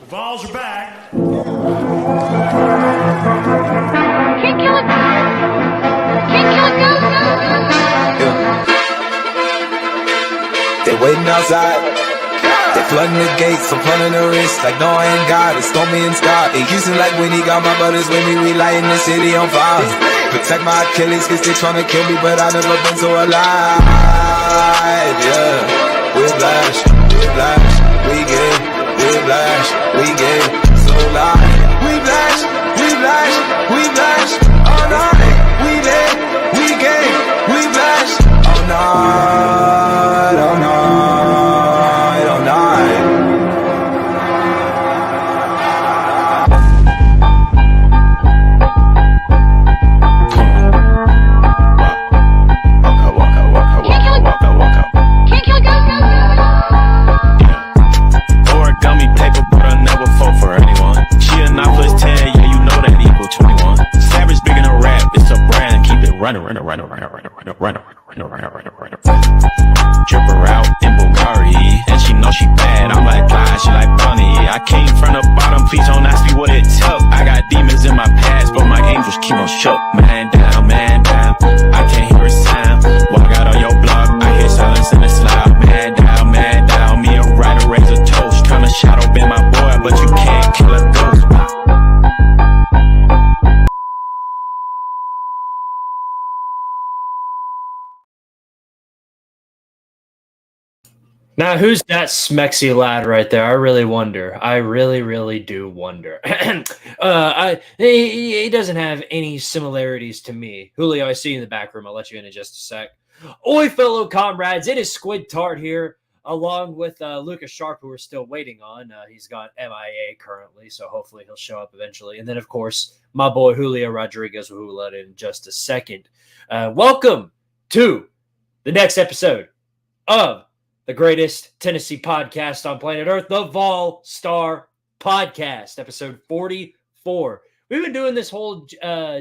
Vols are back. Can't kill it. Can't kill it. Go. They waiting outside. They flooding the gates, I'm flooding the wrist. Like no, I ain't got it. Stormy and Scott. It used to like when he got my brothers with me. We lighting the city on fire. Protect my Achilles, cause they tryna kill me, but I never been so alive. Yeah, whiplash, whiplash, we get whiplash, we get so live. Whiplash, whiplash, whiplash, all night. We lit, we get whiplash, all night, all night, all night. Trip her out in Bulgari, and she know she bad. I'm like fly, she like bunny. I came from the bottom, please don't ask me what it took. I got demons in my past, but my angels keep on shook. Man down, man down. I can't hear a sound. Walk out on your block, I hear silence and it's loud. Man down, man down. Me and Ryder raise a toast, tryna shadow ban my boy, but you can't kill a ghost. Now, who's that smexy lad right there? I really wonder. I really do wonder. He doesn't have any similarities to me. Julio, I see you in the back room. I'll let you in just a sec. Oi, fellow comrades. It is Squidtard here, along with Lucas Sharp, who we're still waiting on. He's got MIA currently, so hopefully he'll show up eventually. And then, of course, my boy Julio Rodriguez, who we'll let in just a second. Welcome to the next episode of the greatest Tennessee podcast on planet Earth, the Vol Star Podcast, episode 44. We've been doing this whole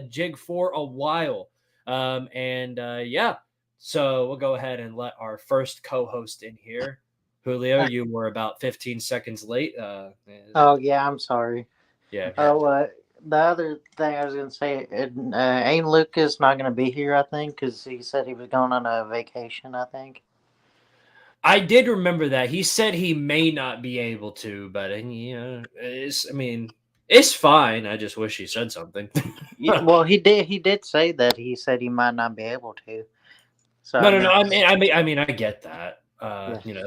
jig for a while. Yeah, so we'll go ahead and let our first co-host in here. Julio, you were about 15 seconds late. Oh, yeah, I'm sorry. Yeah. Oh, the other thing I was going to say, ain't Lucas not going to be here, I think, because he said he was going on a vacation, I think. I did remember that. He said he may not be able to, but it's fine. I just wish he said something. Yeah, well, he did say that. He said he might not be able to. So No. I mean, I get that.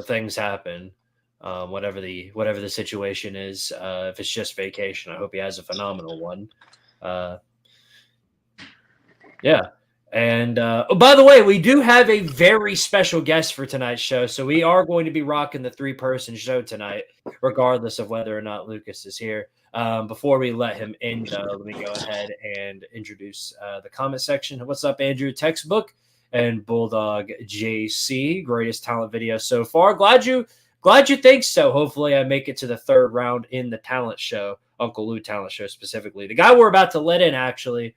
Things happen. Whatever the situation is. If it's just vacation, I hope he has a phenomenal one. Yeah. And by the way, we do have a very special guest for tonight's show. So we are going to be rocking the 3-person show tonight, regardless of whether or not Lucas is here. Before we let him in, let me go ahead and introduce the comment section. What's up, Andrew? Textbook and Bulldog JC. Greatest talent video so far. Glad you think so. Hopefully I make it to the third round in the talent show, Uncle Lou talent show specifically. The guy we're about to let in, actually,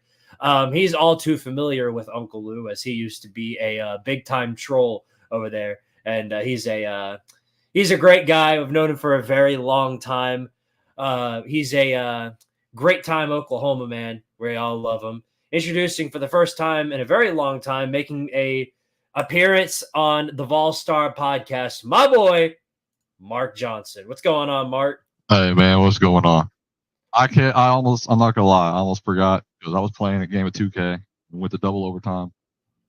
he's all too familiar with Uncle Lou, as he used to be a big time troll over there, and he's a great guy. I've known him for a very long time. He's a great time Oklahoma man. We all love him. Introducing for the first time in a very long time, making a appearance on the Vol Star podcast, my boy Mark Johnson. What's going on, Mark? Hey man, what's going on? I'm not gonna lie, I almost forgot because I was playing a game of 2K and went to double overtime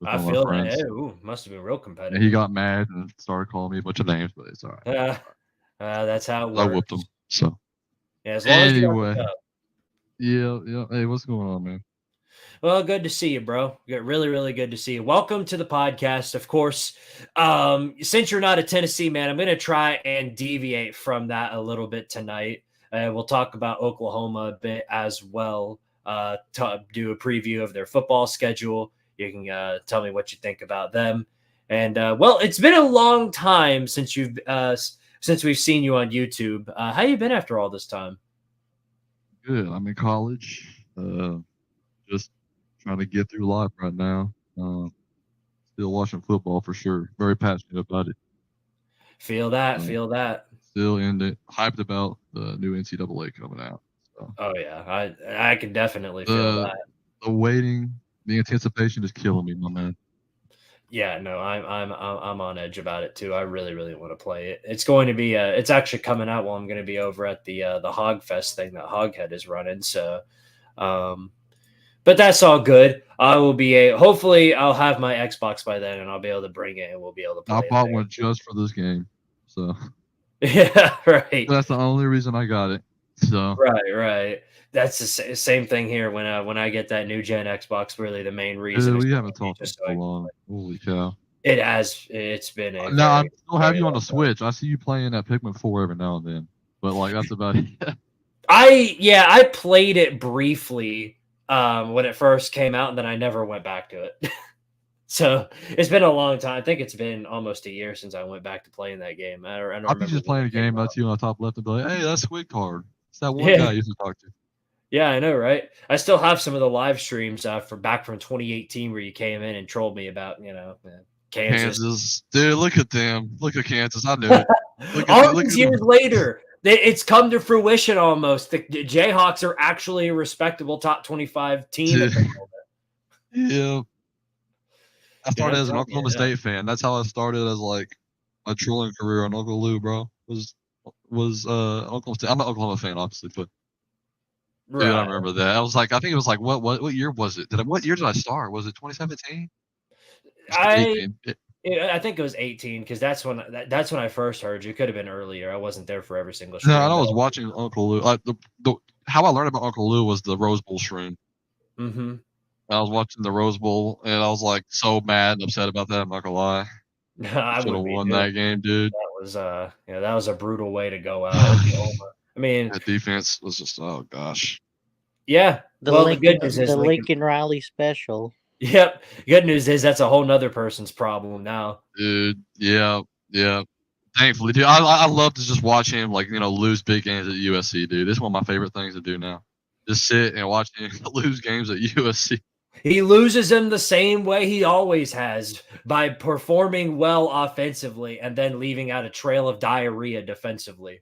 with I one of feel my friends. that. Ooh, must have been real competitive. And he got mad and started calling me a bunch of names, but it's all right. That's how it works. I whooped him. So Yeah, as long as you don't anyway, pick up. yeah. Hey, what's going on, man? Well, good to see you, bro. Really good to see you. Welcome to the podcast. Of course, since you're not a Tennessee man, I'm going to try and deviate from that a little bit tonight. We'll talk about Oklahoma a bit as well, to do a preview of their football schedule. You can tell me what you think about them. And, well, it's been a long time since we've seen you on YouTube. How you been after all this time? Good. I'm in college. Just trying to get through life right now. Still watching football for sure. Very passionate about it. Feel that. still hyped about the new NCAA coming out. So. Oh yeah, I can definitely feel that. The waiting, the anticipation is killing me, my man. Yeah, no, I'm on edge about it too. I really, really want to play it. It's going to be it's actually coming out while I'm going to be over at the Hog Fest thing that Hoghead is running. So, but that's all good. I will be hopefully I'll have my Xbox by then and I'll be able to bring it and we'll be able to play. I bought one just for this game, so yeah, right. That's the only reason I got it. So right. That's the same thing here. When I get that new gen Xbox, really the main reason. Dude, we haven't talked for so long. Holy cow! It has. It's been. No, I still have you on the Switch. I see you playing that Pikmin 4 every now and then, but like that's about it. I played it briefly when it first came out, and then I never went back to it. So it's been a long time. I think it's been almost a year since I went back to playing that game. I don't remember. I'm just playing a game. That's you on the top left and be like, "Hey, that's Squidtard." It's that one guy I used to talk to. Yeah, I know, right? I still have some of the live streams from back from 2018 where you came in and trolled me about, Kansas. Dude, look at them. Look at Kansas. I knew it. All these years later, it's come to fruition almost. The Jayhawks are actually a respectable top 25 team. Yeah. I started as an Oklahoma State fan. That's how I started as like my trolling career on Uncle Lou, bro. Was Oklahoma State. I'm an Oklahoma fan, obviously, but dude, I remember that. I think it was like what year was it? What year did I start? Was it 2017? I think it was 18 because that's when I first heard you. Could have been earlier. I wasn't there for every single stream. No, I was watching Uncle Lou. Like how I learned about Uncle Lou was the Rose Bowl stream. Mm-hmm. I was watching the Rose Bowl and I was like so mad and upset about that. I'm not gonna lie. I should have won that game, dude. That was a brutal way to go out. I mean, that defense was just gosh. Yeah. The Lincoln Riley special. Yep. Good news is that's a whole nother person's problem now. Dude, yeah. Thankfully, dude, I love to just watch him lose big games at USC, dude. This is one of my favorite things to do now. Just sit and watch him lose games at USC. He loses them the same way he always has, by performing well offensively and then leaving out a trail of diarrhea defensively.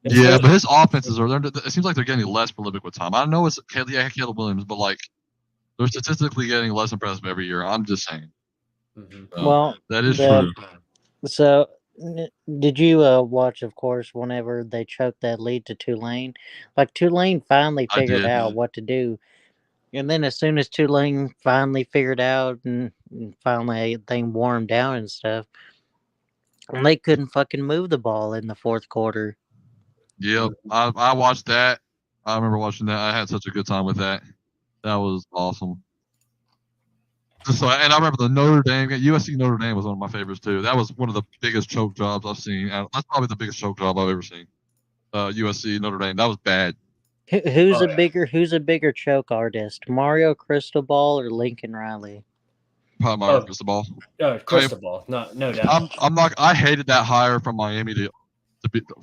But his offenses it seems like they're getting less prolific with time. I know it's Caleb Williams, but they're statistically getting less impressive every year. I'm just saying. Mm-hmm. Well, that is true. So, did you watch, of course, whenever they choked that lead to Tulane? Tulane finally figured out what to do. And then as soon as Tulane finally figured out and finally everything warmed down and stuff, they couldn't fucking move the ball in the fourth quarter. Yep, I watched that. I remember watching that. I had such a good time with that. That was awesome. So, and I remember the Notre Dame, USC Notre Dame was one of my favorites too. That was one of the biggest choke jobs I've seen. That's probably the biggest choke job I've ever seen. USC Notre Dame. That was bad. Who's a bigger choke artist, Mario Cristobal or Lincoln Riley? Probably Mario Cristobal. Cristobal, no doubt. I hated that hire from Miami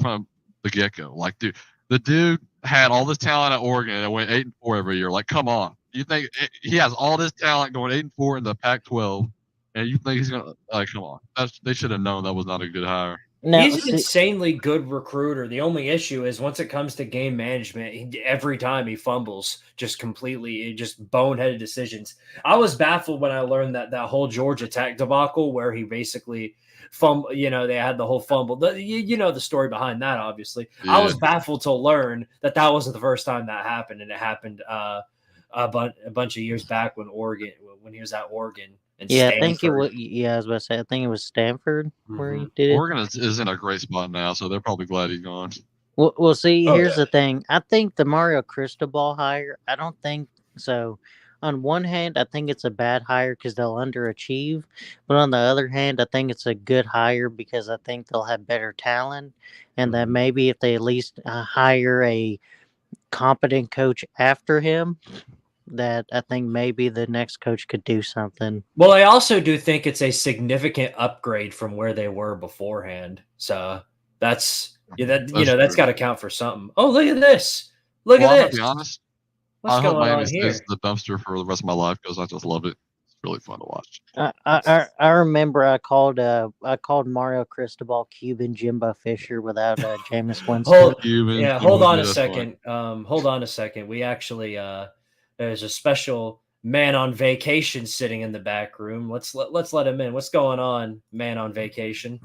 from the get go. Dude, the dude had all this talent at Oregon and went 8-4 every year. Come on, you think he has all this talent going 8-4 in the Pac-12, and you think he's gonna come on? They should have known that was not a good hire. No, he's an insanely good recruiter. The only issue is once it comes to game management, every time he fumbles, just boneheaded decisions. I was baffled when I learned that whole Georgia Tech debacle where he basically fumble. They had the whole fumble. The story behind that, obviously. Yeah. I was baffled to learn that wasn't the first time that happened, and it happened a bunch of years back when he was at Oregon. Yeah, Stanford. I think it was. Yeah, I was about to say. I think it was Stanford where he did it. Oregon is in a great spot now, so they're probably glad he's gone. Well, see, here's the thing. I think the Mario Cristobal hire. I don't think so. On one hand, I think it's a bad hire because they'll underachieve, but on the other hand, I think it's a good hire because I think they'll have better talent, and that maybe if they at least hire a competent coach after him, that I think maybe the next coach could do something. Well, I also do think it's a significant upgrade from where they were beforehand. So that's got to count for something. Oh, look at this! Look at this. To be honest, what's going on here? Is the dumpster for the rest of my life because I just love it. It's really fun to watch. I remember I called Mario Cristobal Cuban Jimbo Fisher without Jameis Winston. Hold on a second. Hold on a second. We actually there's a special man on vacation sitting in the back room. Let's let him in. What's going on, man on vacation?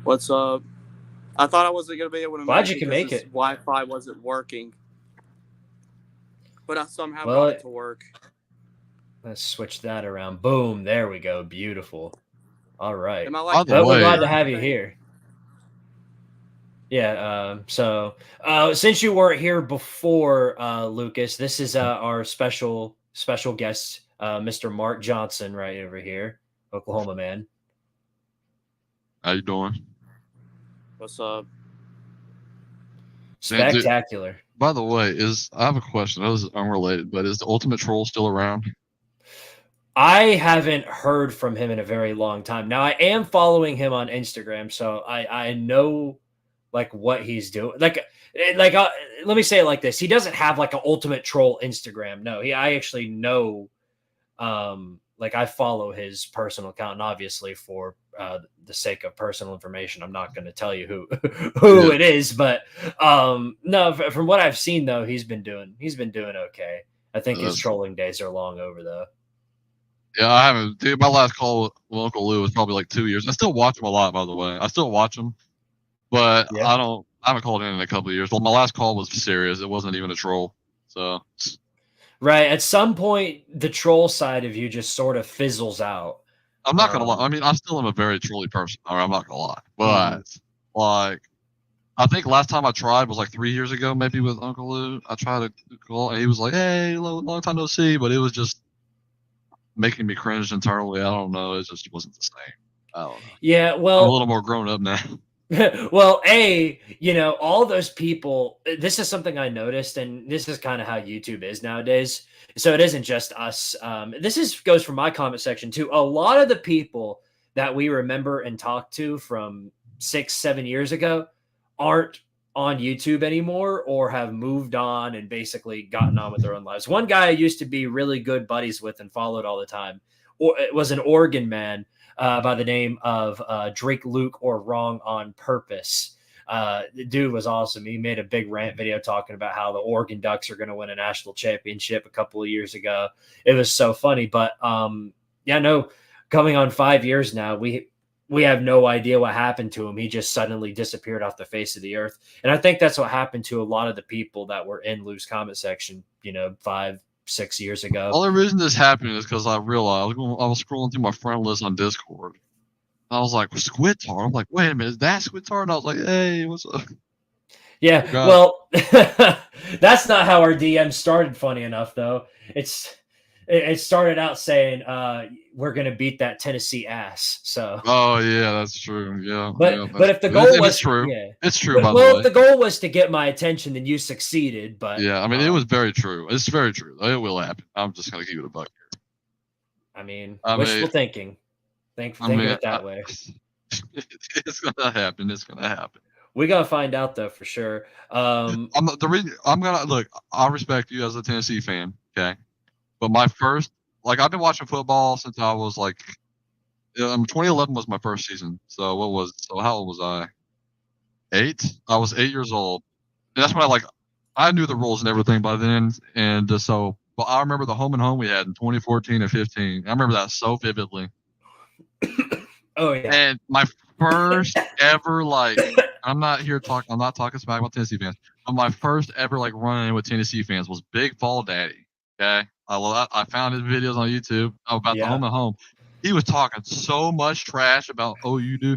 What's up? I thought I wasn't gonna be able to Glad make you it can because make this it. Wi-Fi wasn't working, but I somehow Well, got it to work. Let's switch that around. Boom. There we go. Beautiful. All right. Am I By like the We're way- glad to have you here. Yeah. So since you weren't here before, Lucas, this is our special guest, Mr. Mark Johnson, right over here, Oklahoma man. How you doing? What's up? Spectacular. By the way, I have a question. This is unrelated, but is the Ultimate Troll still around? I haven't heard from him in a very long time. Now I am following him on Instagram, so I know like what he's doing. Like let me say it like this: he doesn't have like an Ultimate Troll Instagram. No, I actually know. Like I follow his personal account, and obviously for the sake of personal information, I'm not going to tell you who it is. But no, from what I've seen though, he's been doing okay. I think his trolling days are long over though. Yeah, I haven't. Dude, my last call with Uncle Lou was probably like 2 years. I still watch him a lot, by the way. I still watch him, but I haven't called in a couple of years. Well, my last call was serious. It wasn't even a troll. So. Right. At some point, the troll side of you just sort of fizzles out. I'm not gonna lie. I mean, I still am a very trolly person. I'm not gonna lie, but like, I think last time I tried was like 3 years ago, maybe with Uncle Lou. I tried to call, and he was like, "Hey, long time no see," but it was just making me cringe internally. I don't know. It just wasn't the same. I don't know. Yeah. Well, I'm a little more grown up now. Well, all those people, this is something I noticed, and this is kind of how YouTube is nowadays. So it isn't just us. Goes from my comment section too. A lot of the people that we remember and talk to from 6-7 years ago aren't on YouTube anymore or have moved on and basically gotten on with their own lives. One guy I used to be really good buddies with and followed all the time, or it was an Oregon man. By the name of Drake Luke, or Wrong on Purpose. The dude was awesome. He made a big rant video talking about how the Oregon Ducks are going to win a national championship a couple of years ago. It was so funny. But coming on 5 years now, we have no idea what happened to him. He just suddenly disappeared off the face of the earth. And I think that's what happened to a lot of the people that were in Lou's comment section, 5-6 years ago. The only reason this happened is because I realized I was scrolling through my friend list on Discord. I was like, Squidtard. I'm like, wait a minute, is that Squidtard? And I was like, hey, what's up? Yeah, well, that's not how our DM started, funny enough, though. It started out saying, we're going to beat that Tennessee ass. So. Oh, yeah, that's true. Yeah. But if the goal was. It's true. Yeah. It's true, by the way. Well, if the goal was to get my attention, then you succeeded. But. Yeah, I mean, it was very true. It's very true. It will happen. I'm just going to keep it a buck here. I mean, wishful thinking. Think of it that way. It's going to happen. It's going to happen. We gotta find out though for sure. I respect you as a Tennessee fan, okay? But my first, I've been watching football since I was 2011 was my first season. So how old was I? 8. I was 8 years old, and that's when I knew the rules and everything by then. And but I remember the home and home we had in 2014 and 15. I remember that so vividly. Oh yeah. And my first ever I'm not talking smack about Tennessee fans. But my first ever run-in with Tennessee fans was Big Fall Daddy. Okay, I found his videos on YouTube about the home and home. He was talking so much trash about we're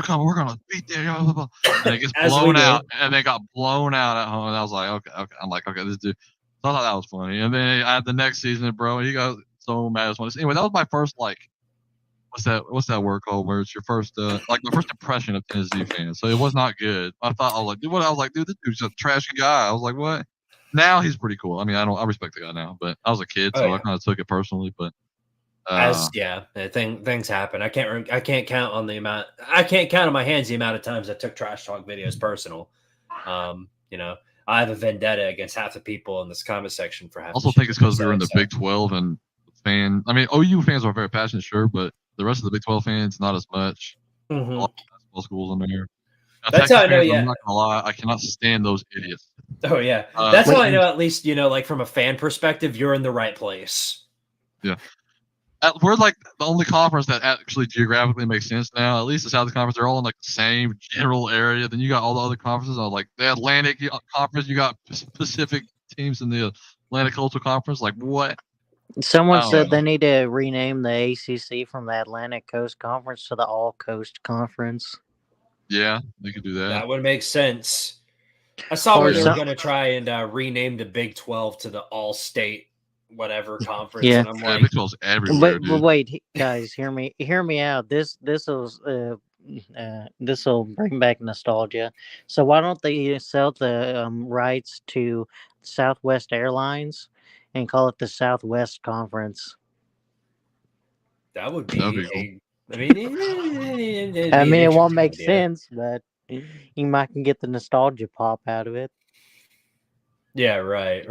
gonna beat them, and it gets blown out, and they got blown out at home. And I was like, okay. I'm like, okay, this dude. So I thought that was funny. And then I had the next season, bro. He got so mad. Anyway, that was my first what's that word called? Where it's your first my first impression of Tennessee fans. So it was not good. I was like, dude, this dude's a trashy guy. I was like, what? Now he's pretty cool. I mean, I respect the guy now, but I was a kid, so I kind of took it personally. But things happen. I can't count on the amount. I can't count on my hands the amount of times I took trash talk videos personal. I have a vendetta against half the people in this comment section for half. I also think it's because we were in the Big 12 and fan. I mean, OU fans are very passionate, sure, but the rest of the Big 12 fans, not as much. A Mhm. lot of basketball schools in there. Now, That's Texas how I know, fans, yeah. I'm not gonna lie, I cannot stand those idiots. Oh yeah, Uh, that's how I wait. know. At least like from a fan perspective, you're in the right place. Yeah. We're like the only conference that actually geographically makes sense now. At least the South Conference, they're all in like the same general area. Then you got all the other conferences. Like the Atlantic Conference, you got Pacific teams in the Atlantic Coastal Conference. Like what? Someone Oh, said they need to rename the ACC from the Atlantic Coast Conference to the All Coast Conference. Yeah, they could do that. That would make sense. I saw Or where they were some- going to try and rename the Big 12 to the All State whatever conference, Yeah. and I'm Yeah, like, Big 12's everywhere, But dude. wait, guys, hear me out. This will bring back nostalgia. So why don't they sell the rights to Southwest Airlines and call it the Southwest Conference? that would That'd be be cool. I mean, it'd I be mean, an it won't interesting make idea. sense, but you might can get the nostalgia pop out of it. Yeah, right.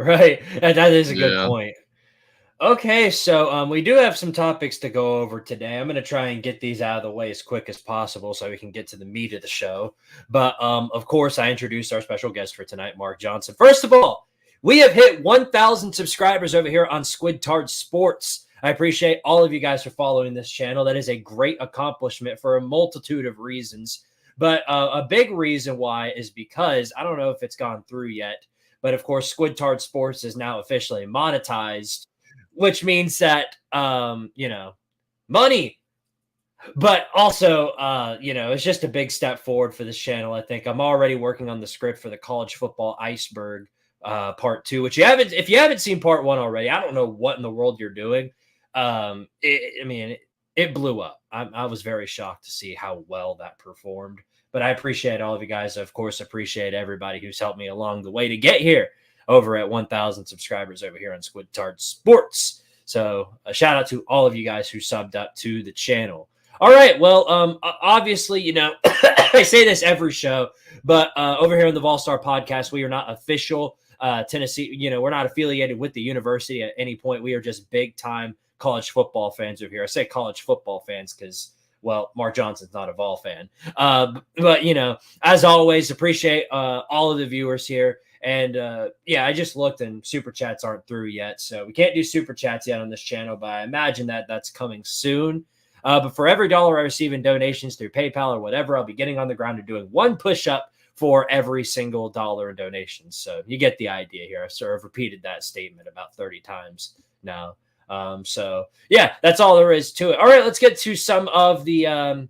That is a good Yeah. point. Okay, so we do have some topics to go over today. I'm going to try and get these out of the way as quick as possible so we can get to the meat of the show. But of course, I introduced our special guest for tonight, Mark Johnson. First of all, we have hit 1,000 subscribers over here on Squidtard Sports. I appreciate all of you guys for following this channel. That is a great accomplishment for a multitude of reasons. But a big reason why is because I don't know if it's gone through yet, but of course, Squidtard Sports is now officially monetized, which means that money, but also it's just a big step forward for this channel. I think I'm already working on the script for the college football iceberg part 2, which if you haven't seen part 1 already, I don't know what in the world you're doing. It blew up. I was very shocked to see how well that performed, but I appreciate all of you guys. Of course, appreciate everybody who's helped me along the way to get here over at 1,000 subscribers over here on Squidtard Sports. So a shout out to all of you guys who subbed up to the channel. All right. Well, obviously, I say this every show, but over here on the Vol-Star podcast, we are not official Tennessee. We're not affiliated with the university at any point. We are just big time college football fans over here. I say college football fans because, well, Mark Johnson's not a Vol fan. But, as always, appreciate all of the viewers here. And I just looked and super chats aren't through yet. So we can't do super chats yet on this channel, but I imagine that that's coming soon. But for every dollar I receive in donations through PayPal or whatever, I'll be getting on the ground and doing one push-up for every single dollar in donations. So you get the idea here. I sort of repeated that statement about 30 times now. That's all there is to it. All right, let's get to some of the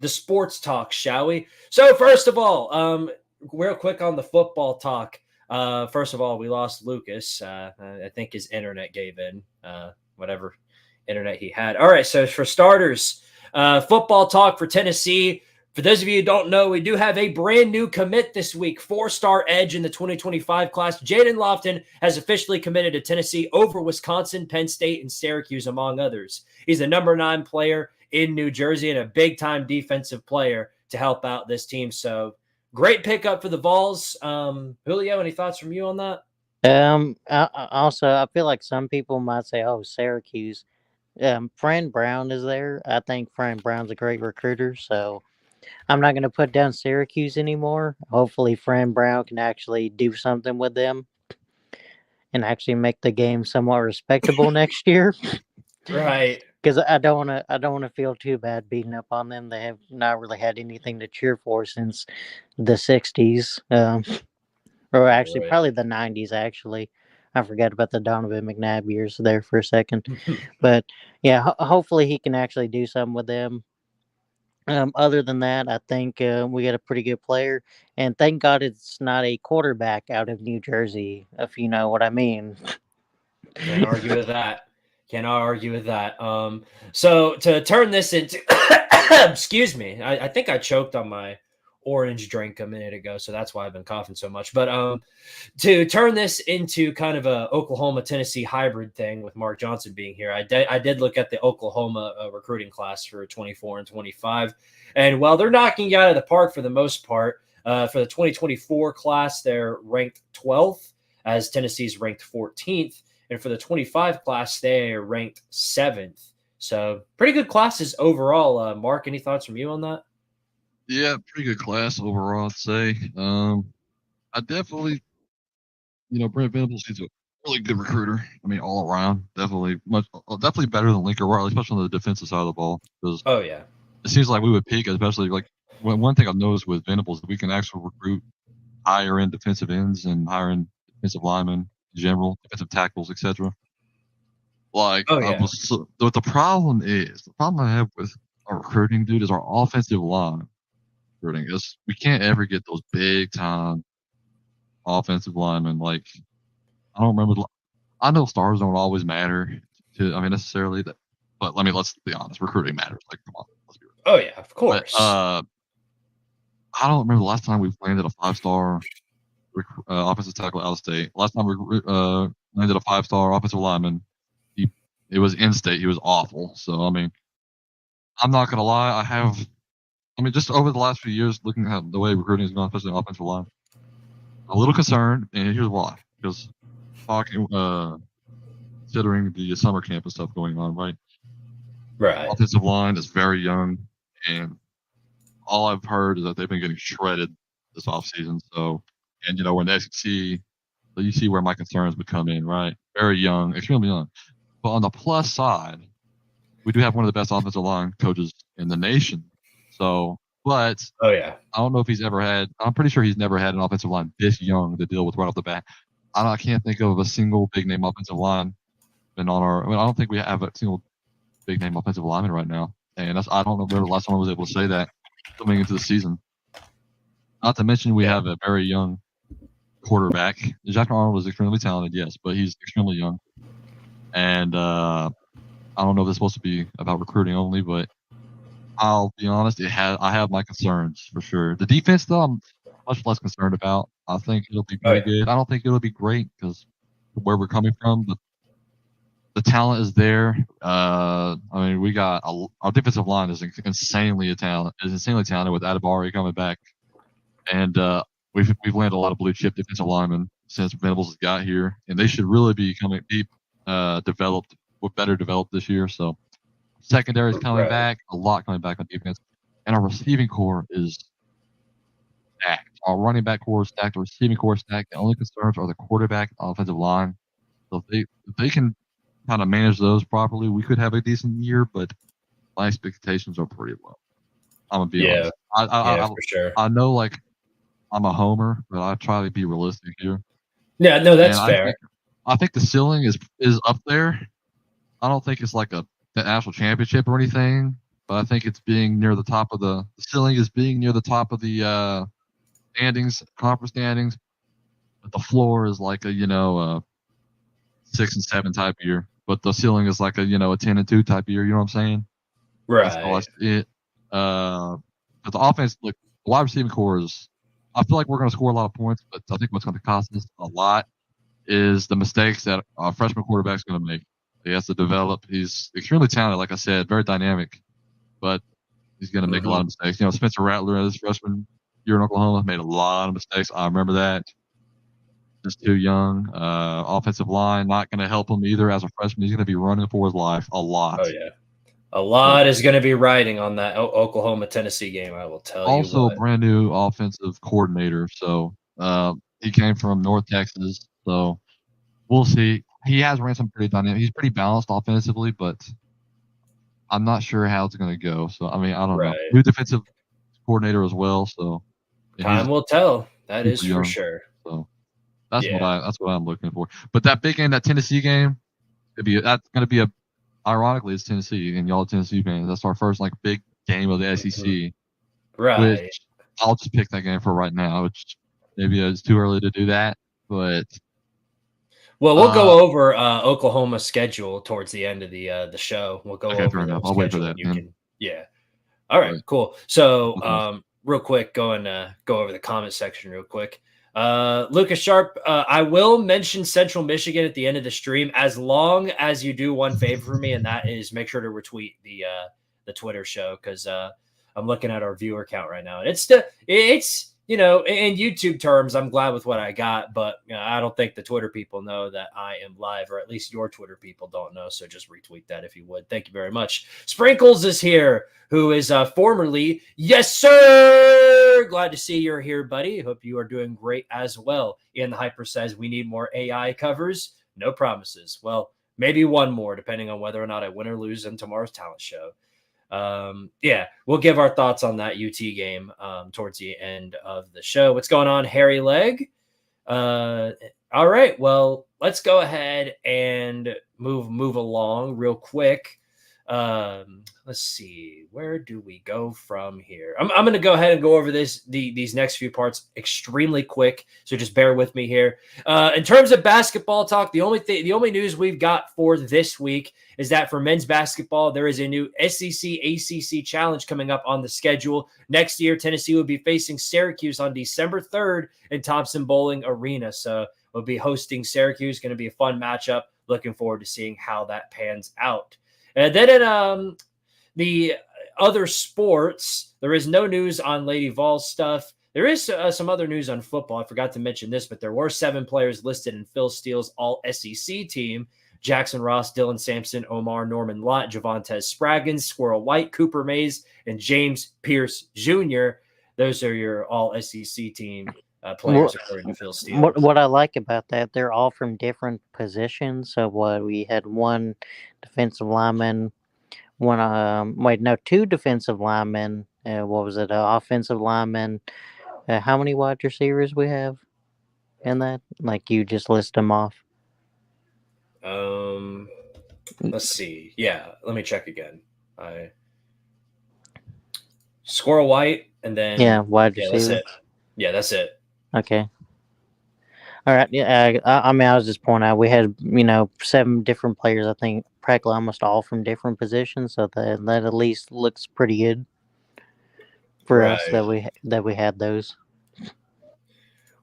sports talk, shall we? So first of all, real quick on the football talk. First of all, we lost Lucas. I think his internet gave in, whatever internet he had. All right, so for starters, football talk for Tennessee. For those of you who don't know, we do have a brand new commit this week, 4-star edge in the 2025 class. Jaden Lofton has officially committed to Tennessee over Wisconsin, Penn State, and Syracuse, among others. He's the number 9 player in New Jersey and a big-time defensive player to help out this team. So great pickup for the Vols. Julio, any thoughts from you on that? I feel like some people might say, "Oh, Syracuse." Fran Brown is there. I think Fran Brown's a great recruiter, so I'm not going to put down Syracuse anymore. Hopefully, Fran Brown can actually do something with them and actually make the game somewhat respectable next year. Right. Because I don't want to feel too bad beating up on them. They have not really had anything to cheer for since the '60s, or actually probably the '90s. Actually, I forgot about the Donovan McNabb years there for a second. But yeah, hopefully he can actually do something with them. Other than that, I think we got a pretty good player, and thank God it's not a quarterback out of New Jersey, if you know what I mean. Can't argue with that. Cannot argue with that. So to turn this into, excuse me, I think I choked on my orange drink a minute ago, so that's why I've been coughing so much. But to turn this into kind of a Oklahoma-Tennessee hybrid thing with Mark Johnson being here, I did look at the Oklahoma recruiting class for 24 and 25, and while they're knocking you out of the park for the most part, for the 2024 class, they're ranked 12th, as Tennessee's ranked 14th. And for the 25 class, they are ranked 7th. So pretty good classes overall. Mark, any thoughts from you on that? Yeah, pretty good class overall, I'd say. I definitely, Brent Venables, he's a really good recruiter. I mean, all around, definitely better than Lincoln Riley, especially on the defensive side of the ball. Because Oh, yeah. it seems like we would peak, especially like one thing I've noticed with Venables, that we can actually recruit higher end defensive ends and higher end defensive linemen in general, defensive tackles, etc. Like, Oh, yeah. what the problem I have with our recruiting, dude, is our offensive line recruiting. We can't ever get those big time offensive linemen. Like, I don't remember. I know stars don't always matter necessarily that, but let's be honest, recruiting matters. Like, come on, let's be real. Oh, yeah, of But course. I don't remember the last time we landed a 5-star offensive tackle out of state. Last time we landed a 5-star offensive lineman, it was in state. He was awful. So I mean, I'm not gonna lie. Just over the last few years, looking at the way recruiting has gone, especially in offensive line, a little concerned, and here's why. Because considering the summer camp and stuff going on, right? Right. Offensive line is very young, and all I've heard is that they've been getting shredded this offseason. So, and when the SEC, you see where my concerns would come in, right? Very young, extremely young. But on the plus side, we do have one of the best offensive line coaches in the nation. So, but Oh, yeah. I don't know if I'm pretty sure he's never had an offensive line this young to deal with right off the bat. I can't think of a single big name offensive line I don't think we have a single big name offensive lineman right now. And I don't remember the last time I was able to say that coming into the season. Not to mention we have a very young quarterback. Jack Arnold was extremely talented, yes, but he's extremely young. And I don't know if it's supposed to be about recruiting only, but I'll be honest, I have my concerns for sure. The defense, though, I'm much less concerned about. I think it'll be pretty good. I don't think it'll be great because where we're coming from, but the talent is there. We got our defensive line is insanely talented with Adibari coming back, and we've landed a lot of blue chip defensive linemen since Venables has got here, and they should really be better developed this year. So secondary is coming back, a lot coming back on defense, and our receiving core is stacked. Our running back core is stacked. Our receiving core is stacked. The only concerns are the quarterback, and offensive line. So if they can kind of manage those properly, we could have a decent year, but my expectations are pretty low. I'm gonna be honest. For sure. I know, like, I'm a homer, but I try to be realistic here. Yeah, no, that's fair. I think the ceiling is up there. I don't think it's like the national championship or anything, but I think it's being near the top of the ceiling is being near the top of the conference standings. But the floor is like a 6 and 7 type year, but the ceiling is like a 10 and 2 type year. You know what I'm saying? Right. That's all it. But the offense, look, the wide receiving core is. I feel like we're going to score a lot of points, but I think what's going to cost us a lot is the mistakes that a freshman quarterback is going to make. He has to develop. He's extremely talented, like I said, very dynamic, but he's going to make a lot of mistakes. Spencer Rattler, his freshman year in Oklahoma, made a lot of mistakes. I remember that. Just too young. Offensive line not going to help him either as a freshman. He's going to be running for his life a lot. Oh, yeah. A lot is going to be riding on that Oklahoma-Tennessee game, I will tell you. Also, a brand new offensive coordinator. So he came from North Texas. So we'll see. He has ran some pretty dynamic. He's pretty balanced offensively, but I'm not sure how it's going to go. So, I don't know. New defensive coordinator as well. So time will tell. That is young, for sure. So that's what I'm looking for. But that big game, that Tennessee game, that's going to be ironically, it's Tennessee, and y'all Tennessee fans. That's our first big game of the SEC. Right. Which I'll just pick that game for right now. Which maybe it's too early to do that, but well, we'll go over Oklahoma's schedule towards the end of the show. We'll go over that. I'll wait for that. All right, cool. So, real quick, go over the comment section real quick. Lucas Sharp, I will mention Central Michigan at the end of the stream as long as you do one favor for me, and that is make sure to retweet the Twitter show because I'm looking at our viewer count right now, and it's in YouTube terms, I'm glad with what I got, but I don't think the Twitter people know that I am live, or at least your Twitter people don't know. So just retweet that if you would. Thank you very much. Sprinkles is here, who is formerly, yes, sir. Glad to see you're here, buddy. Hope you are doing great as well. Ian the Hyper says we need more AI covers. No promises. Well, maybe one more, depending on whether or not I win or lose in tomorrow's talent show. We'll give our thoughts on that UT game towards the end of the show. What's going on, Harry Leg? All right, well, let's go ahead and move along real quick. Let's see, where do we go from here? I'm going to go ahead and go over these next few parts extremely quick, so just bear with me here. In terms of basketball talk, the only news we've got for this week is that for men's basketball, there is a new SEC ACC challenge coming up on the schedule. Next year, Tennessee will be facing Syracuse on December 3rd in Thompson Bowling Arena. So we'll be hosting Syracuse. Going to be a fun matchup. Looking forward to seeing how that pans out. And then in the other sports, there is no news on Lady Vol stuff. There is some other news on football. I forgot to mention this, but there were 7 players listed in Phil Steele's all-SEC team. Jackson Ross, Dylan Sampson, Omar Norman Lott, Javontes Spraggins, Squirrel White, Cooper Mays, and James Pierce Jr. Those are your all-SEC team players, according to Phil Steele. What I like about that, they're all from different positions. So we had one defensive lineman, two defensive linemen. What was it? Offensive lineman. How many wide receivers we have in that? Like, you just list them off. Let's see. Yeah, let me check again. Squirrel White, and then wide receiver. That's it. Yeah, that's it. Okay. All right. Yeah. I was just pointing out we had 7 different players. I think practically almost all from different positions. So that at least looks pretty good for us that we had those.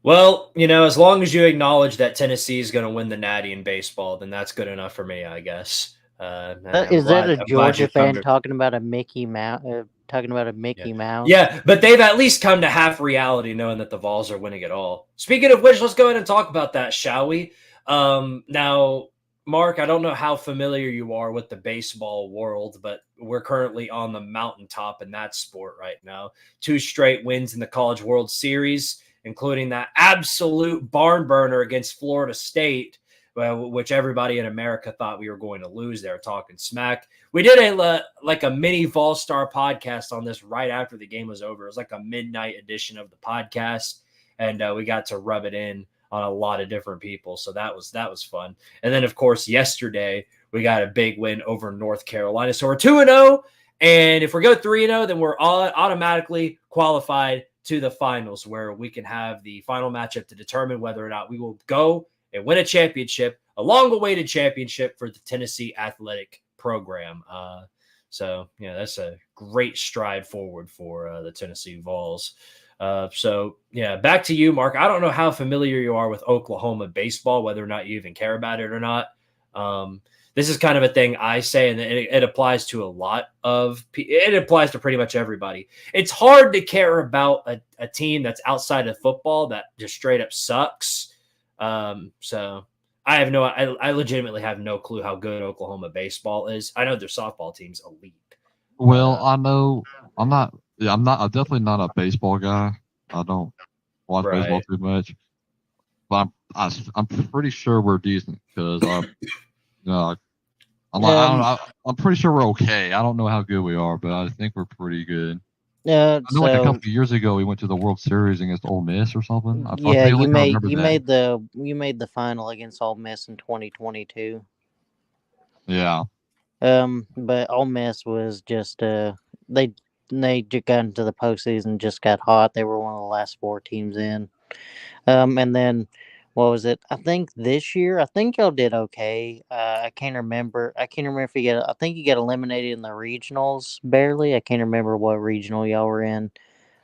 Well, as long as you acknowledge that Tennessee is going to win the Natty in baseball, then that's good enough for me, I guess. Is that a Georgia fan talking about a Mickey Mouse? Mouse? Yeah, but they've at least come to half reality, knowing that the Vols are winning it all. Speaking of which, let's go ahead and talk about that, shall we? Now, Mark, I don't know how familiar you are with the baseball world, but we're currently on the mountaintop in that sport right now. 2 straight wins in the College World Series, including that absolute barn burner against Florida State, which everybody in America thought we were going to lose. They were talking smack. We did a mini Vol Star podcast on this right after the game was over. It was like a midnight edition of the podcast, and we got to rub it in on a lot of different people. So that was fun. And then, of course, yesterday we got a big win over North Carolina. So we're 2-0, and if we go 3-0, then we're automatically qualified to the finals, where we can have the final matchup to determine whether or not we will go and win a championship, a long-awaited championship for the Tennessee athletic program. So that's a great stride forward for the Tennessee Vols. Back to you, Mark. I don't know how familiar you are with Oklahoma baseball, whether or not you even care about it or not. This is kind of a thing I say, and it applies to it applies to pretty much everybody. It's hard to care about a team that's outside of football that just straight up sucks. So I legitimately have no clue how good Oklahoma baseball is. I know their softball team's elite. Well, I know I'm definitely not a baseball guy. I don't watch baseball too much, but I'm pretty sure we're decent because I'm pretty sure we're okay. I don't know how good we are, but I think we're pretty good. I know a couple of years ago we went to the World Series against Ole Miss or something. You made the final against Ole Miss in 2022. Yeah. But Ole Miss was just they just got into the postseason, just got hot. They were one of the last 4 teams in. And then what was it? I think this year, y'all did okay. I can't remember if I think you got eliminated in the regionals barely. I can't remember what regional y'all were in.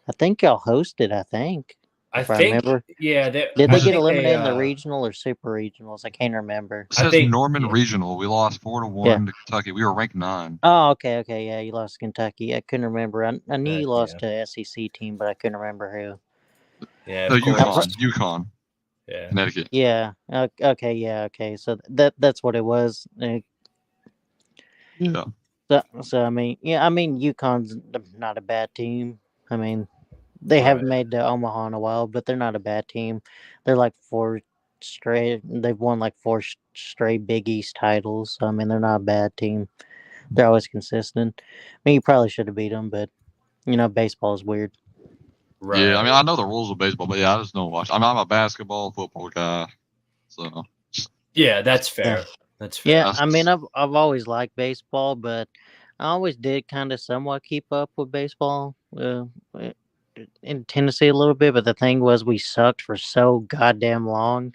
I think y'all hosted. I remember. Yeah. Did they get eliminated in the regional or super regionals? I can't remember. It says Norman Regional. We lost 4-1 to Kentucky. We were ranked 9. Oh, okay. Yeah, you lost to Kentucky. I couldn't remember. I knew you lost to SEC team, but I couldn't remember who. Yeah, No, of course. Yukon, Yeah. Connecticut. Yeah. Okay. Yeah. Okay. So that's what it was. Yeah. So I mean, yeah. I mean, UConn's not a bad team. I mean, they Right. haven't made the Omaha in a while, but they're not a bad team. They're like four straight. They've won like four straight Big East titles. So, I mean, they're not a bad team. They're always consistent. I mean, you probably should have beat them, but baseball is weird. Right. Yeah, I mean, I know the rules of baseball, but yeah, I just don't watch. I mean, I'm a basketball, football guy, so Yeah, that's fair. Yeah. That's fair. Yeah, I mean, I've always liked baseball, but I always did kind of somewhat keep up with baseball in Tennessee a little bit. But the thing was, we sucked for so goddamn long.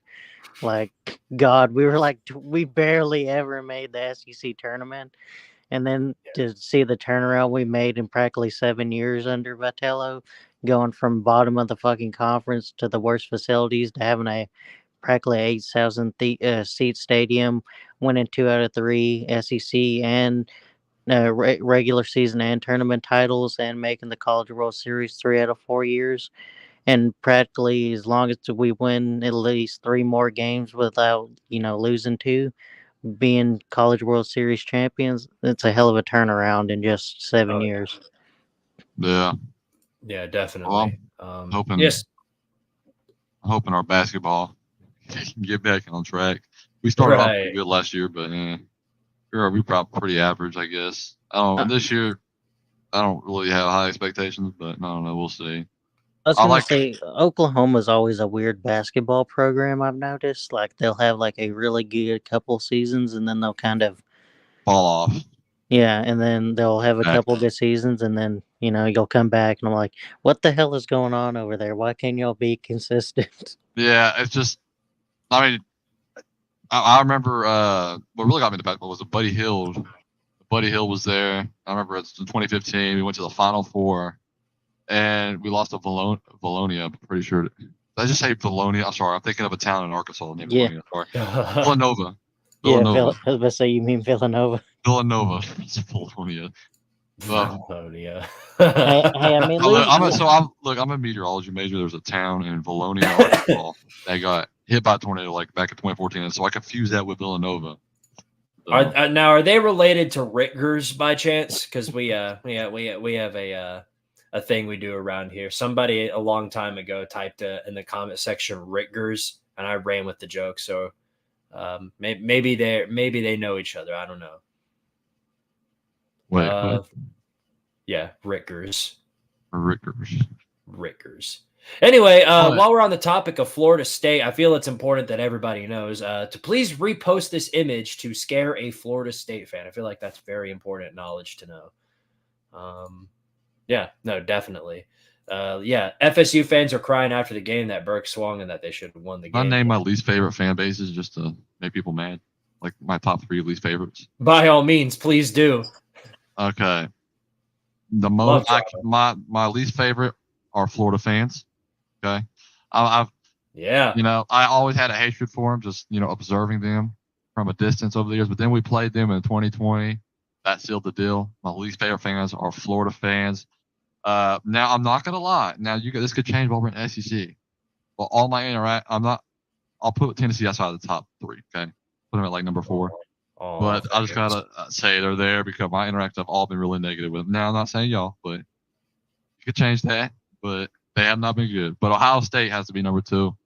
Like, God, we were like, we barely ever made the SEC tournament. And then to see the turnaround we made in practically 7 years under Vitello, going from bottom of the fucking conference to the worst facilities to having a practically 8,000 seat stadium, winning 2 out of 3 SEC and regular season and tournament titles, and making the College World Series 3 out of 4 years. And practically as long as we win at least 3 more games without, losing 2, being College World Series champions, it's a hell of a turnaround in just 7 years. yeah. Yeah, definitely. Hoping, yes. hoping our basketball can get back on track. We started off pretty good last year, but we probably pretty average, I guess. This year, I don't really have high expectations, but I don't know. We'll see. I was going to say, Oklahoma's always a weird basketball program, I've noticed. Like, they'll have, like, a really good couple seasons, and then they'll kind of fall off. Yeah, and then they'll have a couple good seasons, and then, you'll come back, and I'm like, what the hell is going on over there? Why can't y'all be consistent? Yeah, it's just, I mean, I remember what really got me to basketball was Buddy Hill. Buddy Hill was there. I remember it's in 2015. We went to the Final Four, and we lost to Valonia. I'm pretty sure. Did I just say Valonia? I'm sorry. I'm thinking of a town in Arkansas named Valonia. Sorry. Villanova. Yeah, I was about to say, you mean Villanova. Villanova. It's Valonia. Valonia. hey, I mean, I'm a meteorology major. There's a town in Valonia, Arkansas that got hit by a tornado like back in 2014, and so I confused that with Villanova. So. Are they related to Rutgers by chance? Because we have a thing we do around here. Somebody a long time ago typed in the comment section Rutgers, and I ran with the joke. So maybe they know each other. I don't know. Wait. Yeah, Rutgers. Rutgers. Anyway, while we're on the topic of Florida State, I feel it's important that everybody knows to please repost this image to scare a Florida State fan. I feel like that's very important knowledge to know. Yeah, no, definitely. FSU fans are crying after the game that Burke swung and that they should have won the game. I'll name my least favorite fan bases just to make people mad. Like my top 3 least favorites. By all means, please do. Okay. My least favorite are Florida fans. Okay. I always had a hatred for them, just, observing them from a distance over the years. But then we played them in 2020. That sealed the deal. My least favorite fans are Florida fans. Now, I'm not going to lie. Now, this could change while we're in SEC. But all my I'll put Tennessee outside of the top 3. Okay. Put them at like number 4. Oh, but I just got to say they're there because my interactions have all been really negative with them. Now, I'm not saying y'all, but you could change that. But they have not been good. But Ohio State has to be number 2.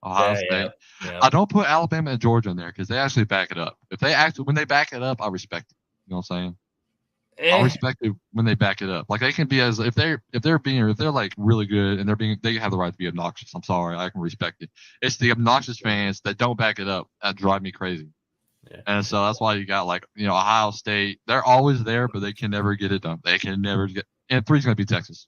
Ohio State. Yeah. I don't put Alabama and Georgia in there because they actually back it up. When they back it up, I respect it. You know what I'm saying? I respect it when they back it up. Like they can be if they're like really good and they have the right to be obnoxious. I'm sorry, I can respect it. It's the obnoxious fans that don't back it up that drive me crazy. Yeah. And so that's why you got Ohio State. They're always there, but they can never get it done. They can never get. And 3's going to be Texas.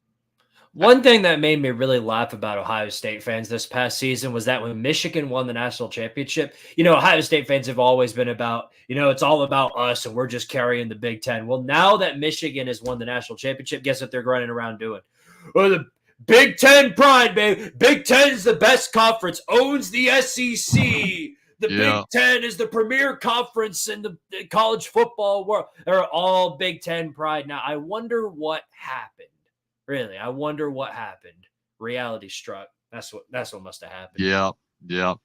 One thing that made me really laugh about Ohio State fans this past season was that when Michigan won the national championship, Ohio State fans have always been about, it's all about us and we're just carrying the Big Ten. Well, now that Michigan has won the national championship, guess what they're running around doing? Well, the Big Ten pride, baby. Big Ten is the best conference, owns the SEC. The Big Ten is the premier conference in the college football world. They're all Big Ten pride. Now, I wonder what happened. Really, I wonder what happened. Reality struck. That's what must have happened. Yep.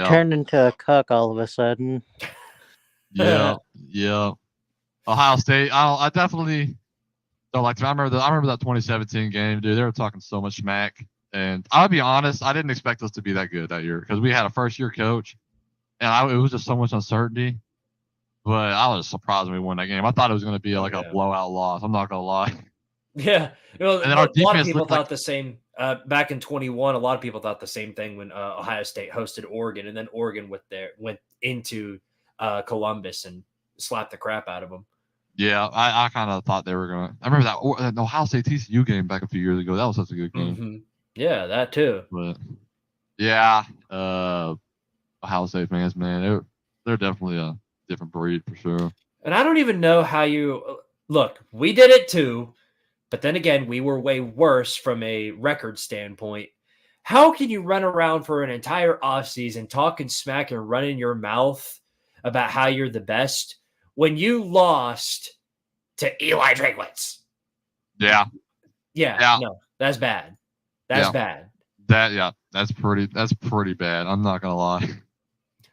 Turned into a cuck all of a sudden. Yeah. Ohio State. I definitely don't like. I remember that 2017 game, dude. They were talking so much smack, and I'll be honest, I didn't expect us to be that good that year because we had a first year coach, and it was just so much uncertainty. But I was surprised when we won that game. I thought it was going to be like a blowout loss. I'm not going to lie. Yeah, well, And then our a lot of defense people looked thought the same. Back in 21, a lot of people thought the same thing when Ohio State hosted Oregon, and then Oregon went into Columbus and slapped the crap out of them. Yeah, I kind of thought they were going to. I remember that Ohio State TCU game back a few years ago. That was such a good game. Mm-hmm. Yeah, that too. But yeah, Ohio State fans, man, they're definitely a different breed for sure. And I don't even know how you look. We did it too, but then again, we were way worse from a record standpoint. How can you run around for an entire offseason talking smack and running your mouth about how you're the best when you lost to Eli Drakewitz? Yeah. No, that's bad. That's bad. That's pretty bad. I'm not gonna lie.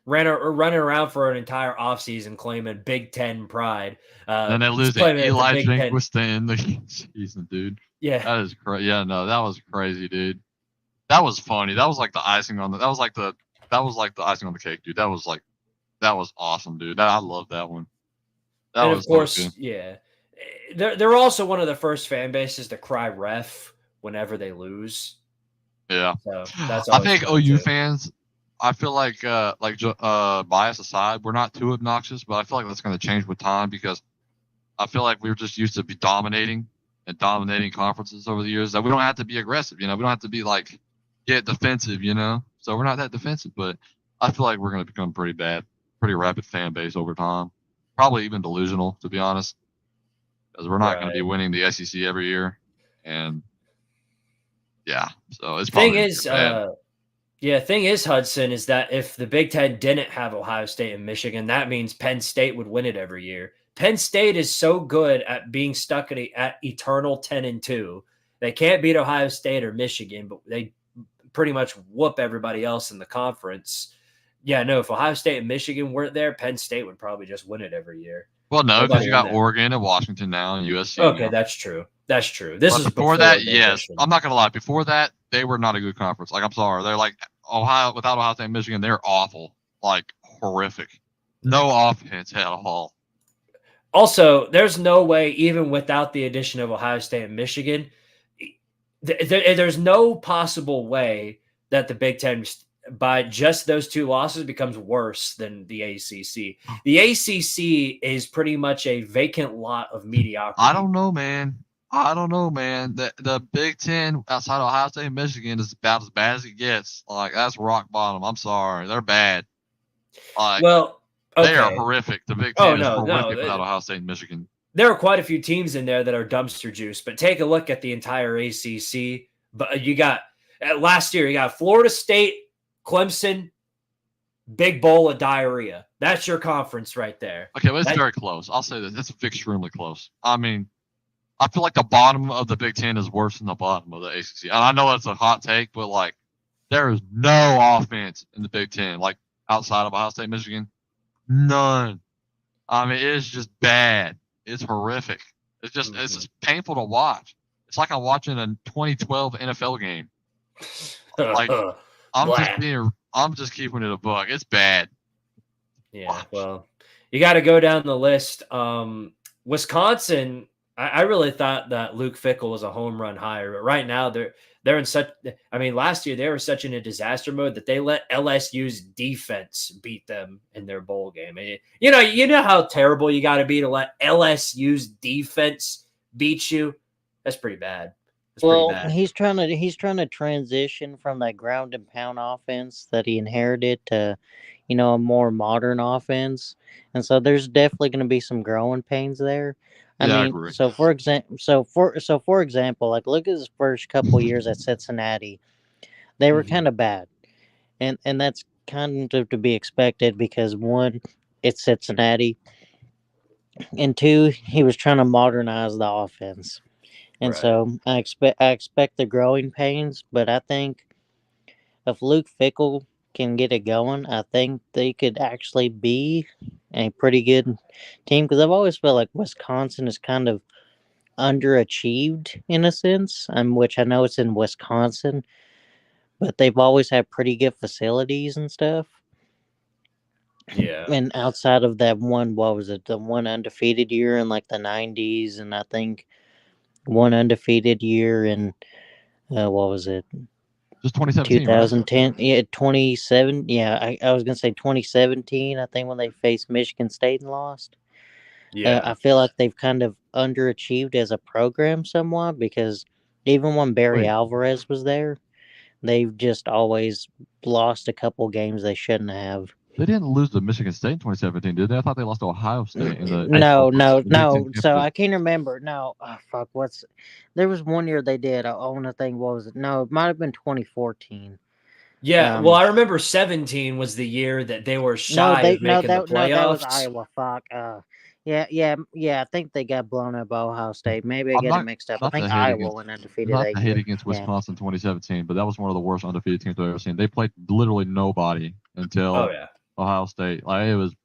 Running around for an entire offseason claiming Big Ten pride. Then they lose to Eli Drakewitz to end the season, dude. Yeah, that is crazy. Yeah, no, that was crazy, dude. That was funny. That was like the icing on the. That was like the icing on the cake, dude. That was awesome, dude. I love that one. And of course, yeah, they're also one of the first fan bases to cry ref whenever they lose. Yeah, so that's. I think OU fans. I feel like bias aside, we're not too obnoxious, but I feel like that's going to change with time because I feel like we were just used to be dominating conferences over the years. That we don't have to be aggressive, we don't have to be like get defensive, So we're not that defensive, but I feel like we're going to become pretty rapid fan base over time. Probably even delusional, to be honest, because we're not going to be winning the SEC every year, and yeah, so it's probably thing is, Hudson, is that if the Big Ten didn't have Ohio State and Michigan, that means Penn State would win it every year. Penn State is so good at being stuck at eternal 10-2. They can't beat Ohio State or Michigan, but they pretty much whoop everybody else in the conference. Yeah, no, if Ohio State and Michigan weren't there, Penn State would probably just win it every year. Well, no, because you got Oregon and Washington now and USC. Okay, that's true. This is before that, yes. I'm not going to lie. Before that, they were not a good conference. Like, I'm sorry. They're like without Ohio State and Michigan, they're awful. Like, horrific. No offense at all. Also, there's no way, even without the addition of Ohio State and Michigan, there's no possible way that the Big Ten, by just those two losses, becomes worse than the ACC. The ACC is pretty much a vacant lot of mediocrity. I don't know, man. The Big Ten outside of Ohio State and Michigan is about as bad as it gets. Like, that's rock bottom. I'm sorry. They're bad. Like, well, okay. They are horrific. The Big Ten is horrific without Ohio State and Michigan. There are quite a few teams in there that are dumpster juice, but take a look at the entire ACC. But you got last year, you got Florida State, Clemson, big bowl of diarrhea. That's your conference right there. Okay, well, it's very close. I'll say that it's extremely close. I mean, I feel like the bottom of the Big Ten is worse than the bottom of the ACC. And I know that's a hot take, but like, there is no offense in the Big Ten, like outside of Ohio State, Michigan, none. I mean, it's just bad. It's horrific. It's just painful to watch. It's like I'm watching a 2012 NFL game. Like, I'm just keeping it a buck. It's bad. Yeah, well, you got to go down the list. Wisconsin, I really thought that Luke Fickell was a home run hire, but right now they're in such. I mean, last year they were such in a disaster mode that they let LSU's defense beat them in their bowl game. And you know how terrible you got to be to let LSU's defense beat you. That's pretty bad. He's trying to transition from that ground and pound offense that he inherited to, a more modern offense, and so there's definitely going to be some growing pains there. I agree. So for example, like look at his first couple years at Cincinnati, they were kind of bad, and that's kind of to be expected because one, it's Cincinnati, and two, he was trying to modernize the offense. And so I expect the growing pains, but I think if Luke Fickle can get it going, I think they could actually be a pretty good team. Because I've always felt like Wisconsin is kind of underachieved in a sense, which I know it's in Wisconsin, but they've always had pretty good facilities and stuff. Yeah. And outside of that one, what was it? The one undefeated year in like the 90s, and I think one undefeated year in what was it? Just 2017, 2010, right? yeah, 27. Yeah, I was gonna say 2017. I think when they faced Michigan State and lost. Yeah. I feel like they've kind of underachieved as a program somewhat because even when Barry Alvarez was there, they've just always lost a couple games they shouldn't have. They didn't lose to Michigan State in 2017, did they? I thought they lost to Ohio State in the no. So I can't remember. No, fuck. There was one year they did. I want to think. What was it? No, it might have been 2014. Yeah. Well, I remember 17 was the year that they were shy of making the playoffs. No, that was Iowa. Fuck. Yeah. I think they got blown up by Ohio State. Maybe I get it mixed up. I think Iowa went undefeated. Not the hate against Wisconsin 2017, but that was one of the worst undefeated teams I've ever seen. They played literally nobody until Ohio State. Like it was.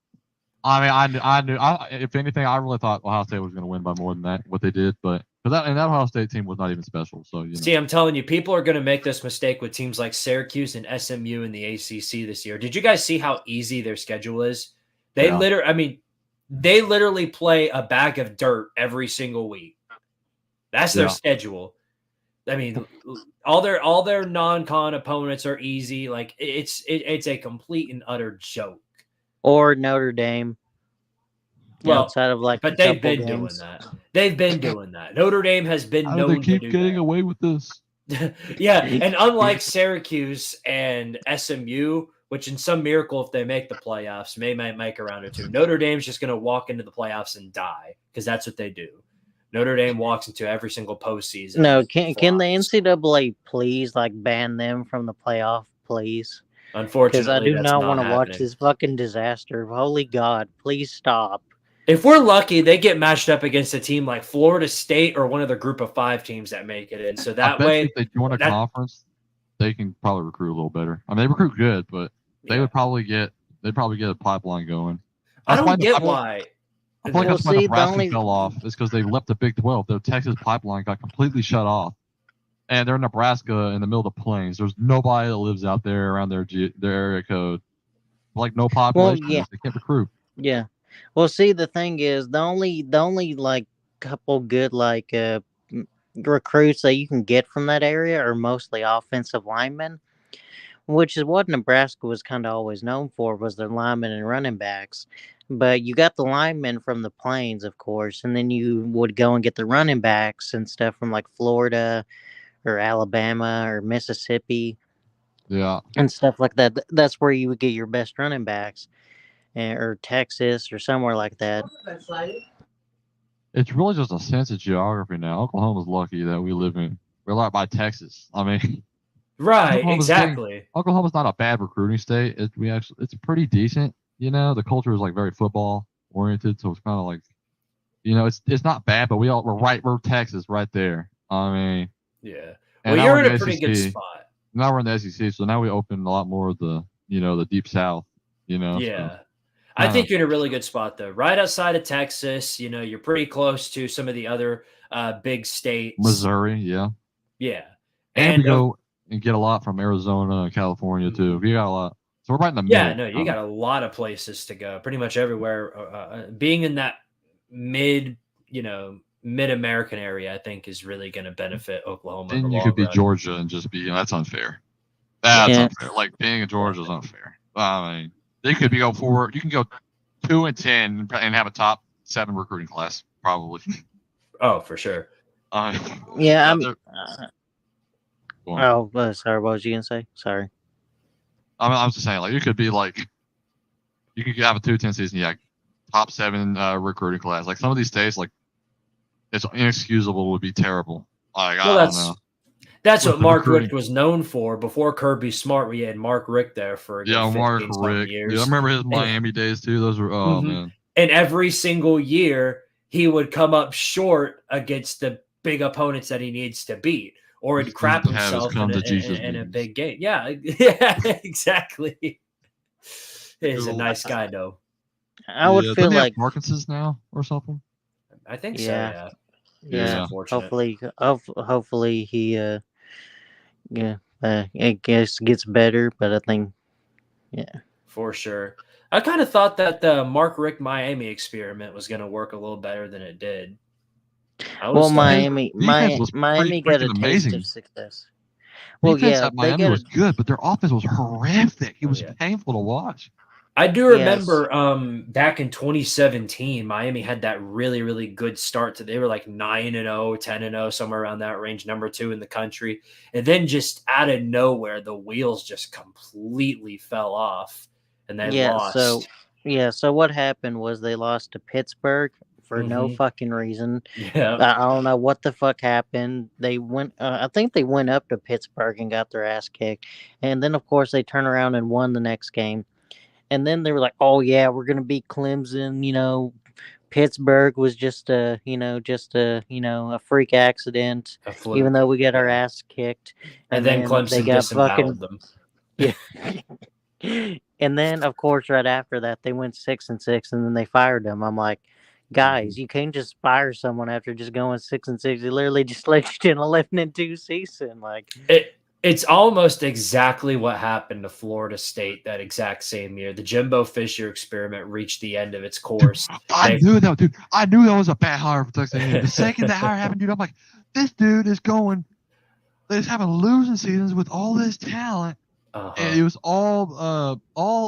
I mean, I knew. If anything, I really thought Ohio State was going to win by more than that. What they did, but that Ohio State team was not even special. So See, I'm telling you, people are going to make this mistake with teams like Syracuse and SMU in the ACC this year. Did you guys see how easy their schedule is? They literally play a bag of dirt every single week. That's their schedule. I mean, all their non-con opponents are easy. Like it's a complete and utter joke. Or Notre Dame. Well, outside of like, but they've been doing that. They've been doing that. Notre Dame has been known to do that. They keep getting away with this. Yeah, and unlike Syracuse and SMU, which in some miracle, if they make the playoffs, may make a round or two, Notre Dame's just going to walk into the playoffs and die because that's what they do. Notre Dame walks into every single postseason. No, can the NCAA please like ban them from the playoff, please? Unfortunately, because I do not want to watch this fucking disaster. Holy God, please stop. If we're lucky, they get matched up against a team like Florida State or one of the group of 5 teams that make it in. So that way, if they join a conference, they can probably recruit a little better. I mean, they recruit good, but they would probably get a pipeline going. I don't get why. I feel like that's why Nebraska fell off. Is because they left the Big 12. The Texas pipeline got completely shut off, and they're in Nebraska in the middle of the plains. There's nobody that lives out there around their area code. Like no population. Well, they can't recruit. Yeah. Well, see, the thing is, the only like couple good like recruits that you can get from that area are mostly offensive linemen, which is what Nebraska was kind of always known for, was their linemen and running backs. But you got the linemen from the plains, of course, and then you would go and get the running backs and stuff from like Florida or Alabama or Mississippi, and stuff like that. That's where you would get your best running backs. Or Texas or somewhere like that. It's really just a sense of geography now. Oklahoma's lucky that we're right by Texas. I mean, right, exactly. Oklahoma's not a bad recruiting state. It's pretty decent. You know, the culture is like very football oriented, so it's kind of like, you know, it's not bad, but we're Texas right there. I mean, yeah. Well, you're in a pretty good spot. Now we're in the SEC, so now we open a lot more of the deep South. Yeah. So. I think you're in a really good spot, though. Right outside of Texas, you're pretty close to some of the other big states. Missouri, yeah. Yeah. And we go and get a lot from Arizona and California, too. We got a lot. So we're right in the middle. Yeah, no, you got a lot of places to go. Pretty much everywhere. Being in that mid-American area, I think, is really going to benefit Oklahoma. Then you could be Georgia and just be, that's unfair. That's unfair. Like, being in Georgia is unfair. I mean, they could go forward. You can go 2-10 and have a top 7 recruiting class, probably. Oh, for sure. Yeah. Sorry. What was you gonna say? Sorry. I was just saying, like, you could be like, you could have a 2-10 season, top 7 recruiting class. Like some of these states, like, it's inexcusable would be terrible. Like, I don't know. That's what Mark Richt was known for. Before Kirby Smart, we had Mark Richt there for Mark Richt. years. Yeah, I remember his Miami days too. Those were man. And every single year, he would come up short against the big opponents that he needs to beat. or he'd crap Have us himself come in to Jesus a meetings. big game. Yeah, yeah, exactly. He's a nice guy, though. I would feel doesn't he have like Parkinson's now or something? I think so. Yeah. Yeah. yeah. Unfortunate. Hopefully he I guess gets better, but I think For sure. I kind of thought that the Mark Richt Miami experiment was going to work a little better than it did. well Miami defense was Miami got a freaking taste amazing. of success. Well, Defense yeah, at they Miami got was good, but their offense was horrific. It was yeah. painful to watch. I do Yes. remember back in 2017, Miami had that really, really good start to. They were like 9-0, 10-0, somewhere around that range, number 2 in the country. And then just out of nowhere, the wheels just completely fell off and they lost. So what happened was they lost to Pittsburgh for no fucking reason. Yeah. I don't know what the fuck happened. They went I think they went up to Pittsburgh and got their ass kicked. And then of course they turned around and won the next game. And then they were like, "Oh yeah, we're gonna beat Clemson." Pittsburgh was just a freak accident. A fluke. Even though we get our ass kicked, And then Clemson they got disemboweled them. Yeah. And then of course right after that they went 6-6, and then they fired them. I'm like, guys, you can't just fire someone after just going 6-6. They literally just let you in 11-2 season. Like It's almost exactly what happened to Florida State that exact same year. The Jimbo Fisher experiment reached the end of its course. I knew that, dude. I knew that was a bad hire for Texas A&M. The second that hire happened, dude, I'm like, this dude is having losing seasons with all this talent, and it was all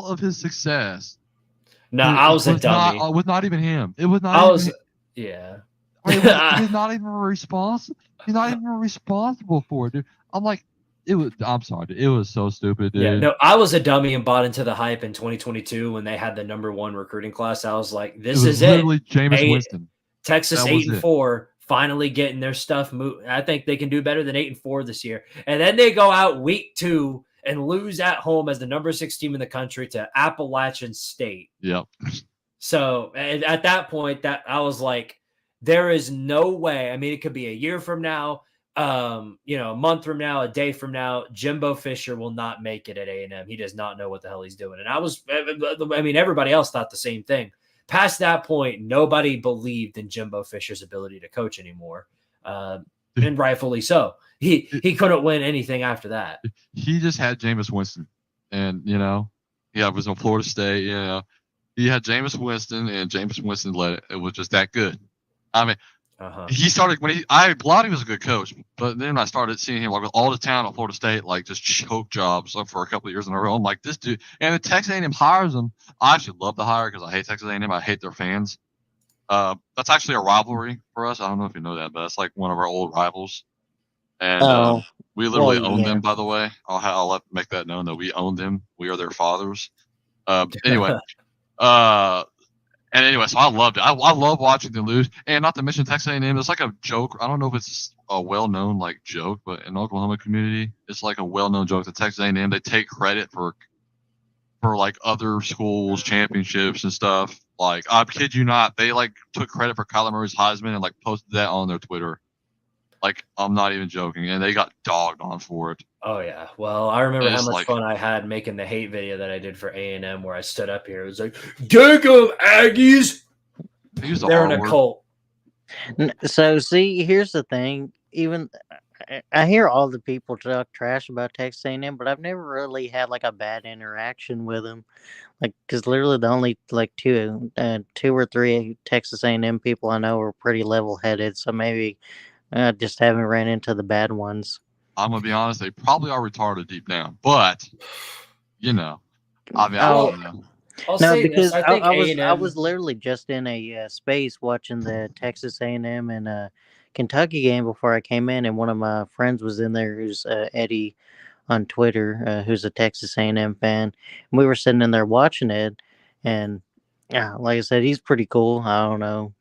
of his success. No, I was a dummy. With not even him. It was not. Yeah. I mean, he's not even responsible. He's not even responsible for it, dude. I'm like. I'm sorry, dude. It was so stupid, dude. Yeah, no, I was a dummy and bought into the hype in 2022 when they had the number 1 recruiting class. I was like, this is literally it. Jameis Winston. Texas 8-4, finally getting their stuff moved. I think they can do better than 8-4 this year. And then they go out week 2 and lose at home as the number 6 team in the country to Appalachian State. Yep. So at that point, that I was like, there is no way. I mean, it could be a year from now. A month from now, a day from now, Jimbo Fisher will not make it at A&M. He does not know what the hell he's doing. And everybody else thought the same thing. Past that point, nobody believed in Jimbo Fisher's ability to coach anymore. And rightfully so. He couldn't win anything after that. He just had Jameis Winston. And, it was in Florida State, He had Jameis Winston, and Jameis Winston led it. It was just that good. I mean, he started I thought he was a good coach, but then I started seeing him like with all the talent at Florida State, like just choke jobs for a couple of years in a row. I'm like, this dude, and the Texas A&M hires him. I actually love the hire because I hate Texas A&M. I hate their fans. That's actually a rivalry for us. I don't know if you know that, but that's like one of our old rivals, and we literally own them. By the way, I'll make that known that we own them. We are their fathers. Anyway. And anyway, so I loved it. I love watching them lose, and not to mention Texas A&M. It's like a joke. I don't know if it's a well-known like joke, but in the Oklahoma community, it's like a well-known joke that Texas A&M they take credit for like other schools' championships and stuff. Like I kid you not, they like took credit for Kyler Murray's Heisman and like posted that on their Twitter. Like I'm not even joking, and they got dogged on for it. Oh yeah. Well, I remember how much like, fun I had making the hate video that I did for A&M, where I stood up here. It was like, "Dig 'em, Aggies." They're in a cult. So see, here's the thing. Even I hear all the people talk trash about Texas A&M, but I've never really had like a bad interaction with them. Like, because literally the only like two or three Texas A&M people I know are pretty level-headed. So maybe I just haven't ran into the bad ones. I'm gonna be honest; they probably are retarded deep down, but I don't know. Because I was literally just in a space watching the Texas A&M and Kentucky game before I came in, and one of my friends was in there, who's Eddie on Twitter, who's a Texas A&M fan. And we were sitting in there watching it, and like I said, he's pretty cool. I don't know,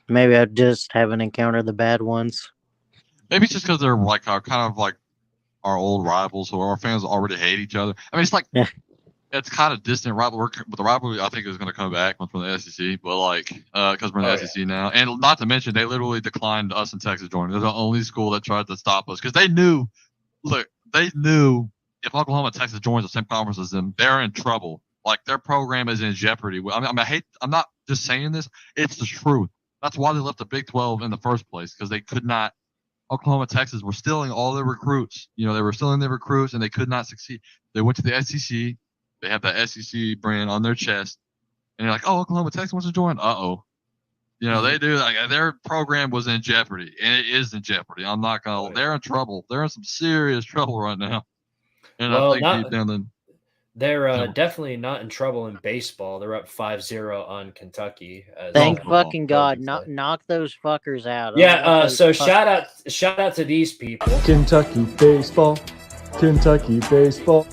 maybe I just haven't encountered the bad ones. Maybe it's just because they're like our old rivals, who our fans already hate each other. I mean, it's like it's kind of distant rivalry, but the rivalry I think is going to come back from the SEC. But like, because we're in the SEC now, and not to mention they literally declined us in Texas joining. They're the only school that tried to stop us because they knew. Look, they knew if Oklahoma and Texas joins the same conference as them, they're in trouble. Like their program is in jeopardy. I'm not just saying this; it's the truth. That's why they left the Big 12 in the first place because they could not. Oklahoma, Texas were stealing all their recruits. You know, they were stealing their recruits, and they could not succeed. They went to the SEC. They have the SEC brand on their chest, and you're like, "Oh, Oklahoma, Texas wants to join." You know they do. Like their program was in jeopardy, and it is in jeopardy. I'm not gonna. They're in trouble. They're in some serious trouble right now. And Well, I think deep down, they're definitely not in trouble in baseball. They're up 5-0 on Kentucky. Thank fucking God! Knock those fuckers out. Yeah. So shout out to these people. Kentucky baseball. Kentucky baseball.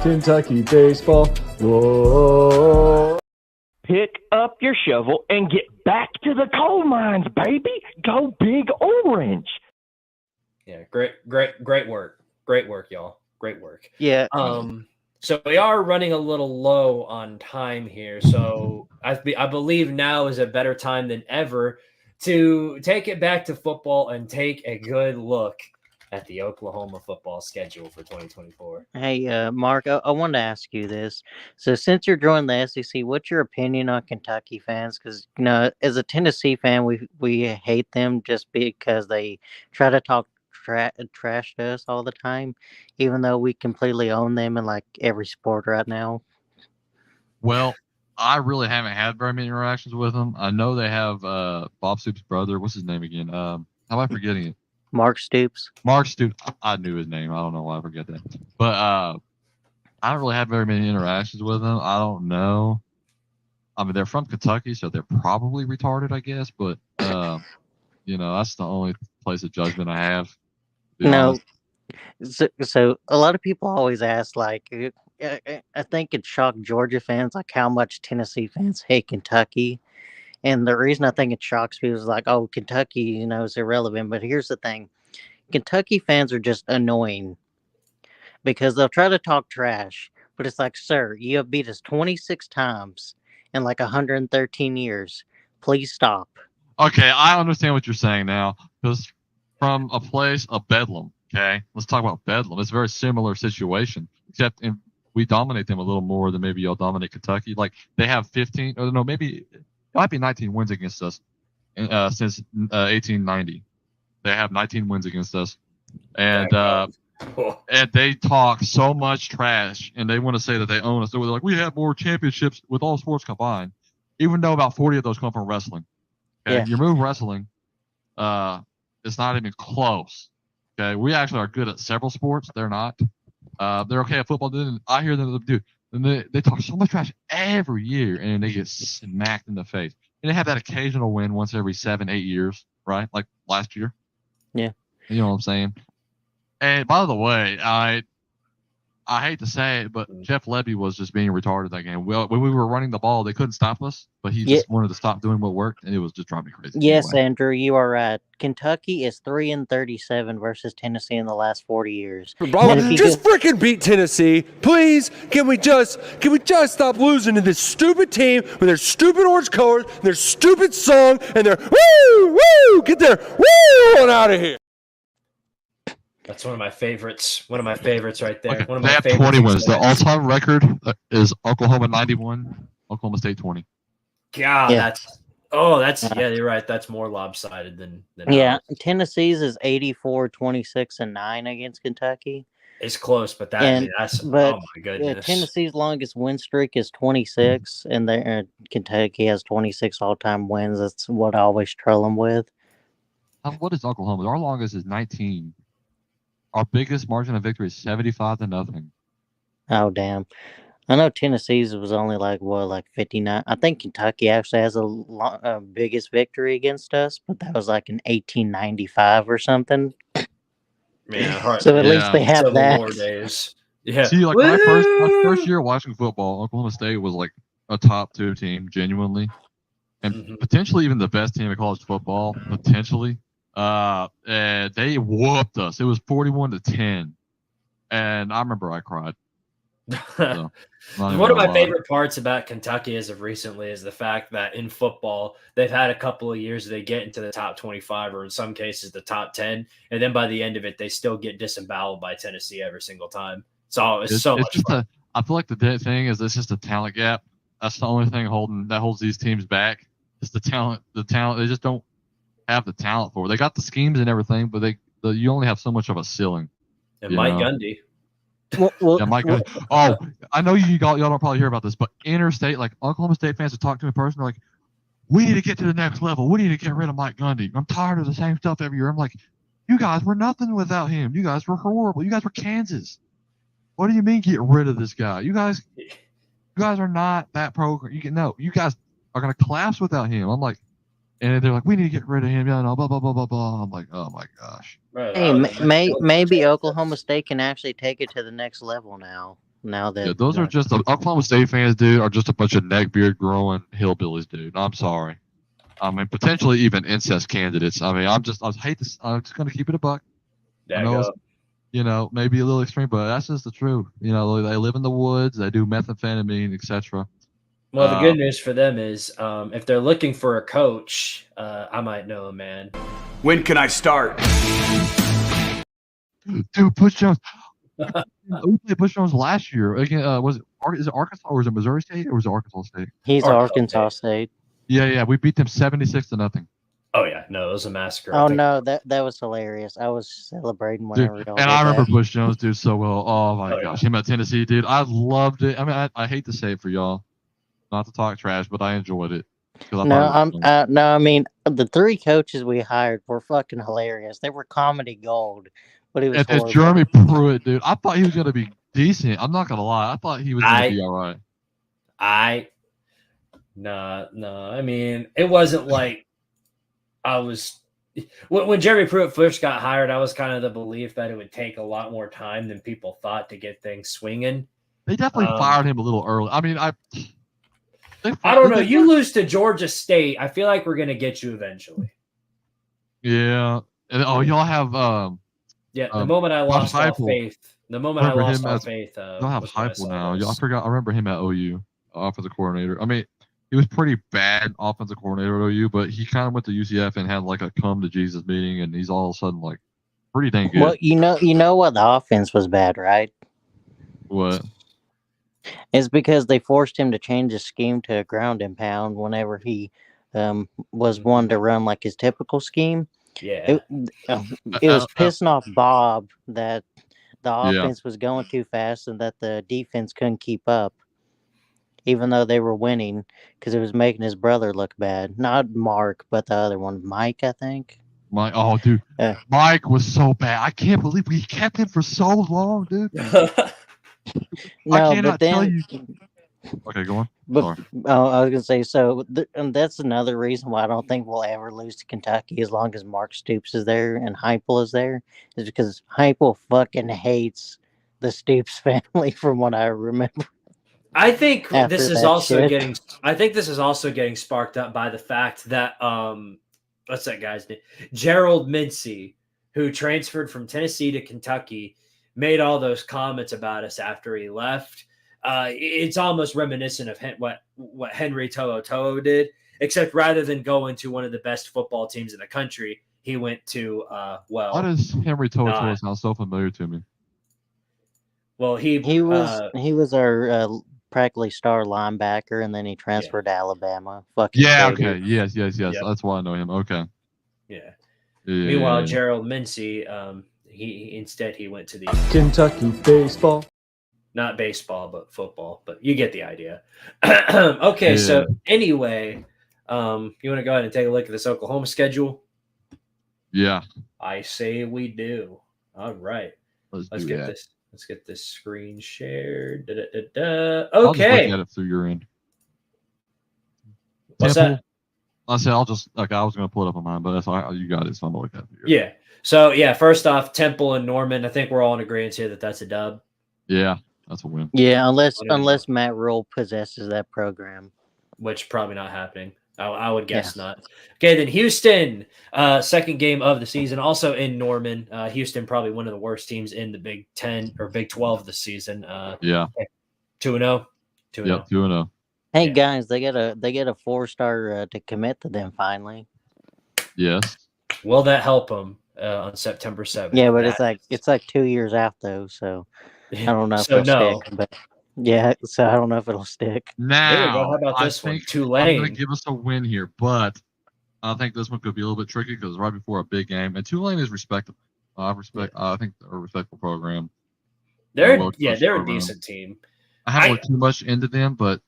Kentucky baseball. Whoa. Pick up your shovel and get back to the coal mines, baby. Go Big Orange. Yeah, great work. Great work, y'all. Great work. Yeah. So we are running a little low on time here. So I believe now is a better time than ever to take it back to football and take a good look at the Oklahoma football schedule for 2024. Hey, Mark, I wanted to ask you this. So since you're joining the SEC, what's your opinion on Kentucky fans? Because, you know, as a Tennessee fan, we hate them just because they try to talk trash to us all the time, even though we completely own them in like every sport right now. Well, I really haven't had very many interactions with them. I know they have Bob Stoops' brother. What's his name again? How am I forgetting it? Mark Stoops. Mark Stoops. I knew his name. I don't know why I forget that. But I don't really have very many interactions with them. I don't know. I mean, they're from Kentucky, so they're probably retarded, I guess. But you know, that's the only place of judgment I have. No. So a lot of people always ask, like, I think it shocked Georgia fans, like how much Tennessee fans hate Kentucky. And the reason I think it shocks people is like, oh, Kentucky, you know, is irrelevant. But here's the thing. Kentucky fans are just annoying because they'll try to talk trash. But it's like, sir, you have beat us 26 times in like 113 years. Please stop. Okay, I understand what you're saying now. Because from a place of Bedlam, okay? Let's talk about Bedlam. It's a very similar situation, except we dominate them a little more than maybe y'all dominate Kentucky. Like, they have 15, or no, maybe it might be 19 wins against us since 1890. They have 19 wins against us. And and they talk so much trash, and they want to say that they own us. So they're like, we have more championships with all sports combined, even though about 40 of those come from wrestling. Okay? Yeah. You remove wrestling, it's not even close. Okay, we actually are good at several sports. They're not. They're okay at football. I hear them do. And they talk so much trash every year, and they get smacked in the face. And they have that occasional win once every 7-8 years, right? Like last year. Yeah. You know what I'm saying? And by the way, I hate to say it, but Jeff Levy was just being retarded that game. Well, when we were running the ball, they couldn't stop us, but he just wanted to stop doing what worked, and it was just driving me crazy. Yes, anyway. Andrew, you are right. Kentucky is 3-37 versus Tennessee in the last 40 years. Just freaking beat Tennessee, please. Can we just stop losing to this stupid team with their stupid orange colors, and their stupid song, and their woo, get their woo on out of here. That's one of my favorites. One of my favorites right there. Okay, One of they my have favorites 20 wins. The experience. all-time record is Oklahoma 91, Oklahoma State 20. God, Yeah. yeah, you're right. That's more lopsided than Yeah, ours. Tennessee's is 84, 26, and 9 against Kentucky. It's close, but that's but oh my goodness. Tennessee's longest win streak is 26, and Kentucky has 26 all-time wins. That's what I always trail them with. What is Oklahoma? Our longest is 19. Our biggest margin of victory is 75-0. Oh, damn. I know Tennessee's was only like 59. I think Kentucky actually has a biggest victory against us, but that was like in 1895 or something. Man, So at least they have Civil that. War days. Yeah. See, like my first year watching football, Oklahoma State was like a top 2 team, genuinely, and potentially even the best team in college football, potentially. And they whooped us. It was 41-10, and I remember I cried. So, not even One of gonna my lie. favorite parts about Kentucky as of recently is the fact that in football, they've had a couple of years they get into the top 25 or in some cases the top 10. And then by the end of it, they still get disemboweled by Tennessee every single time. So it's so much just fun. I feel like the thing is it's just a talent gap. That's the only thing that holds these teams back. It's the talent. They just don't have the talent for it. They got the schemes and everything, but you only have so much of a ceiling. And Mike Gundy. Well, Yeah, Mike. Oh, I know y'all don't probably hear about this, but interstate, like Oklahoma State fans who talk to me in person, they're like, "We need to get to the next level. We need to get rid of Mike Gundy. I'm tired of the same stuff every year." I'm like, "You guys were nothing without him. You guys were horrible. You guys were Kansas. What do you mean get rid of this guy? You guys are not that program. You guys are gonna collapse without him." I'm like, and they're like, "We need to get rid of him." Yeah, no, blah blah blah blah blah. I'm like, oh my gosh. Hey, maybe Oklahoma State can actually take it to the next level now. Now that those are just Oklahoma State fans, dude, are just a bunch of neckbeard growing hillbillies, dude. I'm sorry. I mean, potentially even incest candidates. I mean, I'm just gonna keep it a buck. I know it's, maybe a little extreme, but that's just the truth. They live in the woods, they do methamphetamine, etc. Well, the good news for them is if they're looking for a coach, I might know a man. When can I start? Dude, Bush Jones. We played Bush Jones last year. Again, is it Arkansas or was it Missouri State or was it Arkansas State? He's Arkansas State. Yeah. We beat them 76-0. Oh yeah, no, it was a massacre. Oh no, that was hilarious. I was celebrating whenever dude, and I remember Bush Jones, dude, so well. Oh my gosh, him at Tennessee, dude. I loved it. I mean, I hate to say it for y'all, not to talk trash, but I enjoyed it. I mean, the three coaches we hired were fucking hilarious. They were comedy gold, but it was horrible. Jeremy Pruitt, dude. I thought he was gonna be decent. I'm not gonna lie. I thought he was gonna be all right. No. I mean, it wasn't like I was when Jeremy Pruitt first got hired. I was kind of the belief that it would take a lot more time than people thought to get things swinging. They definitely fired him a little early. I mean, I don't know. You lose to Georgia State. I feel like we're going to get you eventually. Yeah. And, y'all have the moment I lost all faith. The moment I lost all faith. Y'all have Heupel now. I remember him at OU, offensive coordinator. I mean, he was pretty bad offensive coordinator at OU, but he kind of went to UCF and had like a come to Jesus meeting, and he's all of a sudden like pretty dang good. Well, you know what, the offense was bad, right? What? It's because they forced him to change his scheme to a ground and pound whenever he was one to run like his typical scheme. Yeah. It was pissing off Bob that the offense was going too fast and that the defense couldn't keep up, even though they were winning, because it was making his brother look bad. Not Mark, but the other one, Mike, I think. Mike, oh, dude. Mike was so bad. I can't believe we kept him for so long, dude. No, but then. Okay, go on. But I was gonna say, so and that's another reason why I don't think we'll ever lose to Kentucky as long as Mark Stoops is there and Heupel is there, is because Heupel fucking hates the Stoops family, from what I remember. I think this is also getting sparked up by the fact that what's that guy's name? Gerald Mincey, who transferred from Tennessee to Kentucky, made all those comments about us after he left. It's almost reminiscent of what Henry To'oTo'o did, except rather than going to one of the best football teams in the country, he went to why does Henry To'oTo'o sound so familiar to me? Well, he was our practically star linebacker, and then he transferred to Alabama. Okay, yes. That's why I know him. Okay. Yeah. Meanwhile, Gerald Mincey, he went to the Kentucky baseball. Not baseball, but football. But you get the idea. Okay, so anyway, you want to go ahead and take a look at this Oklahoma schedule? Yeah. I say we do. All right. Let's get this. Let's get this screen shared. Okay. I'll just look at it through your end. What's that? I said I was going to pull it up on mine, but that's all right. You got it, so I'm going to look at it. Yeah. So, first off, Temple and Norman, I think we're all in agreement here that that's a dub. Yeah, that's a win. Yeah, unless Matt Rule possesses that program. Which probably not happening. I would guess not. Okay, then Houston, second game of the season, also in Norman. Houston probably one of the worst teams in the Big 10 or Big 12 this season. 2-0. 2-0. Yep, 2-0. Hey guys, they get a 4-star to commit to them finally. Yes. Will that help them on September 7th? Yeah, but it's like 2 years out though, so I don't know if So it'll stick. But yeah, so I don't know if it'll stick. There we go. Now, How about I this one? think Tulane. I'm going to give us a win here, but I think this one could be a little bit tricky because right before a big game, and Tulane is respectable. I think they're a respectable program. They're a decent team. I haven't looked too much into them, but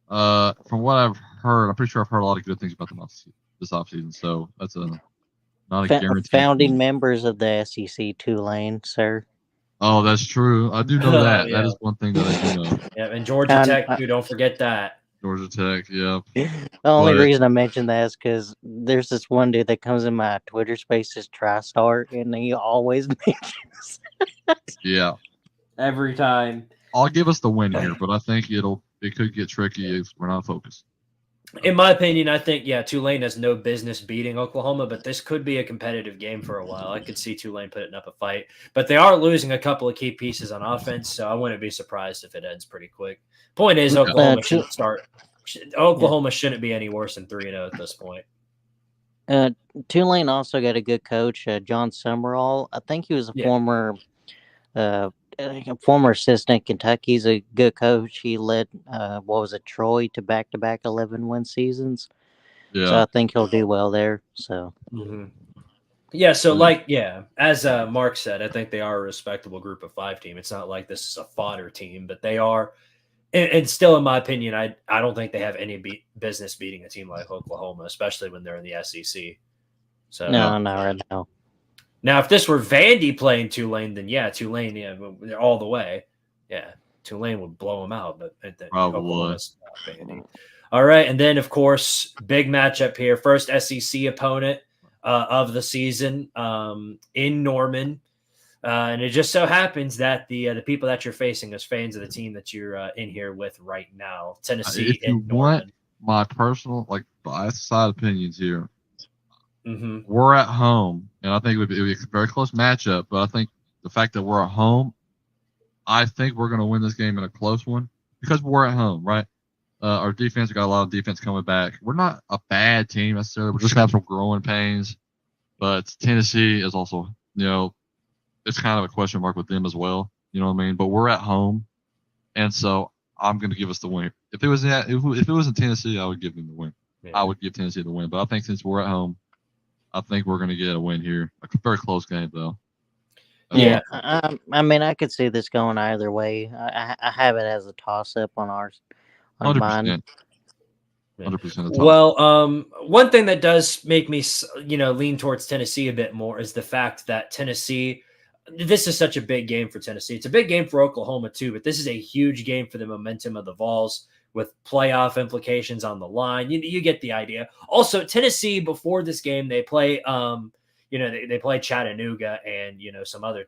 from what I've heard, I'm pretty sure I've heard a lot of good things about them this offseason. So that's not a guarantee. Founding members of the SEC, Tulane, sir. Oh, that's true. I do know that. Yeah. That is one thing that I do know. Yeah, and Georgia Tech too. Don't forget that. Georgia Tech, yeah. The only reason I mentioned that is because there's this one dude that comes in my Twitter Spaces TriStar, and he always mentions. Yeah. Every time. I'll give us the win here, but I think it could get tricky if we're not focused. In my opinion, I think, Tulane has no business beating Oklahoma, but this could be a competitive game for a while. I could see Tulane putting up a fight, but they are losing a couple of key pieces on offense, so I wouldn't be surprised if it ends pretty quick. Point is, Oklahoma shouldn't start. Oklahoma shouldn't be any worse than 3-0 at this point. Tulane also got a good coach, John Summerall. I think he was a former assistant at Kentucky. He's a good coach. He led, Troy to back-to-back 11-win seasons. Yeah. So I think he'll do well there. So. Mm-hmm. Yeah, so as Mark said, I think they are a respectable group of 5 team. It's not like this is a fodder team, but they are. And still, in my opinion, I don't think they have any business beating a team like Oklahoma, especially when they're in the SEC. So no, not right now. Now, if this were Vandy playing Tulane, then Tulane, they're all the way. Yeah, Tulane would blow them out, but Oklahoma's not Vandy. All right, and then, of course, big matchup here. First SEC opponent of the season in Norman. And it just so happens that the people that you're facing as fans of the team that you're in here with right now, Tennessee. If you want my personal, biased side opinions here, we're at home, and I think it would be a very close matchup. But I think the fact that we're at home, I think we're going to win this game in a close one because we're at home, right? Our defense, we got a lot of defense coming back. We're not a bad team necessarily. We're just going to have some growing pains. But Tennessee is also, it's kind of a question mark with them as well. You know what I mean? But we're at home, and so I'm going to give us the win. If it was in Tennessee, I would give them the win. Yeah. I would give Tennessee the win. But I think since we're at home, I think we're going to get a win here. A very close game, though. Yeah, I mean, I could see this going either way. I have it as a toss-up on ours. On 100%. mine. 100%. Well, one thing that does make me, lean towards Tennessee a bit more is the fact that Tennessee, this is such a big game for Tennessee. It's a big game for Oklahoma too, but this is a huge game for the momentum of the Vols with playoff implications on the line. You get the idea. Also, Tennessee before this game, they play, they play Chattanooga and, some other,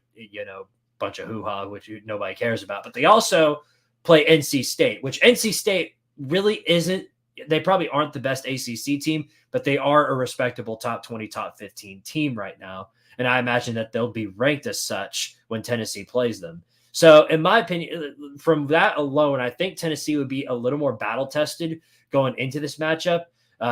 bunch of hoo-ha, which nobody cares about, but they also play NC State, which NC State really isn't. They probably aren't the best ACC team, but they are a respectable top 20, top 15 team right now. And I imagine that they'll be ranked as such when Tennessee plays them. So in my opinion, from that alone, I think Tennessee would be a little more battle tested going into this matchup.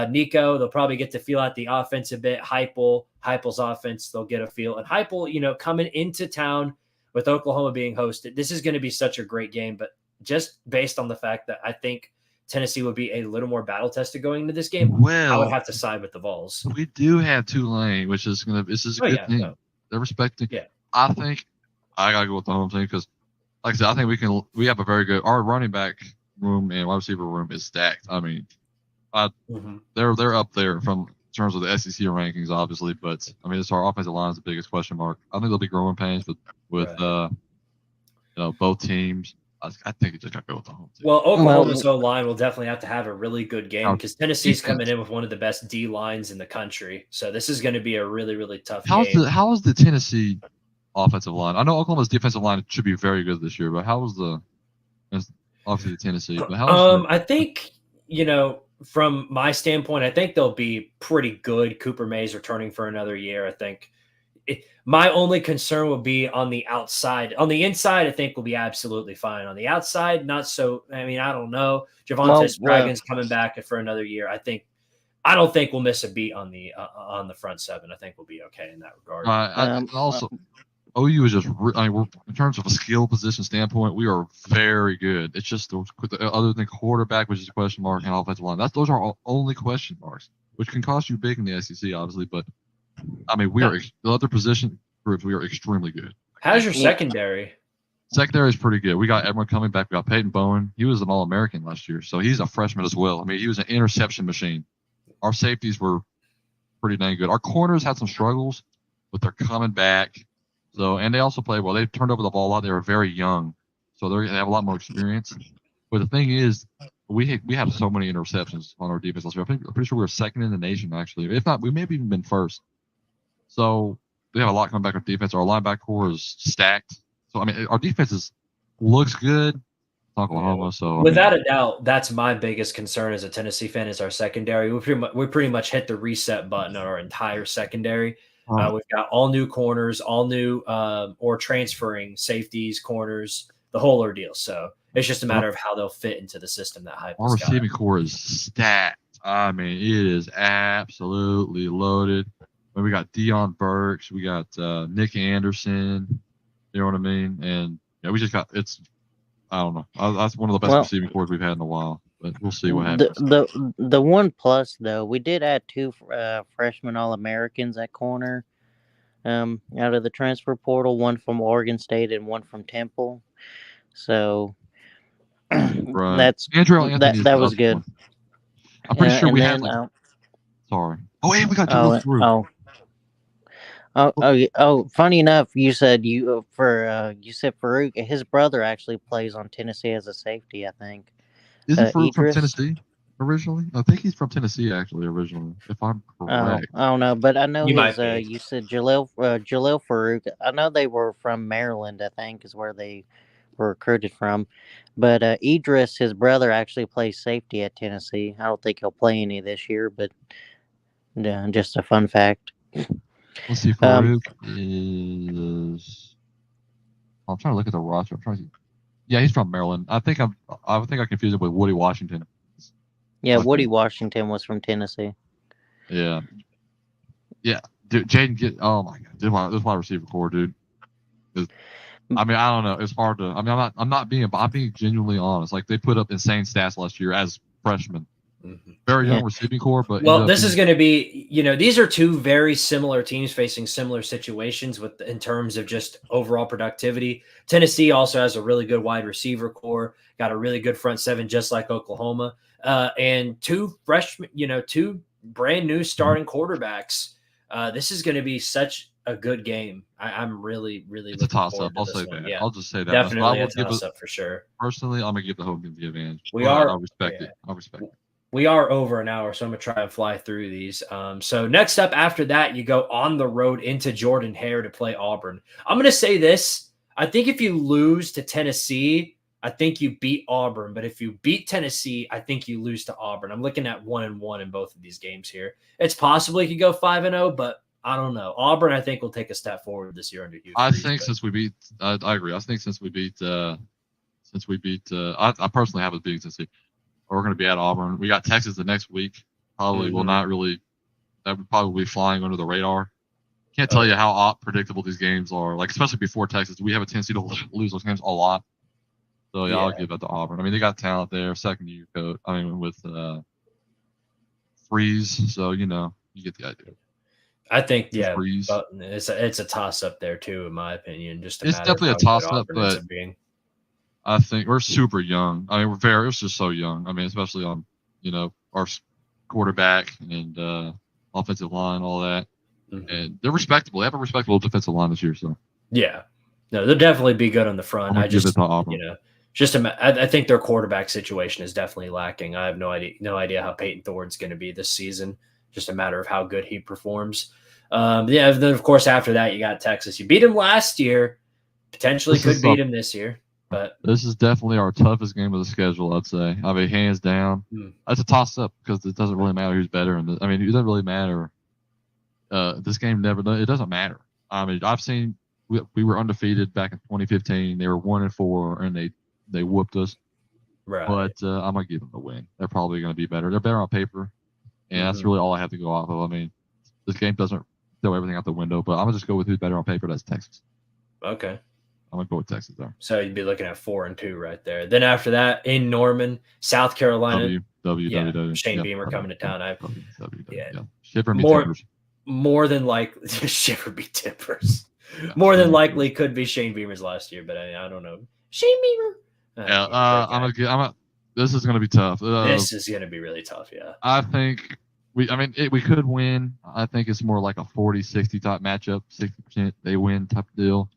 Nico, they'll probably get to feel out the offense a bit. Heupel's offense, they'll get a feel. And Heupel, coming into town with Oklahoma being hosted, this is going to be such a great game. But just based on the fact that I think Tennessee would be a little more battle tested going into this game, I would have to side with the Vols. We do have Tulane, which is a good thing. No. They're respecting. Yeah. I think I gotta go with the home team because, like I said, I think we have a very good. Our running back room and wide receiver room is stacked. I mean, they're up there in terms of the SEC rankings, obviously. But I mean, it's our offensive line is the biggest question mark. I think there'll be growing pains with both teams. I think you just got to go with the home team. Well, Oklahoma's O-line will definitely have to have a really good game because Tennessee's coming in with one of the best D lines in the country. So this is going to be a really, really tough game. How is the Tennessee offensive line? I know Oklahoma's defensive line should be very good this year, but how was obviously the Tennessee? But I think, from my standpoint, I think they'll be pretty good. Cooper Mays returning for another year. I think my only concern will be on the outside. On the inside, I think we'll be absolutely fine. On the outside, not so. I mean, I don't know. Javonte Spraggins coming back for another year. I don't think we'll miss a beat on the front seven. I think we'll be okay in that regard. Also, OU is just. I mean, in terms of a skill position standpoint, we are very good. It's just other than quarterback, which is a question mark, and offensive line. Those are our only question marks, which can cost you big in the SEC, obviously. But I mean, the other position groups, we are extremely good. How's your secondary? Secondary is pretty good. We got everyone coming back. We got Peyton Bowen. He was an All-American last year, so he's a freshman as well. I mean, he was an interception machine. Our safeties were pretty dang good. Our corners had some struggles, but they're coming back. So, and they also played well. They turned over the ball a lot. They were very young, so they have a lot more experience. But the thing is, we had so many interceptions on our defense last year. I'm pretty sure we were second in the nation, actually. If not, we may have even been first. So we have a lot coming back on defense. Our linebacker core is stacked. So, I mean, our defense looks good. It's Oklahoma, so without a doubt, that's my biggest concern as a Tennessee fan is our secondary. We pretty much hit the reset button on our entire secondary. We've got all new corners, all new or transferring safeties, corners, the whole ordeal. So it's just a matter of how they'll fit into the system that Hype. Our receiving core is stacked. I mean, it is absolutely loaded. We got Deion Burks, we got Nick Anderson. You know what I mean? And yeah, we just got I don't know. That's one of the best receiving cores we've had in a while. But we'll see what happens. The one plus though, we did add 2 freshman All-Americans at corner, out of the transfer portal. One from Oregon State and one from Temple. So right. that was good. One. I'm pretty sure we had. Sorry. Oh, and we got Juilo. Funny enough, you said Farouk. His brother actually plays on Tennessee as a safety, I think. Isn't Farouk from Tennessee originally? I think he's from Tennessee actually originally, if I'm correct. I don't know, but I know you said Juilo Farouk. I know they were from Maryland, I think, is where they were recruited from. But Idris, his brother, actually plays safety at Tennessee. I don't think he'll play any this year, but just a fun fact. Let's see. Farouk is. I'm trying to look at the roster. Yeah, he's from Maryland. I think I confused him with Woody Washington. Yeah, Woody Washington was from Tennessee. Yeah. Dude, Jaden, oh my god, this wide receiver core, dude. I mean, I don't know. It's hard to. I mean, I'm being genuinely honest. Like they put up insane stats last year as freshmen. Very young receiving core, but this is going to be, these are 2 very similar teams facing similar situations in terms of just overall productivity. Tennessee also has a really good wide receiver core, got a really good front seven, just like Oklahoma, and 2 freshmen, 2 brand new starting quarterbacks. This is going to be such a good game. I'm really, really looking forward to this. I'll say one. that. Yeah. I'll just say that. Definitely a toss-up for sure. Personally, I'm gonna give the Hogan the advantage. I'll respect it. I'll respect it. We are over an hour, so I'm going to try and fly through these. So next up after that, you go on the road into Jordan-Hare to play Auburn. I'm going to say this. I think if you lose to Tennessee, I think you beat Auburn. But if you beat Tennessee, I think you lose to Auburn. I'm looking at 1-1 in both of these games here. It's possible you could go 5-0, but I don't know. Auburn, I think, will take a step forward this year under Hugh. I think I agree. I think since we beat, I personally have us beating Tennessee. We're going to be at Auburn. We got Texas the next week. Probably will not really. That would probably be flying under the radar. Can't tell you how predictable these games are. Like especially before Texas, we have a tendency to lose those games a lot. So yeah, I'll give that to Auburn. I mean, they got talent there. Second year coach. I mean, with Freeze. So you get the idea. I think it's a toss up there too, in my opinion. It's definitely a toss up, but. I think we're super young. I mean, we're just so young. I mean, especially on, our quarterback and offensive line, all that. Mm-hmm. And they're respectable. They have a respectable defensive line this year. So yeah, no, they'll definitely be good on the front. I think their quarterback situation is definitely lacking. I have no idea how Peyton Thorne's going to be this season. Just a matter of how good he performs. Then of course after that you got Texas. You beat him last year. Potentially could beat him this year. But this is definitely our toughest game of the schedule, I'd say. I mean, hands down. That's a toss-up because it doesn't really matter who's better. It doesn't really matter. This game it doesn't matter. I mean, I've seen we were undefeated back in 2015. They were 1-4, and they whooped us. Right. But I'm going to give them the win. They're probably going to be better. They're better on paper, and that's really all I have to go off of. I mean, this game doesn't throw everything out the window, but I'm going to just go with who's better on paper. That's Texas. Okay. I'm going to go with Texas there. So you'd be looking at 4-2 right there. Then after that, in Norman, South Carolina. W. Shane Beamer coming to town. Shiver me timbers. More than likely, shiver me timbers. More than likely could be Shane Beamer's last year, but I don't know. Shane Beamer. This is going to be tough. This is going to be really tough, yeah. I think we could win. I think it's more like a 40-60 type matchup. 60% they win type deal.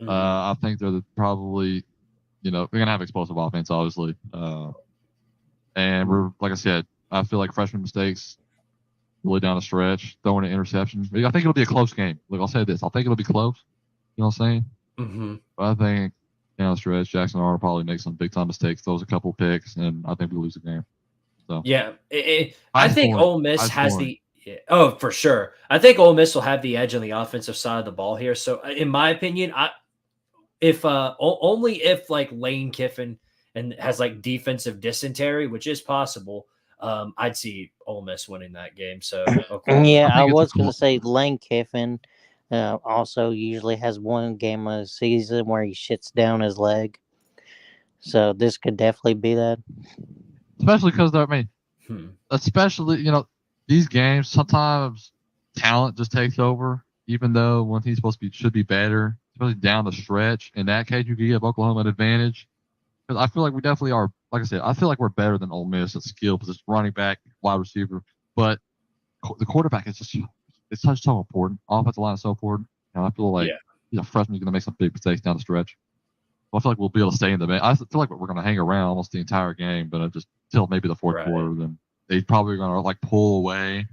I think they're probably, they're going to have explosive offense, obviously. And we're, like I said, I feel like freshman mistakes really down the stretch, throwing an interception. I think it'll be a close game. Look, I'll say this. I think it'll be close. You know what I'm saying? Mm-hmm. But I think down the stretch, Jackson Arnold will probably make some big-time mistakes, throws a couple picks, and I think we lose the game. So yeah, I think Ole Miss has the – oh, for sure. I think Ole Miss will have the edge on the offensive side of the ball here. So, in my opinion, only if like Lane Kiffin and has like defensive dysentery, which is possible, I'd see Ole Miss winning that game. So yeah, I was going to say Lane Kiffin also usually has one game a season where he shits down his leg. So this could definitely be that. Especially because especially these games sometimes talent just takes over, even though when he's supposed to should be better. Especially down the stretch. In that case, you could give Oklahoma an advantage. Because I feel like we definitely are, like I said, I feel like we're better than Ole Miss at skill position, running back, wide receiver. But the quarterback is it's so important. Offensive line is so important. And I feel like freshman is going to make some big mistakes down the stretch. I feel like we'll be able to stay in the game. I feel like we're going to hang around almost the entire game, but just till maybe the fourth quarter, then they probably going to like pull away.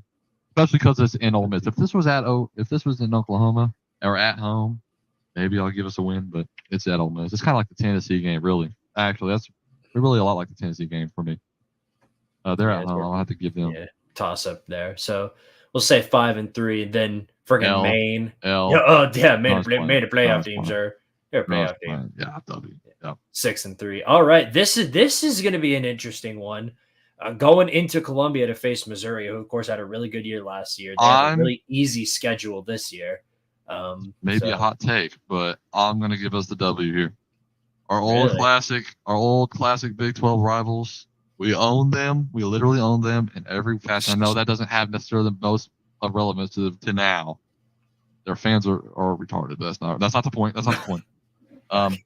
Especially because it's in Ole Miss. If this was in Oklahoma or at home, maybe I'll give us a win, but it's at Ole Miss. It's kind of like the Tennessee game, really. Actually, that's really a lot like the Tennessee game for me. They're at home. I'll have to give them toss up there. So we'll say 5-3. Then friggin' Maine. Maine the playoff teams are they're a playoff team. Yeah, W. Yeah. 6-3. All right, this is going to be an interesting one. Going into Columbia to face Missouri, who of course had a really good year last year. They have a really easy schedule this year. Maybe a hot take, but I'm going to give us the W here. Our old classic Big 12 rivals. We own them. We literally own them in every fashion. I know that doesn't have necessarily the most of relevance to now. Their fans are retarded. That's not the point. That's not the point.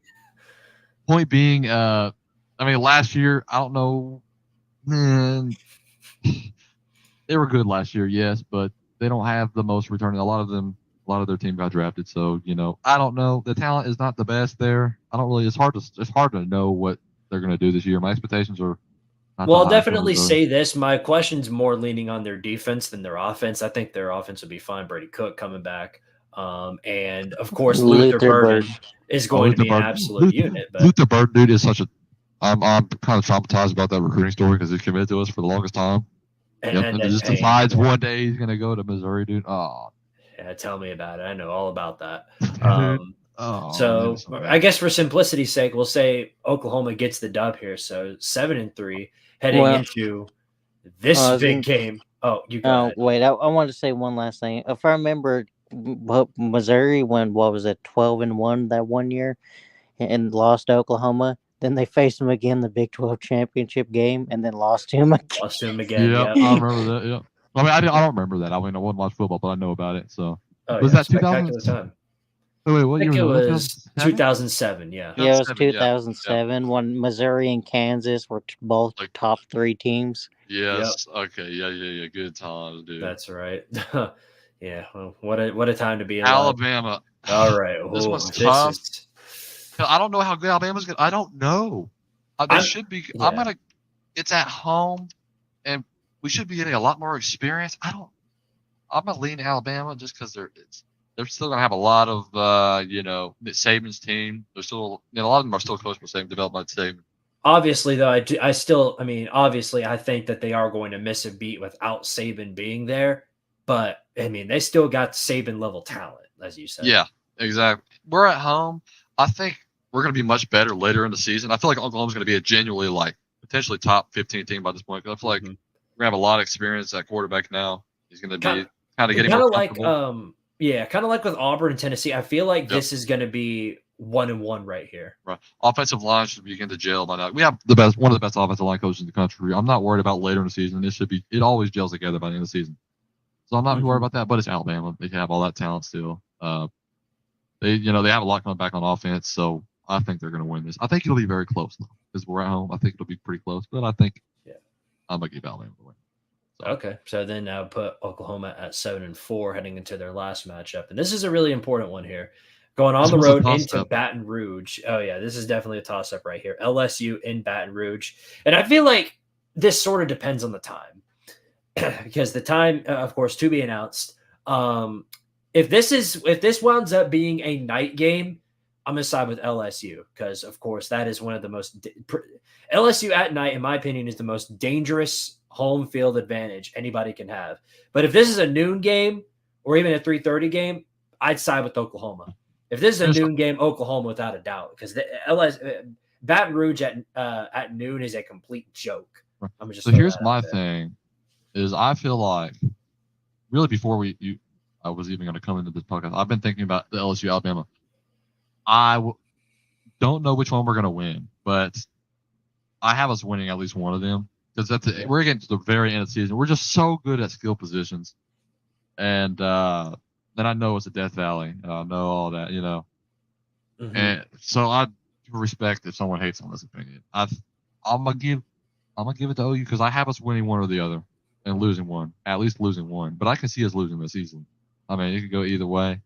Point being, last year, I don't know, man, they were good last year, yes, but they don't have the most returning. A lot of their team got drafted, so I don't know. The talent is not the best there. It's hard to know what they're going to do this year. My expectations are. I'll definitely say this. My question's more leaning on their defense than their offense. I think their offense will be fine. Brady Cook coming back, and of course Luther Burden is going to be an absolute unit. But Luther Burden, dude, is such a. I'm kind of traumatized about that recruiting story because he committed to us for the longest time. And just decides one day he's going to go to Missouri, dude. Oh. Yeah, tell me about it. I know all about that. So I guess for simplicity's sake, we'll say Oklahoma gets the dub here. So 7-3 heading into this big game. Oh, you go ahead. Wait, I want to say one last thing. If I remember, Missouri went 12-1 that one year and lost to Oklahoma. Then they faced them again in the Big 12 championship game and then lost to them again. Yeah, I remember that. Yeah. I don't remember that. I wouldn't watch football, but I know about it. So was that 2000? Wait, what year was it? 2007. Yeah. Yeah, it was 2007 when Missouri and Kansas were both top 3 teams. Yes. Yep. Okay. Yeah. Good times, dude. That's right. Yeah. Well, what a time to be in Alabama. All right. This was tough. I don't know how good Alabama's going. I don't know. They should be. Yeah. It's at home, and we should be getting a lot more experience. I'm gonna lean Alabama just because they're still going to have a lot of, Saban's team. They're still, a lot of them are still coached by Saban, developed by Saban. Obviously, though, obviously, I think that they are going to miss a beat without Saban being there. But, they still got Saban level talent, as you said. Yeah, exactly. We're at home. I think we're going to be much better later in the season. I feel like Oklahoma's going to be a genuinely, potentially top 15 team by this point. I feel like we're going to have a lot of experience at quarterback now. He's going to be kind of getting more comfortable. Kind of like with Auburn and Tennessee. I feel like this is going to be 1-1 right here. Right. Offensive line should begin to gel by now. We have one of the best offensive line coaches in the country. I'm not worried about later in the season. It always gels together by the end of the season. So I'm not worried about that, but it's Alabama. They have all that talent still. They have a lot coming back on offense, so I think they're going to win this. I think it'll be very close though, because we're at home. I think it'll be pretty close, but I think I'm going to give Alabama the win. Okay, so then I'll put Oklahoma at 7-4 heading into their last matchup, and this is a really important one here. Going on the road into Baton Rouge. Oh yeah, this is definitely a toss-up right here. LSU in Baton Rouge, and I feel like this sort of depends on the time, because the time, of course, to be announced. If this winds up being a night game, I'm gonna side with LSU because, of course, that is one of the most LSU at night, in my opinion, is the most dangerous home field advantage anybody can have. But if this is a noon game or even a 3:30 game, I'd side with Oklahoma. If this is a noon game, Oklahoma without a doubt, because Baton Rouge at noon is a complete joke. So here's my thing: is I feel like really before I was even going to come into this podcast, I've been thinking about the LSU Alabama. Don't know which one we're going to win, but I have us winning at least one of them because we're getting to the very end of the season. We're just so good at skill positions, and then I know it's a Death Valley, and I know all that, and so I respect if someone hates on this opinion. I'm gonna give it to OU because I have us winning one or the other and losing one, at least losing one, but I can see us losing this season. It could go either way.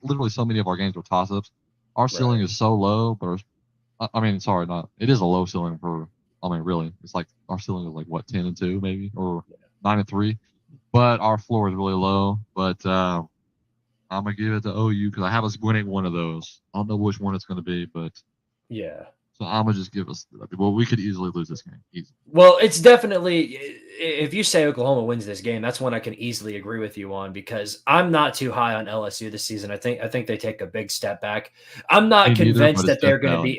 Literally so many of our games are toss-ups. Our ceiling is so low, but it is a low ceiling really. It's like our ceiling is 10-2 maybe, or 9-3, but our floor is really low. But I'm gonna give it to OU because I have us winning one of those. I don't know which one it's gonna be, but yeah. So I'm gonna just give us. Well, we could easily lose this game. Easy. Well, it's definitely, if you say Oklahoma wins this game, that's one I can easily agree with you on because I'm not too high on LSU this season. I think they take a big step back. I'm not convinced that they're going to be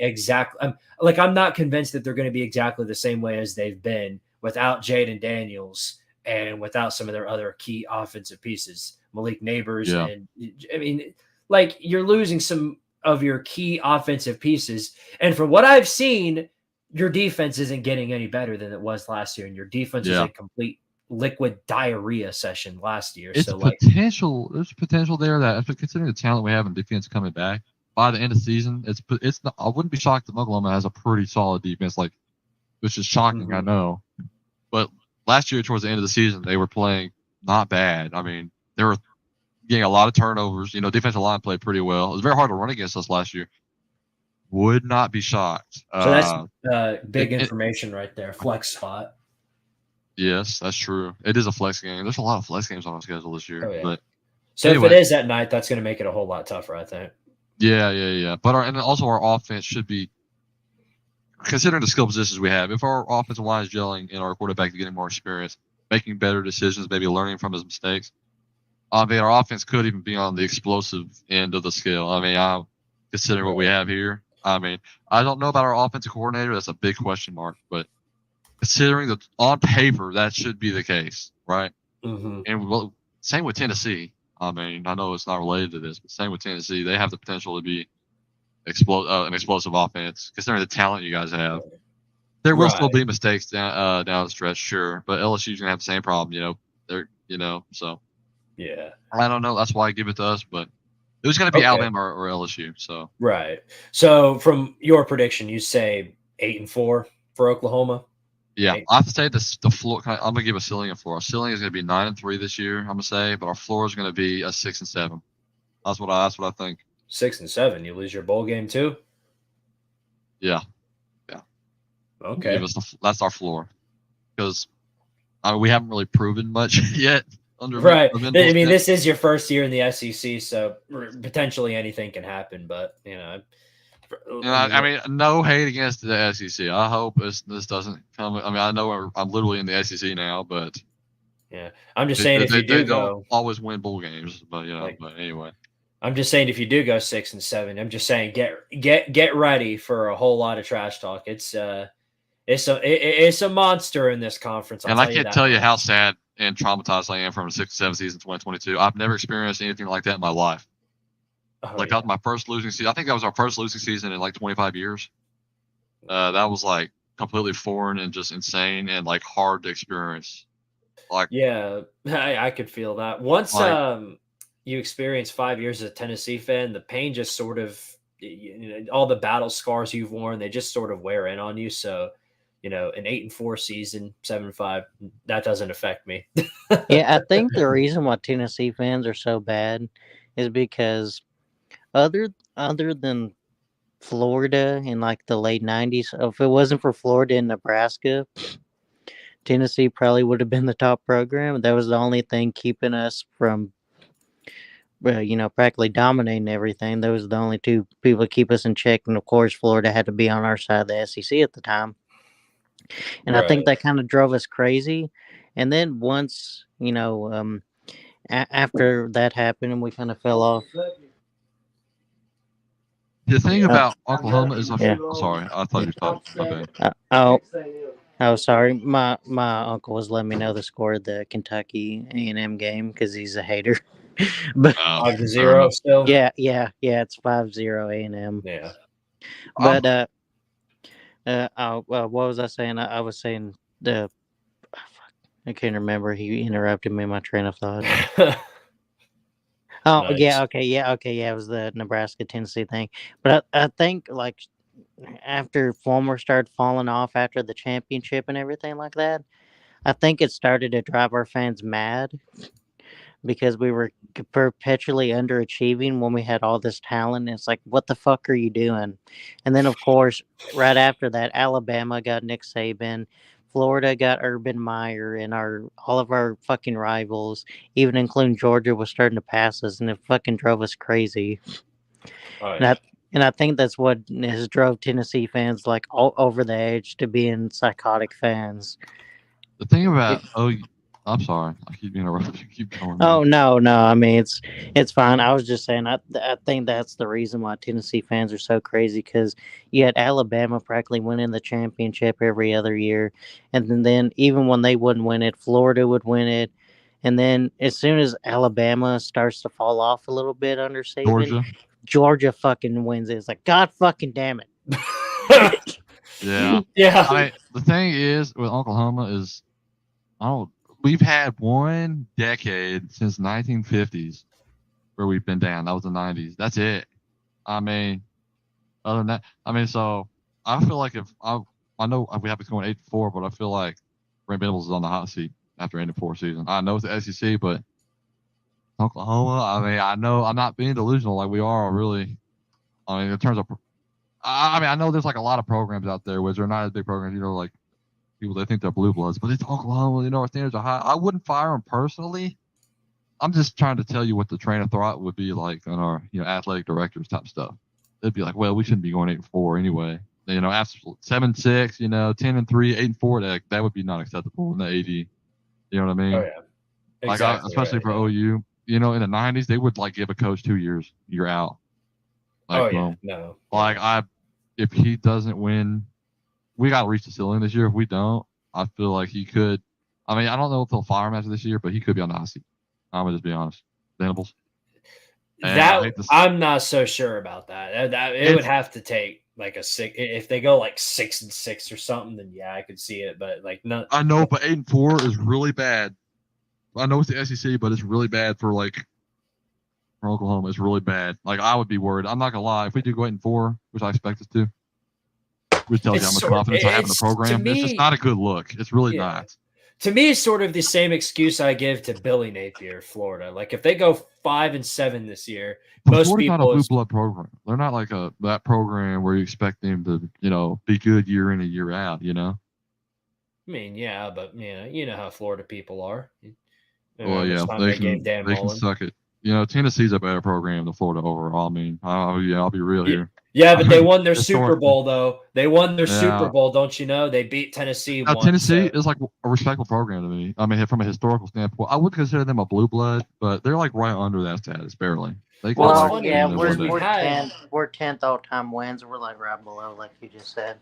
I'm not convinced that they're going to be exactly the same way as they've been without Jaden Daniels and without some of their other key offensive pieces, Malik Neighbors, and you're losing some of your key offensive pieces. And from what I've seen, your defense isn't getting any better than it was last year. And your defense is a complete liquid diarrhea session last year. There's potential there that considering the talent we have in defense coming back by the end of the season, I wouldn't be shocked if Oklahoma has a pretty solid defense, which is shocking. I know, but last year towards the end of the season, they were playing not bad. They were getting a lot of turnovers. Defensive line played pretty well. It was very hard to run against us last year. Would not be shocked. So that's big information right there. Flex spot. Yes, that's true. It is a flex game. There's a lot of flex games on our schedule this year. But anyway, if it is at night, that's going to make it a whole lot tougher, I think. Yeah. But our offense should be, considering the skill positions we have, if our offensive line is gelling and our quarterback is getting more experience, making better decisions, maybe learning from his mistakes, our offense could even be on the explosive end of the scale. Considering what we have here, I don't know about our offensive coordinator. That's a big question mark. But considering on paper, that should be the case, right? Mm-hmm. And same with Tennessee. I know it's not related to this, but same with Tennessee. They have the potential to be an explosive offense. Considering the talent you guys have, there will still be mistakes down the stretch, sure. But LSU's gonna have the same problem. So. Yeah, I don't know. That's why I give it to us, but it was going to be Alabama or LSU. So So from your prediction, you say 8-4 for Oklahoma. Yeah, I have to say the floor. I'm going to give a ceiling and floor. Our ceiling is going to be 9-3 this year. I'm going to say, but our floor is going to be a 6-7. That's what I think. 6-7. You lose your bowl game too. Yeah. Okay. That's our floor because we haven't really proven much yet. Right. I Mendel's mean, got- this is your first year in the SEC, so potentially anything can happen. But I mean, no hate against the SEC. I hope this doesn't come. I mean, I know I'm literally in the SEC now, but yeah, I'm just saying if you do they go, don't always win bowl games. But but anyway, I'm just saying if you do go 6-7, I'm just saying get ready for a whole lot of trash talk. It's a monster in this conference. I can't tell you how sad and traumatized I am from a 6-7 season 2022. I've never experienced anything like that in my life. That was my first losing season. I think that was our first losing season in like 25 years. That was like completely foreign and just insane and like hard to experience. Like, yeah, I could feel that. Once you experience 5 years as a Tennessee fan, the pain just sort of, all the battle scars you've worn, they just sort of wear in on you. So, an 8-4 season, 7-5, that doesn't affect me. Yeah, I think the reason why Tennessee fans are so bad is because other than Florida in like the late 90s, if it wasn't for Florida and Nebraska, Tennessee probably would have been the top program. That was the only thing keeping us from practically dominating everything. Those were the only two people to keep us in check, and of course Florida had to be on our side of the SEC at the time. And I think that kind of drove us crazy. And then once, after that happened and we kind of fell off. The thing about Oklahoma is, sorry, I thought you were talking. Oh, sorry. My uncle was letting me know the score of the Kentucky A&M game because he's a hater. But 5-0 still. Yeah. It's 5-0 A&M. Yeah. But what was I saying? I was saying I can't remember. He interrupted me in my train of thought. Oh, nice. Yeah. It was the Nebraska Tennessee thing. But I think like after Fulmer started falling off after the championship and everything like that, I think it started to drive our fans mad because we were perpetually underachieving when we had all this talent. It's like, what the fuck are you doing? And then, of course, right after that, Alabama got Nick Saban. Florida got Urban Meyer, and all of our fucking rivals, even including Georgia, was starting to pass us, and it fucking drove us crazy. Oh, yeah. And I think that's what has drove Tennessee fans like all over the edge to being psychotic fans. The thing about I'm sorry, I keep interrupting you. Keep going. Oh no! I mean, it's fine. I was just saying. I think that's the reason why Tennessee fans are so crazy because you had Alabama practically winning the championship every other year, and then even when they wouldn't win it, Florida would win it, and then as soon as Alabama starts to fall off a little bit under Saban, Georgia fucking wins it. It's like, God fucking damn it. Yeah. I mean, the thing is with Oklahoma is, we've had one decade since 1950s where we've been down. That was the 90s. That's it. I mean, other than that, so I feel like if I know we have to go 8-4, but I feel like Brent Venables is on the hot seat after 8-4 season. I know it's the SEC, but Oklahoma, I know I'm not being delusional like we are really. In terms of, I know there's like a lot of programs out there which are not as big programs, like people they think they're blue bloods, but it's Oklahoma, our standards are high. I wouldn't fire them personally. I'm just trying to tell you what the train of thought would be like on our, athletic directors type stuff. They'd be like, well, we shouldn't be going 8-4 anyway. After 7-6, 10-3, 8-4, that would be not acceptable in the AD. You know what I mean? Oh yeah. Exactly especially for OU. In the 90s, they would like give a coach 2 years, you're out. No. If he doesn't win, we got to reach the ceiling this year. If we don't, I feel like he could. I don't know if they'll fire him after this year, but he could be on the hot seat. I'm gonna just be honest. Venables. I'm not so sure about that. It would have to take like a 6. If they go like 6-6 or something, then yeah, I could see it. But like not. I know, but 8-4 is really bad. I know it's the SEC, but it's really bad for Oklahoma. It's really bad. I would be worried. I'm not gonna lie. If we do go 8-4, which I expect us to, which tells you how much confidence I have in the program. It's just not a good look. It's really not. To me, it's sort of the same excuse I give to Billy Napier, Florida. Like if they go 5-7 this year, most Florida's people not a blue blood program. They're not like that program where you expect them to, be good year in and year out. I mean, yeah, but you know how Florida people are. Well, yeah, they can suck it. You know, Tennessee's a better program than Florida overall. I mean, I'll be real here. Yeah, but they won their Super Bowl, though. They won their Super Bowl, don't you know? They beat Tennessee once. Tennessee is like a respectable program to me. I mean, from a historical standpoint, I would consider them a blue blood, but they're like right under that status, barely. We're 10th all time wins. We're like right below, like you just said.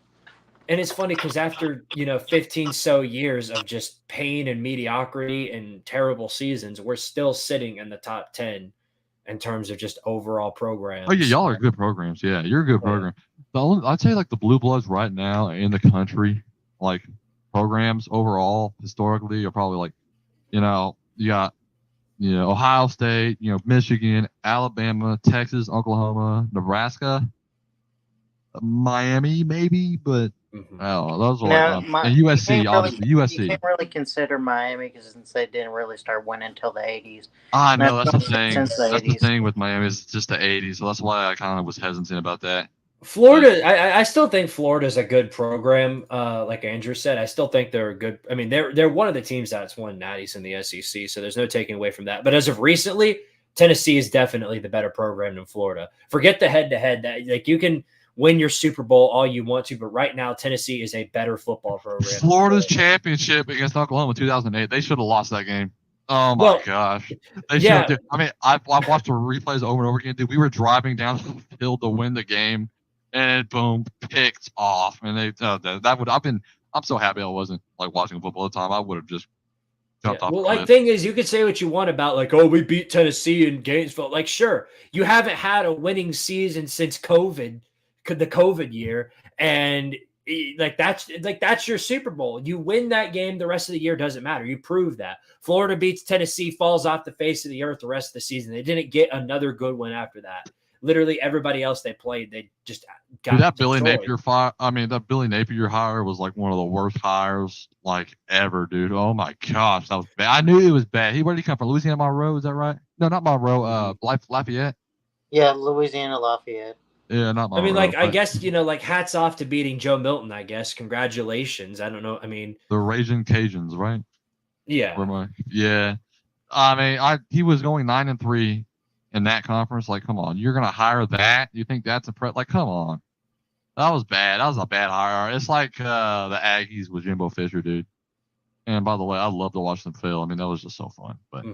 And it's funny because after 15 so years of just pain and mediocrity and terrible seasons, we're still sitting in the top 10 in terms of just overall programs. Oh yeah, y'all are good programs. Yeah, you're a good program. I'd say like the blue bloods right now in the country, like programs overall historically are probably like, you got Ohio State, Michigan, Alabama, Texas, Oklahoma, Nebraska, Miami maybe, but those are and USC obviously. USC. You can't really consider Miami because since they didn't really start winning until the 80s. I know that's the thing. That's the thing with Miami is it's just the 80s, so that's why I kind of was hesitant about that. Florida, I still think Florida's a good program. Like Andrew said, I still think they're a good. I mean, they're one of the teams that's won natties in the SEC, so there's no taking away from that. But as of recently, Tennessee is definitely the better program than Florida. Forget the head-to-head. That like you can win your Super Bowl all you want to, but right now Tennessee is a better football program. Florida's championship against Oklahoma in 2008, they should have lost that game. Oh my gosh, they should have. I mean, I've watched the replays over and over again. Dude, we were driving down the field to win the game. And boom, picked off, and they I'm so happy I wasn't like watching football at the time. I would have just jumped off. Well, like thing is, you could say what you want about like, oh, we beat Tennessee in Gainesville. Like, sure, you haven't had a winning season since the COVID year, and that's your Super Bowl. You win that game, the rest of the year doesn't matter. You prove that. Florida beats Tennessee, falls off the face of the earth the rest of the season. They didn't get another good one after that. Literally everybody else they played, they just got that Billy Napier fire. I mean, that Billy Napier hire was like one of the worst hires like ever, dude. Oh my gosh, that was bad. I knew it was bad. Where did he come from? Louisiana Monroe, is that right? No, not Monroe. Lafayette. Yeah, Louisiana Lafayette. Yeah, not Monroe. I mean, like I guess like hats off to beating Joe Milton. I guess congratulations. I don't know. I mean, the Raging Cajuns, right? Yeah. Yeah. I mean, he was going 9-3. In that conference, like, come on, you're gonna hire that? You think that's like, come on, that was bad. That was a bad hire. It's like the Aggies with Jimbo Fisher, dude. And by the way, I love to watch them fail. I mean, that was just so fun. But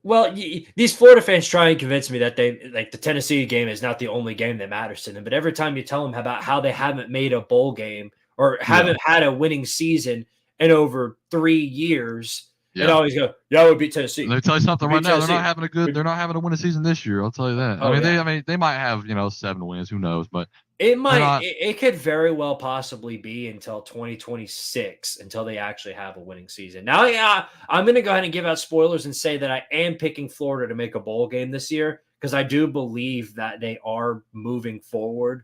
well, these Florida fans try and convince me that they like the Tennessee game is not the only game that matters to them. But every time you tell them about how they haven't made a bowl game or haven't had a winning season in over 3 years. Yeah. They always go, yeah, we beat Tennessee. Let me tell you something right now. They're not having a winning season this year. I'll tell you that. They might have 7 wins. Who knows? But it could very well possibly be until 2026 until they actually have a winning season. Now, I'm going to go ahead and give out spoilers and say that I am picking Florida to make a bowl game this year because I do believe that they are moving forward.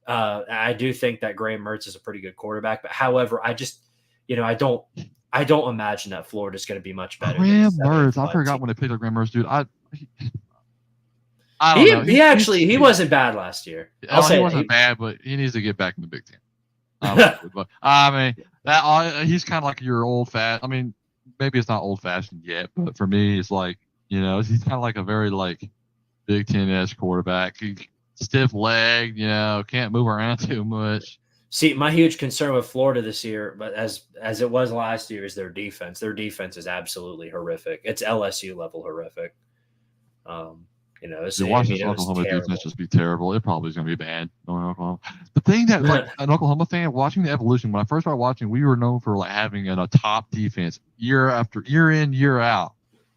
I do think that Graham Mertz is a pretty good quarterback, but however, I just I don't imagine that Florida is going to be much better. Graham Mertz. I forgot when they picked up Graham Mertz, dude. I don't know. He wasn't bad last year. He wasn't bad, but he needs to get back in the Big Ten. But I mean, he's kind of like your old fat. I mean, maybe it's not old fashioned yet, but for me, it's like he's kind of like a very like Big Ten-esque quarterback. Stiff leg, can't move around too much. See, my huge concern with Florida this year, but as it was last year, is their defense. Their defense is absolutely horrific. It's LSU level horrific. Oklahoma defense just be terrible. It probably is going to be bad. The thing that, like, an Oklahoma fan watching the evolution, when I first started watching, we were known for like having a top defense year after year in, year out.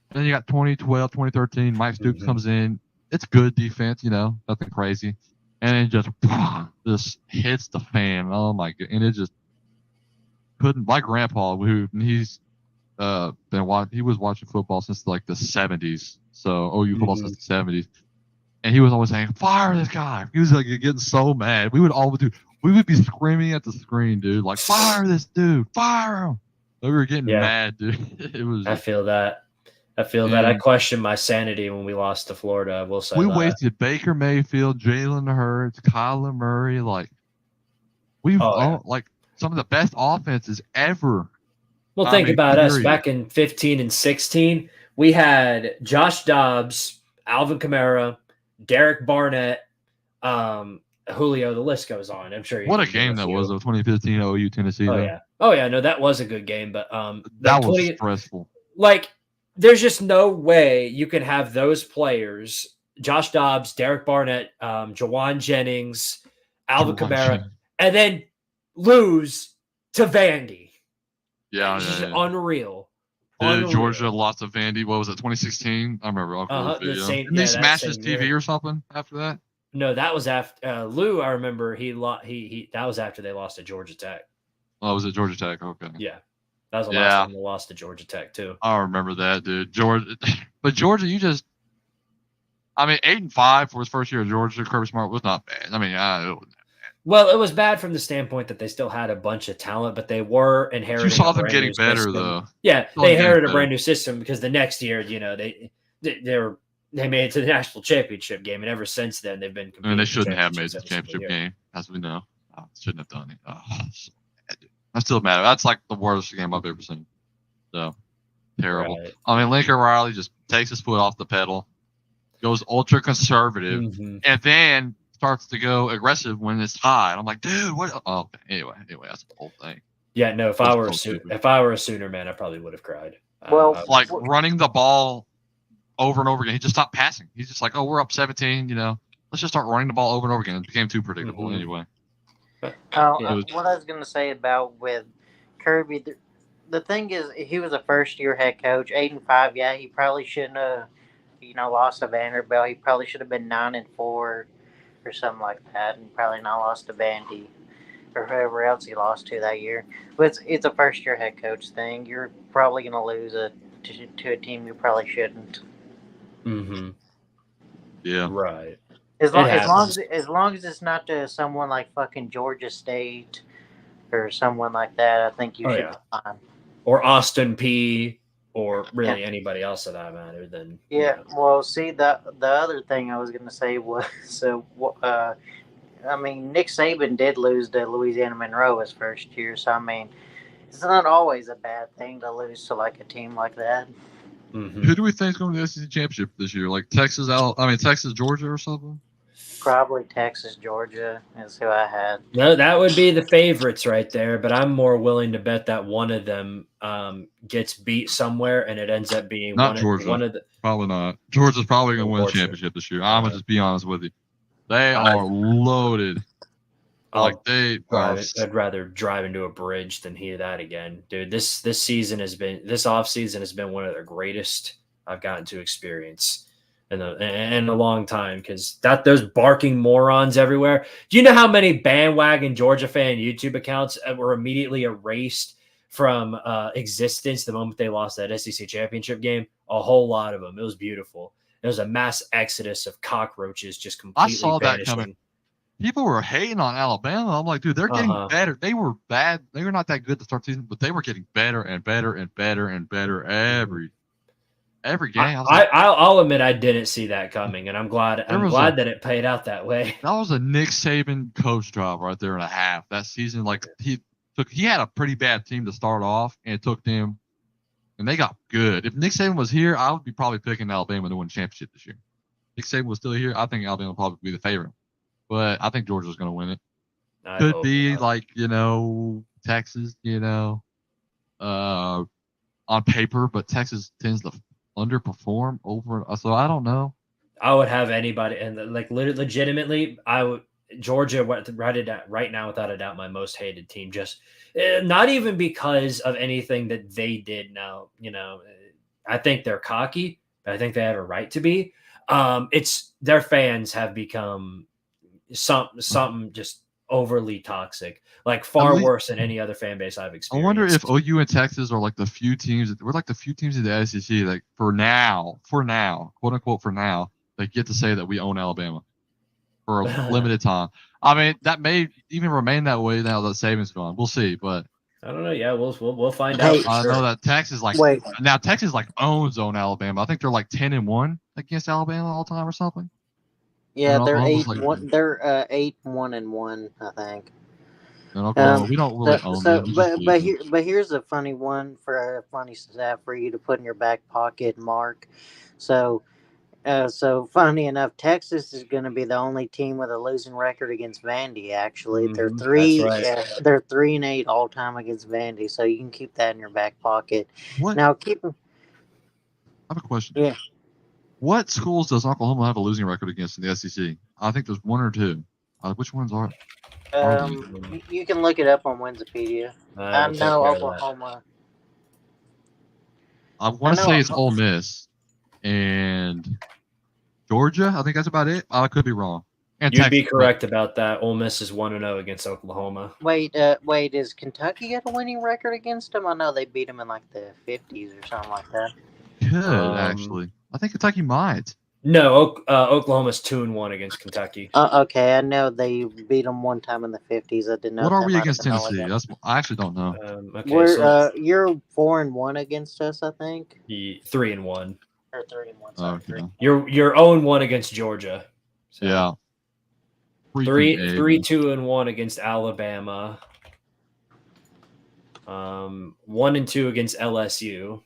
And then you got 2012, 2013, Mike Stoops comes in. It's good defense, nothing crazy. And it just hits the fan. Oh my god! And it just couldn't. My grandpa, he's he was watching football since like the 70s. So OU football since the 70s, and he was always saying, "Fire this guy!" He was like getting so mad. We would be screaming at the screen, dude, like, "Fire this dude! Fire him!" We were getting mad, dude. It was. I feel that. I questioned my sanity when we lost to Florida. I will say we wasted Baker Mayfield, Jalen Hurts, Kyler Murray. Like like some of the best offenses ever. Well, think about us back in 15 and 16. we had Josh Dobbs, Alvin Kamara, Derek Barnett, Julio. The list goes on. I'm sure. What a game that was, though. 2015 OU Tennessee. Oh though. yeah. Oh yeah. No, that was a good game, but that was stressful. Like, there's just no way you can have those players: Josh Dobbs, Derek Barnett, Jawan Jennings, Alvin Kamara, and then lose to Vandy. Yeah, it's just unreal. Georgia lost to Vandy. What was it? 2016. I remember. Didn't they smash his TV or something after that? No, that was after Lou. I remember he that was after they lost to Georgia Tech. Oh, was it Georgia Tech? Okay. Yeah, that was the last time they lost to Georgia Tech too. I remember that, dude. But Georgia, 8-5 for his first year at Georgia. Kirby Smart was not bad. Well, it was bad from the standpoint that they still had a bunch of talent, but they were inheriting. You saw them getting better, though. Yeah, they inherited a brand new system because the next year, they made it to the national championship game, and ever since then they've been competing. And they shouldn't have made the championship game, as we know. Shouldn't have done it. So bad, dude. I'm still mad. That's like the worst game I've ever seen. So terrible. Right. Lincoln Riley just takes his foot off the pedal, goes ultra conservative, and then starts to go aggressive when it's high. And I'm like, dude, what? Oh, anyway, that's the whole thing. Yeah, no. If I were a Sooner man, I probably would have cried. Well, running the ball over and over again. He just stopped passing. He's just like, oh, we're up 17. Let's just start running the ball over and over again. It became too predictable anyway. What I was going to say about with Kirby, the thing is, he was a first-year head coach, 8-5. Yeah, he probably shouldn't have, lost to Vanderbilt. He probably should have been 9-4 or something like that, and probably not lost to Vandy or whoever else he lost to that year. But it's a first-year head coach thing. You're probably going to lose to a team you probably shouldn't. Mm-hmm. Yeah. Right. As long as it's not to someone like fucking Georgia State or someone like that, I think you should be fine. Or Austin P. Or really anybody else for that matter. Then Well, see, the other thing I was going to say was, Nick Saban did lose to Louisiana Monroe his first year, so it's not always a bad thing to lose to like a team like that. Mm-hmm. Who do we think is going to the SEC championship this year? Like Texas, Georgia, or something? Probably Texas, Georgia is who I had. No, that would be the favorites right there, but I'm more willing to bet that one of them gets beat somewhere and it ends up being Georgia. Probably not. Georgia's probably going to win the championship this year. I'm going to just be honest with you. They are loaded. I'd rather drive into a bridge than hear that again. Dude, this offseason has been one of the greatest I've gotten to experience in a long time, because those barking morons everywhere. Do you know how many bandwagon Georgia fan YouTube accounts were immediately erased from existence the moment they lost that SEC championship game? A whole lot of them. It was beautiful. There was a mass exodus of cockroaches just completely vanishing. That coming. People were hating on Alabama. I'm like, dude, they're getting better. They were bad. They were not that good to start the season, but they were getting better and better and better and better every game. I'll admit I didn't see that coming, and I'm glad that it played out that way. That was a Nick Saban coach job right there and a half. That season, he had a pretty bad team to start off, and it took them, and they got good. If Nick Saban was here, I would be probably picking Alabama to win the championship this year. If Nick Saban was still here, I think Alabama would probably be the favorite. But I think Georgia's going to win it. Could be Texas, on paper, but Texas tends to underperform over. So I don't know. I would have anybody, and legitimately, I would Georgia right now without a doubt my most hated team. Just not even because of anything that they did. Now I think they're cocky. I think they have a right to be. It's their fans have become something just overly toxic, like far worse than any other fan base I've experienced. I wonder if OU and Texas are like the few teams in the SEC, like for now, quote unquote, for now, they get to say that we own Alabama for a limited time. That may even remain that way now that Saban's gone. We'll see, but I don't know. Yeah, we'll find out. I know that Texas Texas owns Alabama. I think they're like 10-1 against Alabama all the time or something. Yeah, they're 8-1. They're 8-1-1, I think. And Oklahoma, we don't really own them. We just lose them. But here's a funny one for a funny stat for you to put in your back pocket, Mark. So funny enough, Texas is going to be the only team with a losing record against Vandy. Actually, they're That's right. they're 3-8 all time against Vandy. So you can keep that in your back pocket. What? Now I have a question. Yeah. What schools does Oklahoma have a losing record against in the SEC? I think there's one or two. Which ones are? You can look it up on Wikipedia. I know Oklahoma. I want to say it's Ole Miss and Georgia. I think that's about it. I could be wrong. And You'd be correct about that. Ole Miss is 1-0 against Oklahoma. Wait, is Kentucky got a winning record against them? I know they beat them in like the 50s or something like that. Could actually. I think Kentucky might. No, Oklahoma's 2-1 against Kentucky. Okay, I know they beat them one time in the 50s. I didn't know. What are we against Tennessee? I actually don't know. Okay, you're 4-1 against us, I think. 3-1. Or 3-1. Sorry. Okay. You're 0-1 against Georgia. So yeah. 3-2-1 against Alabama. 1-2 against LSU.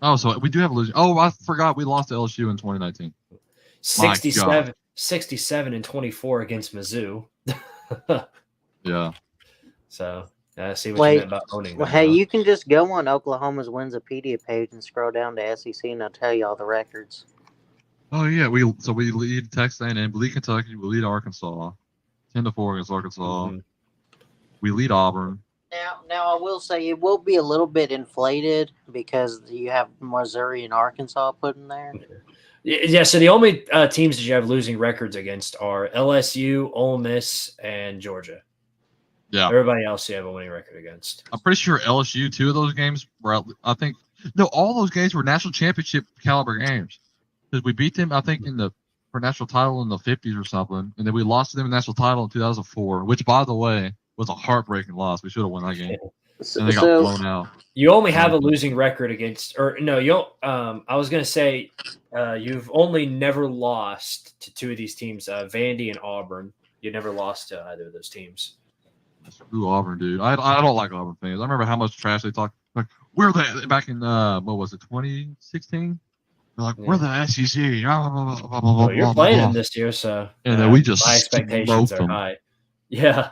Oh, so we do have a losing. Oh, I forgot we lost to LSU in 2019. 67-24 against Mizzou. Yeah. So I see what you meant about owning. Well, hey, you can just go on Oklahoma's Winsipedia page and scroll down to SEC, and I'll tell you all the records. Oh yeah, we lead Texas A&M, we lead Kentucky, we lead Arkansas, 10-4 against Arkansas. Mm-hmm. We lead Auburn. Now I will say it will be a little bit inflated because you have Missouri and Arkansas put in there. Yeah, so the only teams that you have losing records against are LSU, Ole Miss, and Georgia. Yeah. Everybody else you have a winning record against. I'm pretty sure LSU, 2 of those games were, all those games were national championship caliber games. Because we beat them, I think, for national title in the 50s or something, and then we lost to them in national title in 2004, which, by the way, was a heartbreaking loss. We should have won that game. And they got blown out. You only have a losing record against, or no, you don't. I was gonna say, you've only never lost to 2 of these teams, Vandy and Auburn. You never lost to either of those teams. Screw Auburn, dude. I don't like Auburn fans. I remember how much trash they talked. Like, we're the back in what was it, 2016? They're like, we're the SEC. Well, you're playing them this year, so and then we just my expectations are high. Yeah.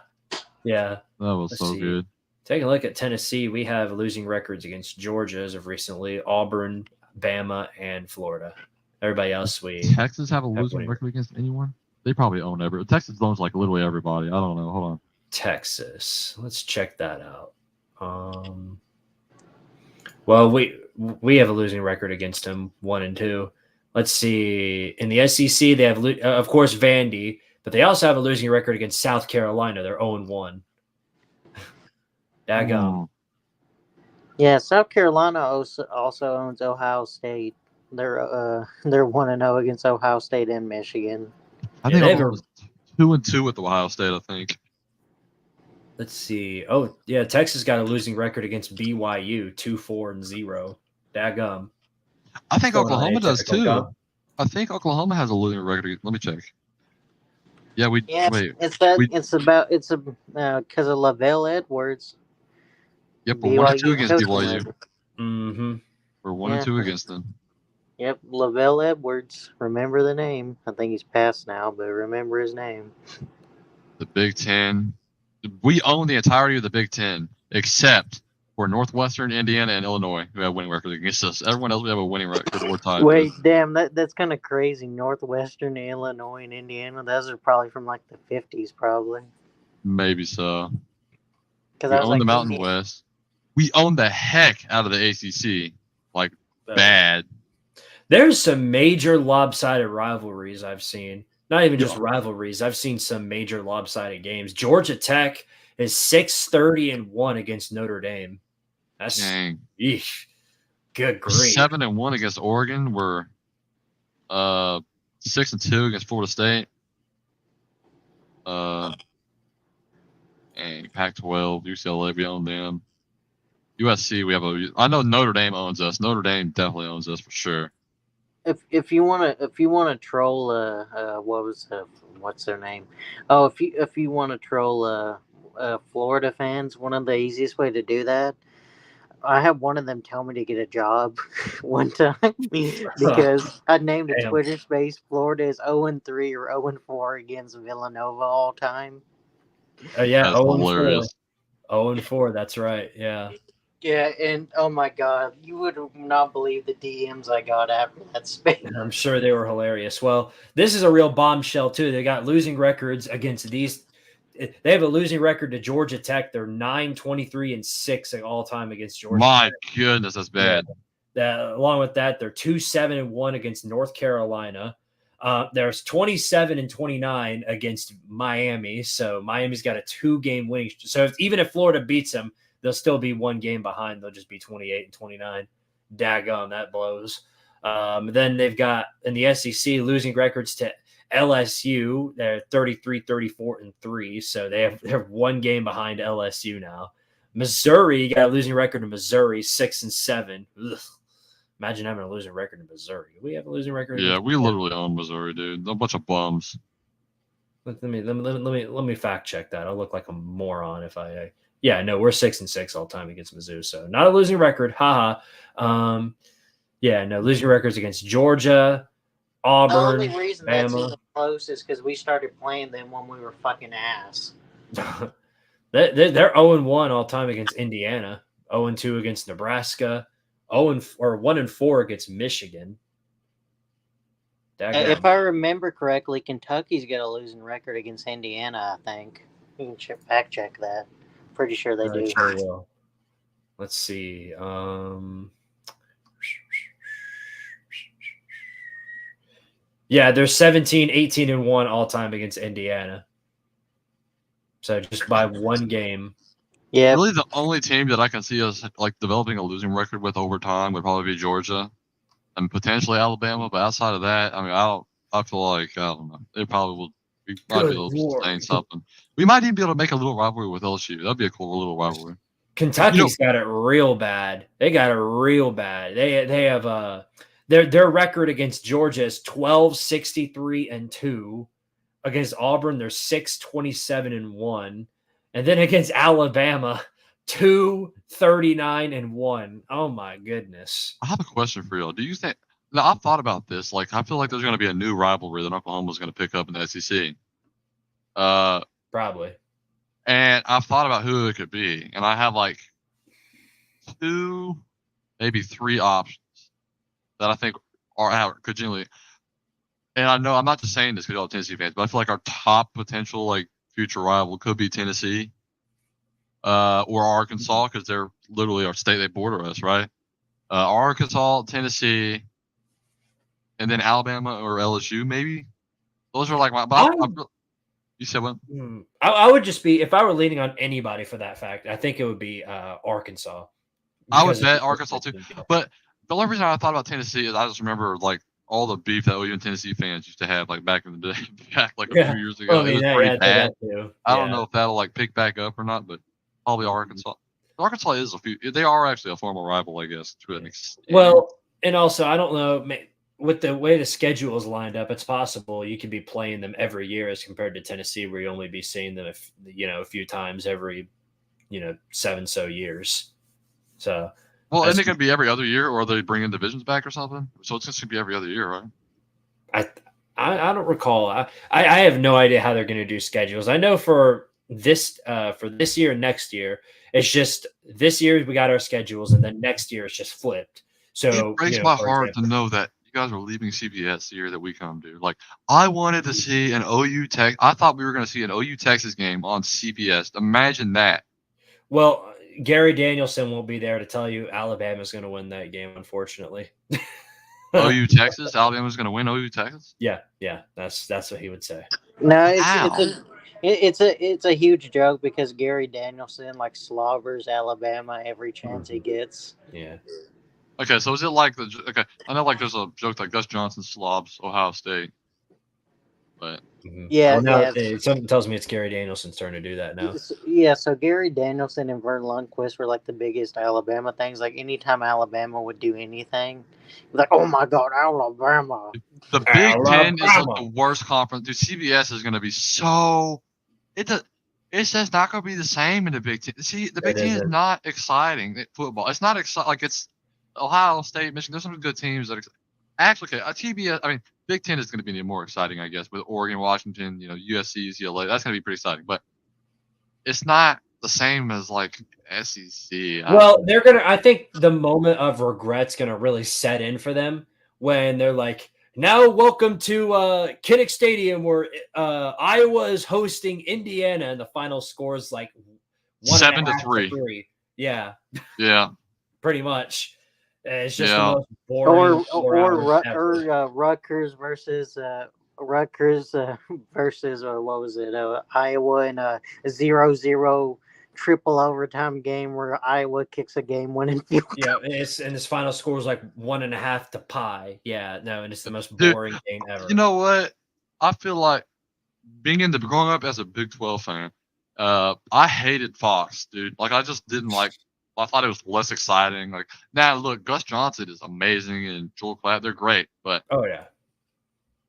That was so good. Taking a look at Tennessee, we have losing records against Georgia as of recently, Auburn, Bama, and Florida. Everybody else, Texas have a losing record against anyone? They probably own Texas owns like literally everybody. I don't know. Hold on. Texas. Let's check that out. Well, we have a losing record against them, 1-2. Let's see. In the SEC, they have, of course, Vandy, but they also have a losing record against South Carolina. They're 0-1. Daggone. Yeah, South Carolina also owns Ohio State. They're 1-0 against Ohio State and Michigan. I think they were 2-2 with Ohio State. I think. Let's see. Oh yeah, Texas got a losing record against BYU, 2-4-0. Daggum. I think Oklahoma does too. I think Oklahoma has a losing record. Let me check. Yeah, wait. It's because of Lavelle Edwards. Yep, we're 1-2 against BYU. Mm-hmm. We're 1-2 against them. Yep, Lavelle Edwards. Remember the name. I think he's passed now, but remember his name. The Big Ten. We own the entirety of the Big Ten, except for Northwestern, Indiana, and Illinois, who have winning records against us. Everyone else we have a winning record or tied. Wait, damn, that's kind of crazy. Northwestern, Illinois, and Indiana. Those are probably from like the 50s, probably. Maybe so. Because we own the Mountain West. We own the heck out of the ACC, like bad. There's some major lopsided rivalries I've seen. Not even just rivalries. I've seen some major lopsided games. Georgia Tech is 6-30-1 against Notre Dame. That's eesh. Good grief. 7-1 against Oregon. We're 6-2 against Florida State. And Pac-12, UCLA, we own them. USC, we have I know Notre Dame owns us. Notre Dame definitely owns us for sure. If you wanna troll what's their name? Oh, if you wanna troll Florida fans, one of the easiest way to do that, I had one of them tell me to get a job one time because I named a Damn. Twitter space Florida is 0-3 or 0-4 against Villanova all time. Yeah, That's 0-4. hilarious. 0-4, that's right. Yeah. Yeah, and oh my god, you would not believe the DMs I got after that space. I'm sure they were hilarious. Well, this is a real bombshell too. They got losing records against these. They have a losing record to Georgia Tech. They're 9-23-6 all time against Georgia. My Tech. goodness, that's bad. Along with that, they're 2-7-1 against North Carolina. There's 27-29 against Miami. So Miami's got a 2-game winning. So even if Florida beats them, they'll still be 1 game behind. They'll just be 28-29. Daggone, that blows. Then they've got in the SEC losing records to LSU. They're 33-34-3. So they're 1 game behind LSU now. Missouri got a losing record in Missouri, 6-7. Ugh. Imagine having a losing record in Missouri. We have a losing record. Yeah, we literally own Missouri, dude. A bunch of bums. Let me fact check that. I'll look like a moron if I. Yeah, no, we're 6-6 all time against Mizzou, so not a losing record. Haha. Yeah, no losing records against Georgia, Auburn, The only reason that's Bama. even close is because we started playing them when we were fucking ass. They're 0-1 all time against Indiana, 0-2 against Nebraska, 1-4 against Michigan. If I remember correctly, Kentucky's got a losing record against Indiana, I think. You can fact check that. Pretty sure they do. Sure will. Let's see. Yeah, they're 17-18-1 all time against Indiana. So just by 1 game. Yeah. Really, the only team that I can see us like developing a losing record with over time would probably be Georgia and potentially Alabama. But outside of that, I mean, I feel like I don't know. They probably will. We might be able to sustain something. We might even be able to make a little rivalry with LSU. That'd be a cool little rivalry. Kentucky's got it real bad. They got it real bad. They have their record against Georgia is 12-63-2. Against Auburn, they're 6-27-1. And then against Alabama, 2-39-1. Oh my goodness. I have a question for you. Do you think now I've thought about this, like I feel like there's gonna be a new rivalry that Oklahoma's gonna pick up in the SEC. Probably. And I've thought about who it could be, and I have like 2, maybe 3 options that I think could genuinely. And I know I'm not just saying this because you're all Tennessee fans, but I feel like our top potential like future rival could be Tennessee, or Arkansas because they're literally our state. They border us, right? Arkansas, Tennessee, and then Alabama or LSU, maybe. Those are like my. You said what? I would just be if I were leaning on anybody for that fact. I think it would be Arkansas. I would bet Arkansas too, but the only reason I thought about Tennessee is I just remember like all the beef that OU and Tennessee fans used to have like back in the day, back like a few years ago. It was pretty bad. I don't know if that'll like pick back up or not, but probably Arkansas. Arkansas is they are actually a former rival, I guess, to an extent. Well, and also I don't know with the way the schedule is lined up, it's possible you could be playing them every year as compared to Tennessee, where you only be seeing them a few times every 7 so years. So. Well, isn't it going to be every other year, or are they bringing divisions back or something? So it's just going to be every other year, right? I don't recall. I have no idea how they're going to do schedules. I know for this year and next year, it's just this year we got our schedules, and then next year it's just flipped. So it breaks my heart to know that you guys are leaving CBS the year that we come to. Like, I wanted to see an OU Tech. I thought we were going to see an OU Texas game on CBS. Imagine that. Well, Gary Danielson won't be there to tell you Alabama's going to win that game, unfortunately. OU Texas? Alabama's going to win OU Texas? Yeah, that's what he would say. No, it's a huge joke because Gary Danielson like slobbers Alabama every chance he gets. Yeah. Okay, so is it like I know like there's a joke like Gus Johnson slobs Ohio State. But yeah, something tells me it's Gary Danielson's turn to do that now. Yeah, so Gary Danielson and Vern Lundquist were like the biggest Alabama things. Like anytime Alabama would do anything, like, oh my God, Alabama. The Big Ten is like the worst conference. Dude, CBS is going to be so. It's just not going to be the same in the Big Ten. See, the Big Ten is not exciting football. It's not exciting. Like, it's Ohio State, Michigan. There's some good teams that actually, TBS, I mean, Big Ten is going to be more exciting, I guess, with Oregon, Washington, USC, UCLA. That's going to be pretty exciting. But it's not the same as, like, SEC. Well, they're going to – I think the moment of regret's going to really set in for them when they're like, now welcome to Kinnick Stadium where Iowa is hosting Indiana, and the final score is like 7-3. Yeah. Yeah. Pretty much. It's just the most boring. Or Rutgers versus what was it? Iowa in a 0-0 triple overtime game where Iowa kicks a game-winning field goal. Yeah, and his final score is like 1.5 to pie. Yeah, no, and it's the most boring game ever. You know what? I feel like growing up as a Big 12 fan, I hated Fox, dude. Like, I just didn't like. I thought it was less exciting. Like, now look, Gus Johnson is amazing and Joel Klatt, they're great, but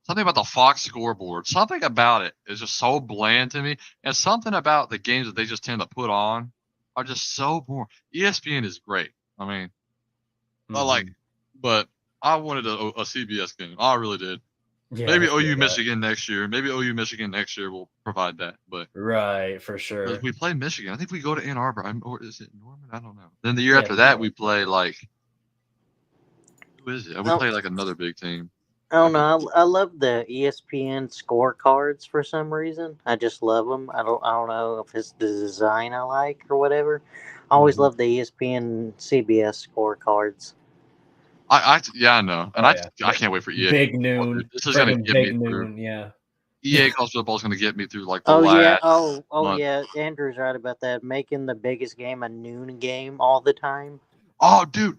something about the Fox scoreboard, something about it is just so bland to me, and something about the games that they just tend to put on are just so boring. ESPN is great. I mean, but I wanted a CBS game. I really did. Yeah, maybe OU Michigan next year. Maybe OU Michigan next year will provide that. But right, for sure. If we play Michigan, I think we go to Ann Arbor. Or is it Norman? I don't know. Then the year after that, we play like who is it? We play like another big team. I don't know. I love the ESPN scorecards for some reason. I just love them. I don't know if it's the design I like or whatever. I always love the ESPN CBS scorecards. I know, and I can't wait for EA. Big noon. This is gonna get me through. Yeah. EA college football is gonna get me through like the last. month. Yeah. Andrew's right about that. Making the biggest game a noon game all the time. Oh, dude.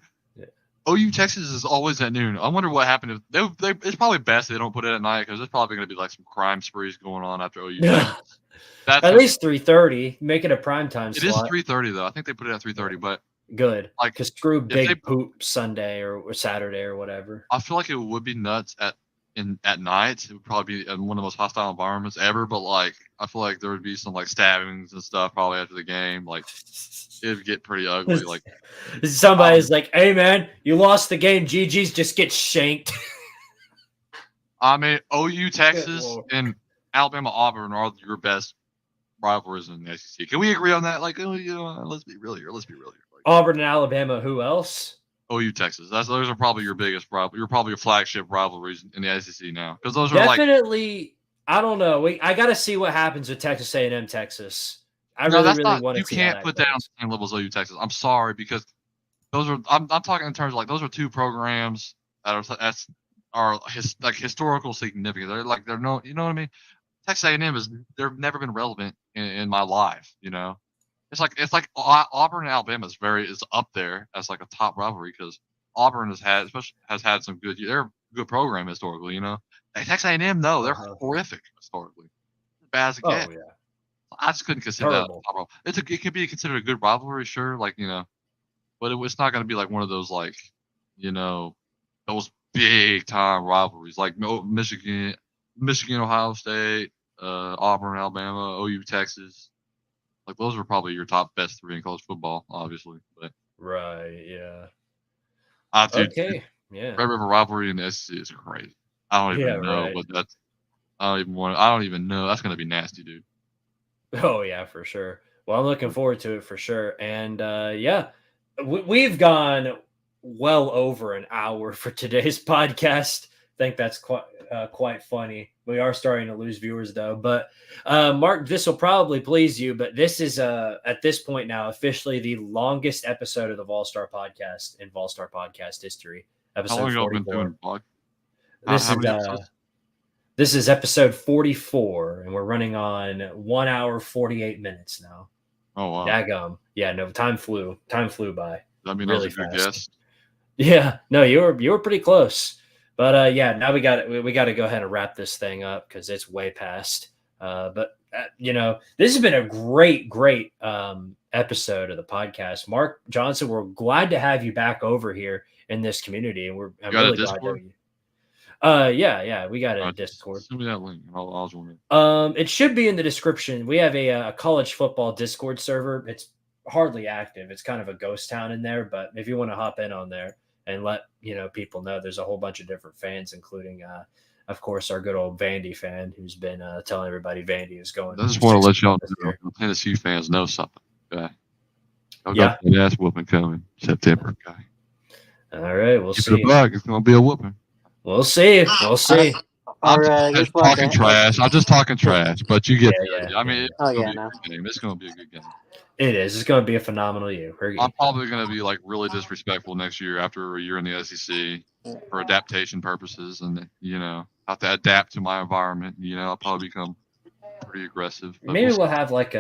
OU Texas is always at noon. I wonder what happened if they. It's probably best they don't put it at night because there's probably gonna be like some crime sprees going on after OU. Texas. At least 3:30. Make it a primetime slot. It is 3:30 though. I think they put it at 3:30, but. Good, like because screw big poop Sunday or Saturday or whatever. I feel like it would be nuts at night. It would probably be in one of the most hostile environments ever. But like, I feel like there would be some like stabbings and stuff probably after the game. Like, it'd get pretty ugly. Like, somebody's like, "Hey man, you lost the game. GG's just get shanked." I mean, OU Texas and Alabama Auburn are your best rivalries in the SEC. Can we agree on that? Like, let's be real here. Let's be real here. Auburn and Alabama. Who else? OU Texas. Those are probably your biggest rival. You're probably your flagship rivalries in the SEC now because those are definitely. I don't know. I got to see what happens with Texas A&M Texas. I really want to. You can't put that on the same level as OU Texas. I'm sorry because those are. I'm talking in terms of like those are two programs that are like historical significance. They're no. You know what I mean? Texas A&M they've never been relevant in my life. You know. It's like Auburn and Alabama is up there as like a top rivalry because Auburn has had some good. They're a good program historically, you know. Texas A&M though, they're horrific historically. Bad as it gets. Yeah. I just couldn't consider that a top rivalry. It could be considered a good rivalry, sure, like but it's not going to be like one of those like those big time rivalries like Michigan, Ohio State, Auburn, Alabama, OU, Texas. Like those are probably your top best three in college football, obviously. But right, yeah. Okay, yeah. Red River rivalry in the SEC is crazy. I don't even know what that's. I don't even know. That's gonna be nasty, dude. Oh yeah, for sure. Well, I'm looking forward to it for sure. And we've gone well over an hour for today's podcast. I think that's quite funny. We are starting to lose viewers though, but Mark, this will probably please you, but this is at this point now officially the longest episode of the Vol-Star podcast in Vol-Star podcast history. Episode 44. This is episode 44, and we're running on 1 hour 48 minutes now. Oh wow! Daggum. Yeah, no, time flew by. I mean, really fast. Guess. Yeah, no, you were pretty close. But now we got to go ahead and wrap this thing up because it's way past. But this has been a great episode of the podcast. Mark Johnson, we're glad to have you back over here in this community, and I'm really glad to have you. Yeah, we got a Discord. Send me that link. I'll join it. It should be in the description. We have a college football Discord server. It's hardly active. It's kind of a ghost town in there, but if you want to hop in on there and let people know, there's a whole bunch of different fans, including of course our good old Vandy fan who's been telling everybody Vandy is going. I just want to let y'all know, Tennessee fans know something. Okay, I've got that ass whooping coming September. Okay. All right, we'll see. It's gonna be a whooping. We'll see. We'll see. I'm just talking trash. I'm just talking trash, but you get it. I mean, it's going to be a good game. It is. It's going to be a phenomenal year. I'm probably going to be like really disrespectful next year after a year in the SEC for adaptation purposes, and have to adapt to my environment. I'll probably become pretty aggressive. Maybe we'll have like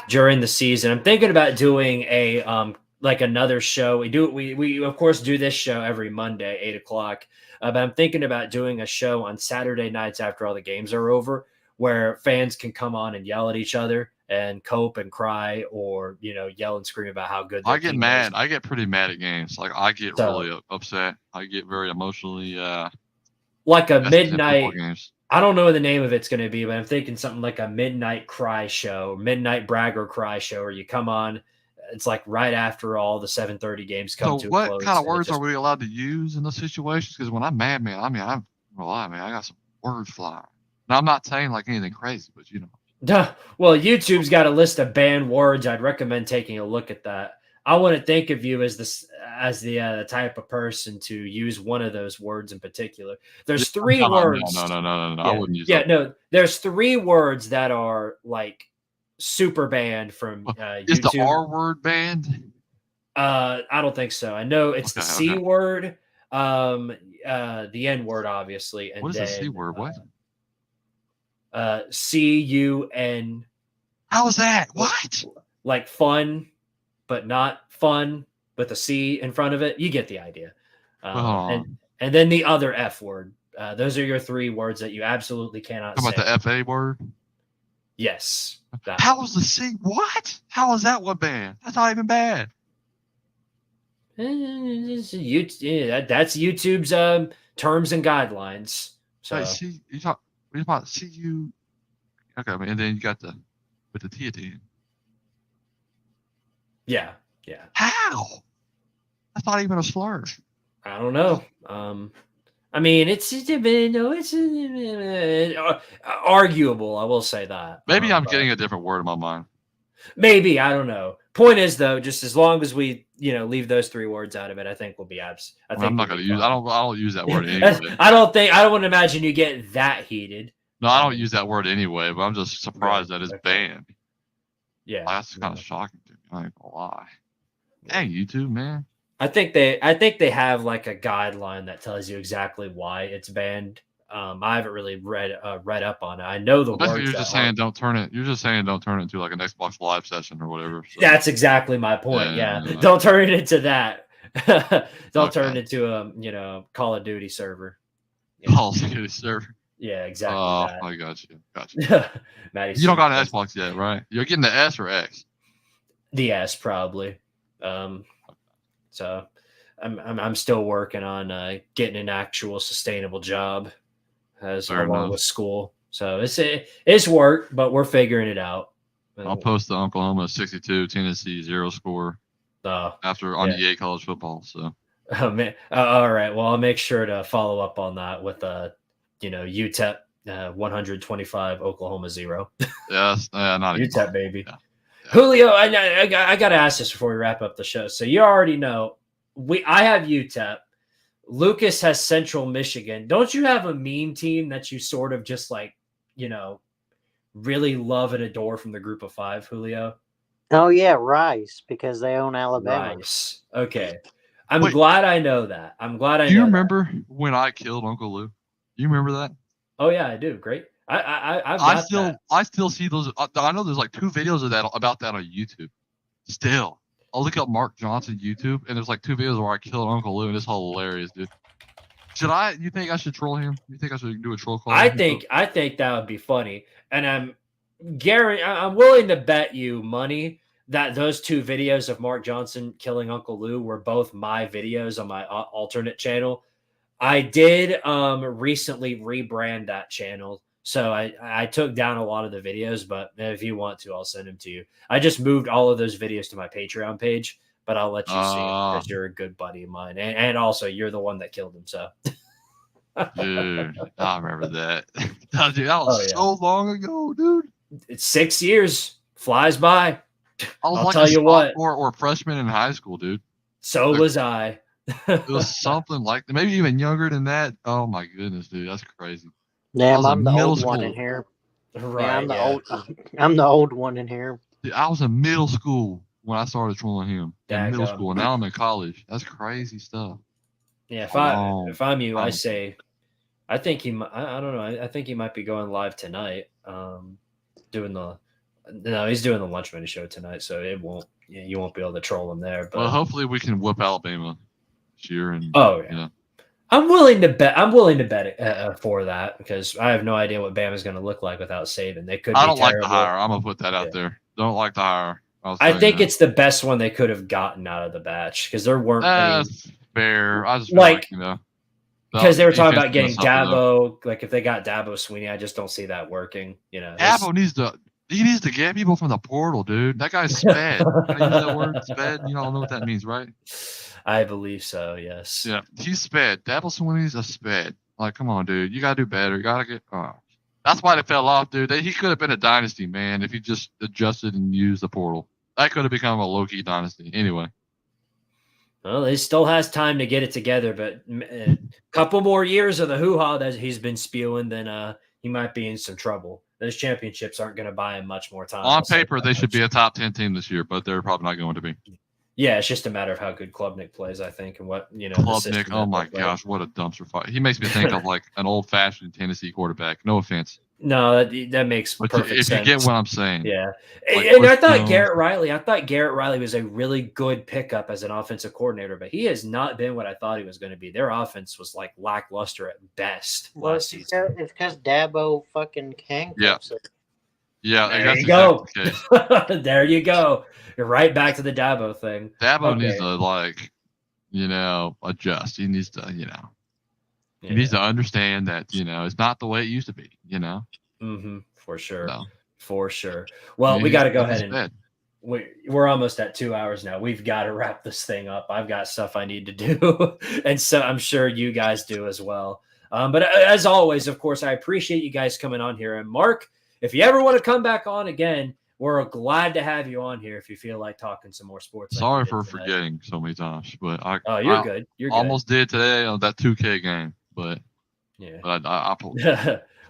during the season. I'm thinking about doing a another show. We of course do this show every Monday, 8:00. But I'm thinking about doing a show on Saturday nights after all the games are over, where fans can come on and yell at each other and cope and cry, or yell and scream about how good. I get mad. I get pretty mad at games. Like I get really upset. I get very emotionally. Like a midnight. I don't know what the name of it's going to be, but I'm thinking something like a midnight cry show, midnight bragger cry show, where you come on. It's like right after all the 7:30 games come to a close. So what kind of words are we allowed to use in those situations? Because when I'm mad, man, I'm a lot, man. I got some words flying. Now I'm not saying like anything crazy, but Well, YouTube's got a list of banned words. I'd recommend taking a look at that. I want to think of you as the type of person to use one of those words in particular. There's three words. No. Yeah, I wouldn't use that. that. No, there's three words that are like super banned from YouTube. Is the R word banned? I don't think so. I know it's the C word, the N word, obviously. And what is the C word? What? CUN. How is that? What? Like fun, but not fun, with a C in front of it. You get the idea. And then the other F word. Those are your three words that you absolutely cannot say. How about the FA word? Yes. How is the C? What? How is that one banned? That's not even bad. That's YouTube's terms and guidelines. So Hey, you talk about CU. Okay, and then you got with the T at the end. Yeah. How? That's not even a slur. I don't know. I mean, it's arguable. I will say that. Maybe I'm getting a different word in my mind. Maybe, I don't know. Point is, though, just as long as we leave those three words out of it, I think we'll be abs. I'm not going to use. I don't use that word anyway. I don't want to imagine you get that heated. No, I don't use that word anyway. But I'm just surprised that it's banned. Yeah, that's kind of shocking to me. I ain't gonna lie. Dang, YouTube, man. I think they have like a guideline that tells you exactly why it's banned. I haven't really read up on it. I know the words. You're just saying don't turn it. You're just saying don't turn it into like an Xbox Live session or whatever. So. That's exactly my point. Yeah. Don't turn it into that. Don't turn it into Call of Duty server. Call of Duty server. Yeah, exactly. Oh, that. I got you. Maddie, you don't got an Xbox yet, right? You're getting the S or X? The S probably. So I'm still working on getting an actual sustainable job along with school. So it's work, but we're figuring it out. I'll post the Oklahoma 62 Tennessee 0 score after on EA college football. So all right. Well, I'll make sure to follow up on that with UTEP 125 Oklahoma 0. Yes, not UTEP baby. Yeah. Julio, I got to ask this before we wrap up the show. So you already know I have UTEP. Lucas has Central Michigan. Don't you have a meme team that you sort of just like, really love and adore from the group of five, Julio? Oh yeah, Rice, because they own Alabama. Rice. Okay. I'm glad I know that. I'm glad I know. Do you remember when I killed Uncle Lou? You remember that? Oh yeah, I do. Great. I still see those. I know there's like 2 videos of that about that on YouTube. Still, I'll look up Mark Johnson YouTube, and there's like 2 videos where I killed Uncle Lou, and it's hilarious, dude. You think I should troll him? You think I should do a troll call? I think that would be funny, and I'm willing to bet you money that those 2 videos of Mark Johnson killing Uncle Lou were both my videos on my alternate channel. I did recently rebrand that channel. So I took down a lot of the videos, but if you want to, I'll send them to you. I just moved all of those videos to my Patreon page, but I'll let you see it because you're a good buddy of mine. And also, you're the one that killed him. So, dude, I remember that. Dude, that was so long ago, dude. It's 6 years. Flies by. I'll tell you what. Or freshman in high school, dude. So was I. It was something like maybe even younger than that. Oh, my goodness, dude. That's crazy. Damn, I'm the old one in here. Right, I'm the old one in here. Dude, I was in middle school when I started trolling him. In middle school, and now I'm in college. That's crazy stuff. Yeah, if I'm you, I say, I think he. I don't know. I think he might be going live tonight. He's doing the Lunch Money show tonight, so it won't. Yeah, you won't be able to troll him there. But well, hopefully we can whoop Alabama this year. And I'm willing to bet. I'm willing to bet for that because I have no idea what Bama's going to look like without Saban. They could. I don't like the hire. I'm gonna put that out there. Don't like the hire. I think it's the best one they could have gotten out of the batch because there weren't. That's fair. I just because they were talking about getting Dabo. Like if they got Dabo Sweeney, I just don't see that working. Dabo needs to get people from the portal, dude. That guy's sped. Can I use that word? Sped? You don't know what that means, right? I believe so, yes. Yeah, he's sped. Dabo Sweeney's a sped. Like, come on, dude. You got to do better. You got to get that's why they fell off, dude. He could have been a dynasty, man, if he just adjusted and used the portal. That could have become a low-key dynasty. Anyway. Well, he still has time to get it together, but a couple more years of the hoo-ha that he's been spewing, then he might be in some trouble. Those championships aren't going to buy him much more time. On paper, they should be a top 10 team this year, but they're probably not going to be. Yeah, it's just a matter of how good Klubnik plays, I think, and what Klubnik, oh my gosh, what a dumpster fire! He makes me think of like an old-fashioned Tennessee quarterback. No offense. No, that makes perfect sense. If you get what I'm saying. Yeah, and I thought Garrett Riley was a really good pickup as an offensive coordinator, but he has not been what I thought he was going to be. Their offense was like lackluster at best last season. It's because Dabo fucking handcuffs it. Yeah, there you go. There you go. You're right back to the Dabo thing. Dabo needs to adjust. He needs to, he needs to understand that, it's not the way it used to be, Mm-hmm. For sure. No. For sure. Well, we got to go ahead and we're almost at 2 hours now. We've got to wrap this thing up. I've got stuff I need to do. And so I'm sure you guys do as well. But as always, of course, I appreciate you guys coming on here. And Mark, if you ever want to come back on again, we're glad to have you on here if you feel like talking some more sports. Sorry for forgetting so many times, but you're good. You're good. Almost did today on that 2K game, but yeah. But I pulled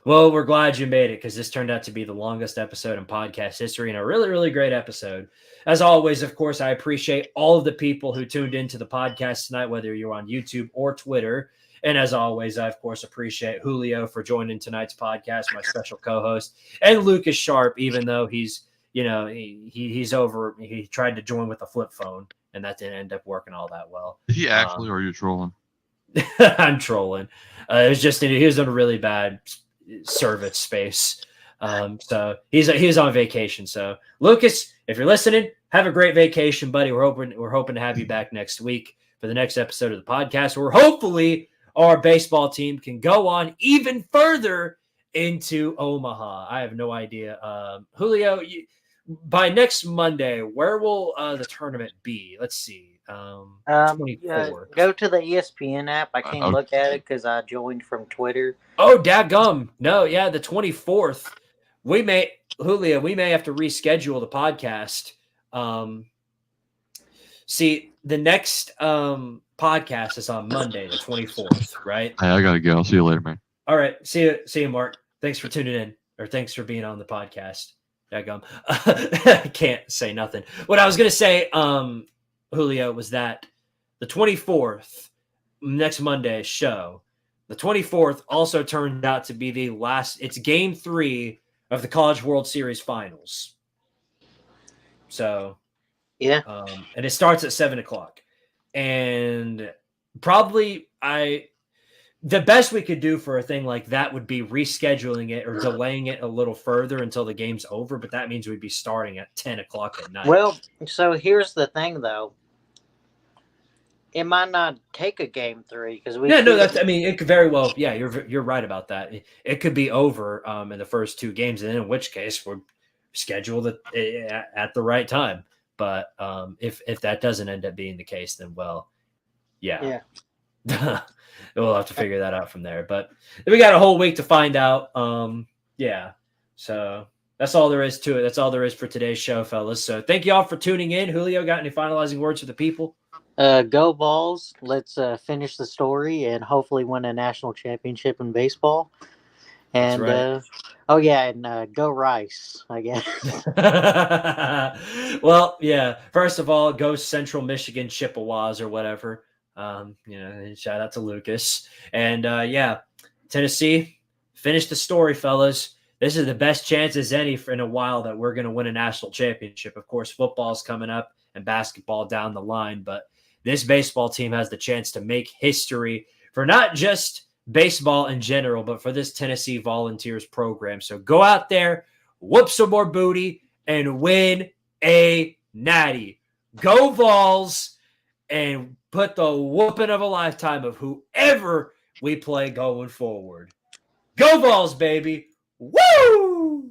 Well, we're glad you made it because this turned out to be the longest episode in podcast history and a really, really great episode. As always, of course, I appreciate all of the people who tuned into the podcast tonight, whether you're on YouTube or Twitter. And as always, I, of course, appreciate Julio for joining tonight's podcast, my special co-host, and Lucas Sharp, even though he's over. He tried to join with a flip phone, and that didn't end up working all that well. Did he actually, or are you trolling? I'm trolling. It was just he was in a really bad service space. So he's on vacation. So Lucas, if you're listening, have a great vacation, buddy. We're hoping to have you back next week for the next episode of the podcast, where hopefully our baseball team can go on even further into Omaha. I have no idea. Julio, by next Monday, where will the tournament be? Let's see. 24. Go to the ESPN app. I can't look at it because I joined from Twitter. Oh, dadgum. No, yeah, the 24th. Julio, we may have to reschedule the podcast. See, the next podcast is on Monday, the 24th, right? Hey, I gotta go. I'll see you later, man. All right. See you, Mark. Thanks for tuning in, or thanks for being on the podcast. Dadgum. I can't say nothing. What I was gonna say, Julio, was that the 24th, next Monday's show, the 24th also turned out to be the last. It's Game 3 of the College World Series Finals. So, yeah, and it starts at 7:00, and probably the best we could do for a thing like that would be rescheduling it or delaying it a little further until the game's over. But that means we'd be starting at 10:00 at night. Well, so here's the thing, though. it might not take a game 3 because we. Yeah, no, that's. I mean, it could very well. Yeah, you're right about that. It could be over in the first 2 games, and in which case we're scheduled at the right time. But if that doesn't end up being the case, then yeah. We'll have to figure that out from there. But we got a whole week to find out. Yeah. So that's all there is to it. That's all there is for today's show, fellas. So thank you all for tuning in. Julio, got any finalizing words for the people? Go Vols. Let's finish the story and hopefully win a national championship in baseball. And and go Rice, I guess. Well, yeah. First of all, go Central Michigan Chippewas or whatever. Shout out to Lucas. And Tennessee, finish the story, fellas. This is the best chance as any in a while that we're going to win a national championship. Of course, football's coming up and basketball down the line, but this baseball team has the chance to make history for not just baseball in general, but for this Tennessee Volunteers program. So go out there, whoop some more booty, and win a natty. Go Vols, and put the whooping of a lifetime of whoever we play going forward. Go Vols, baby. Woo!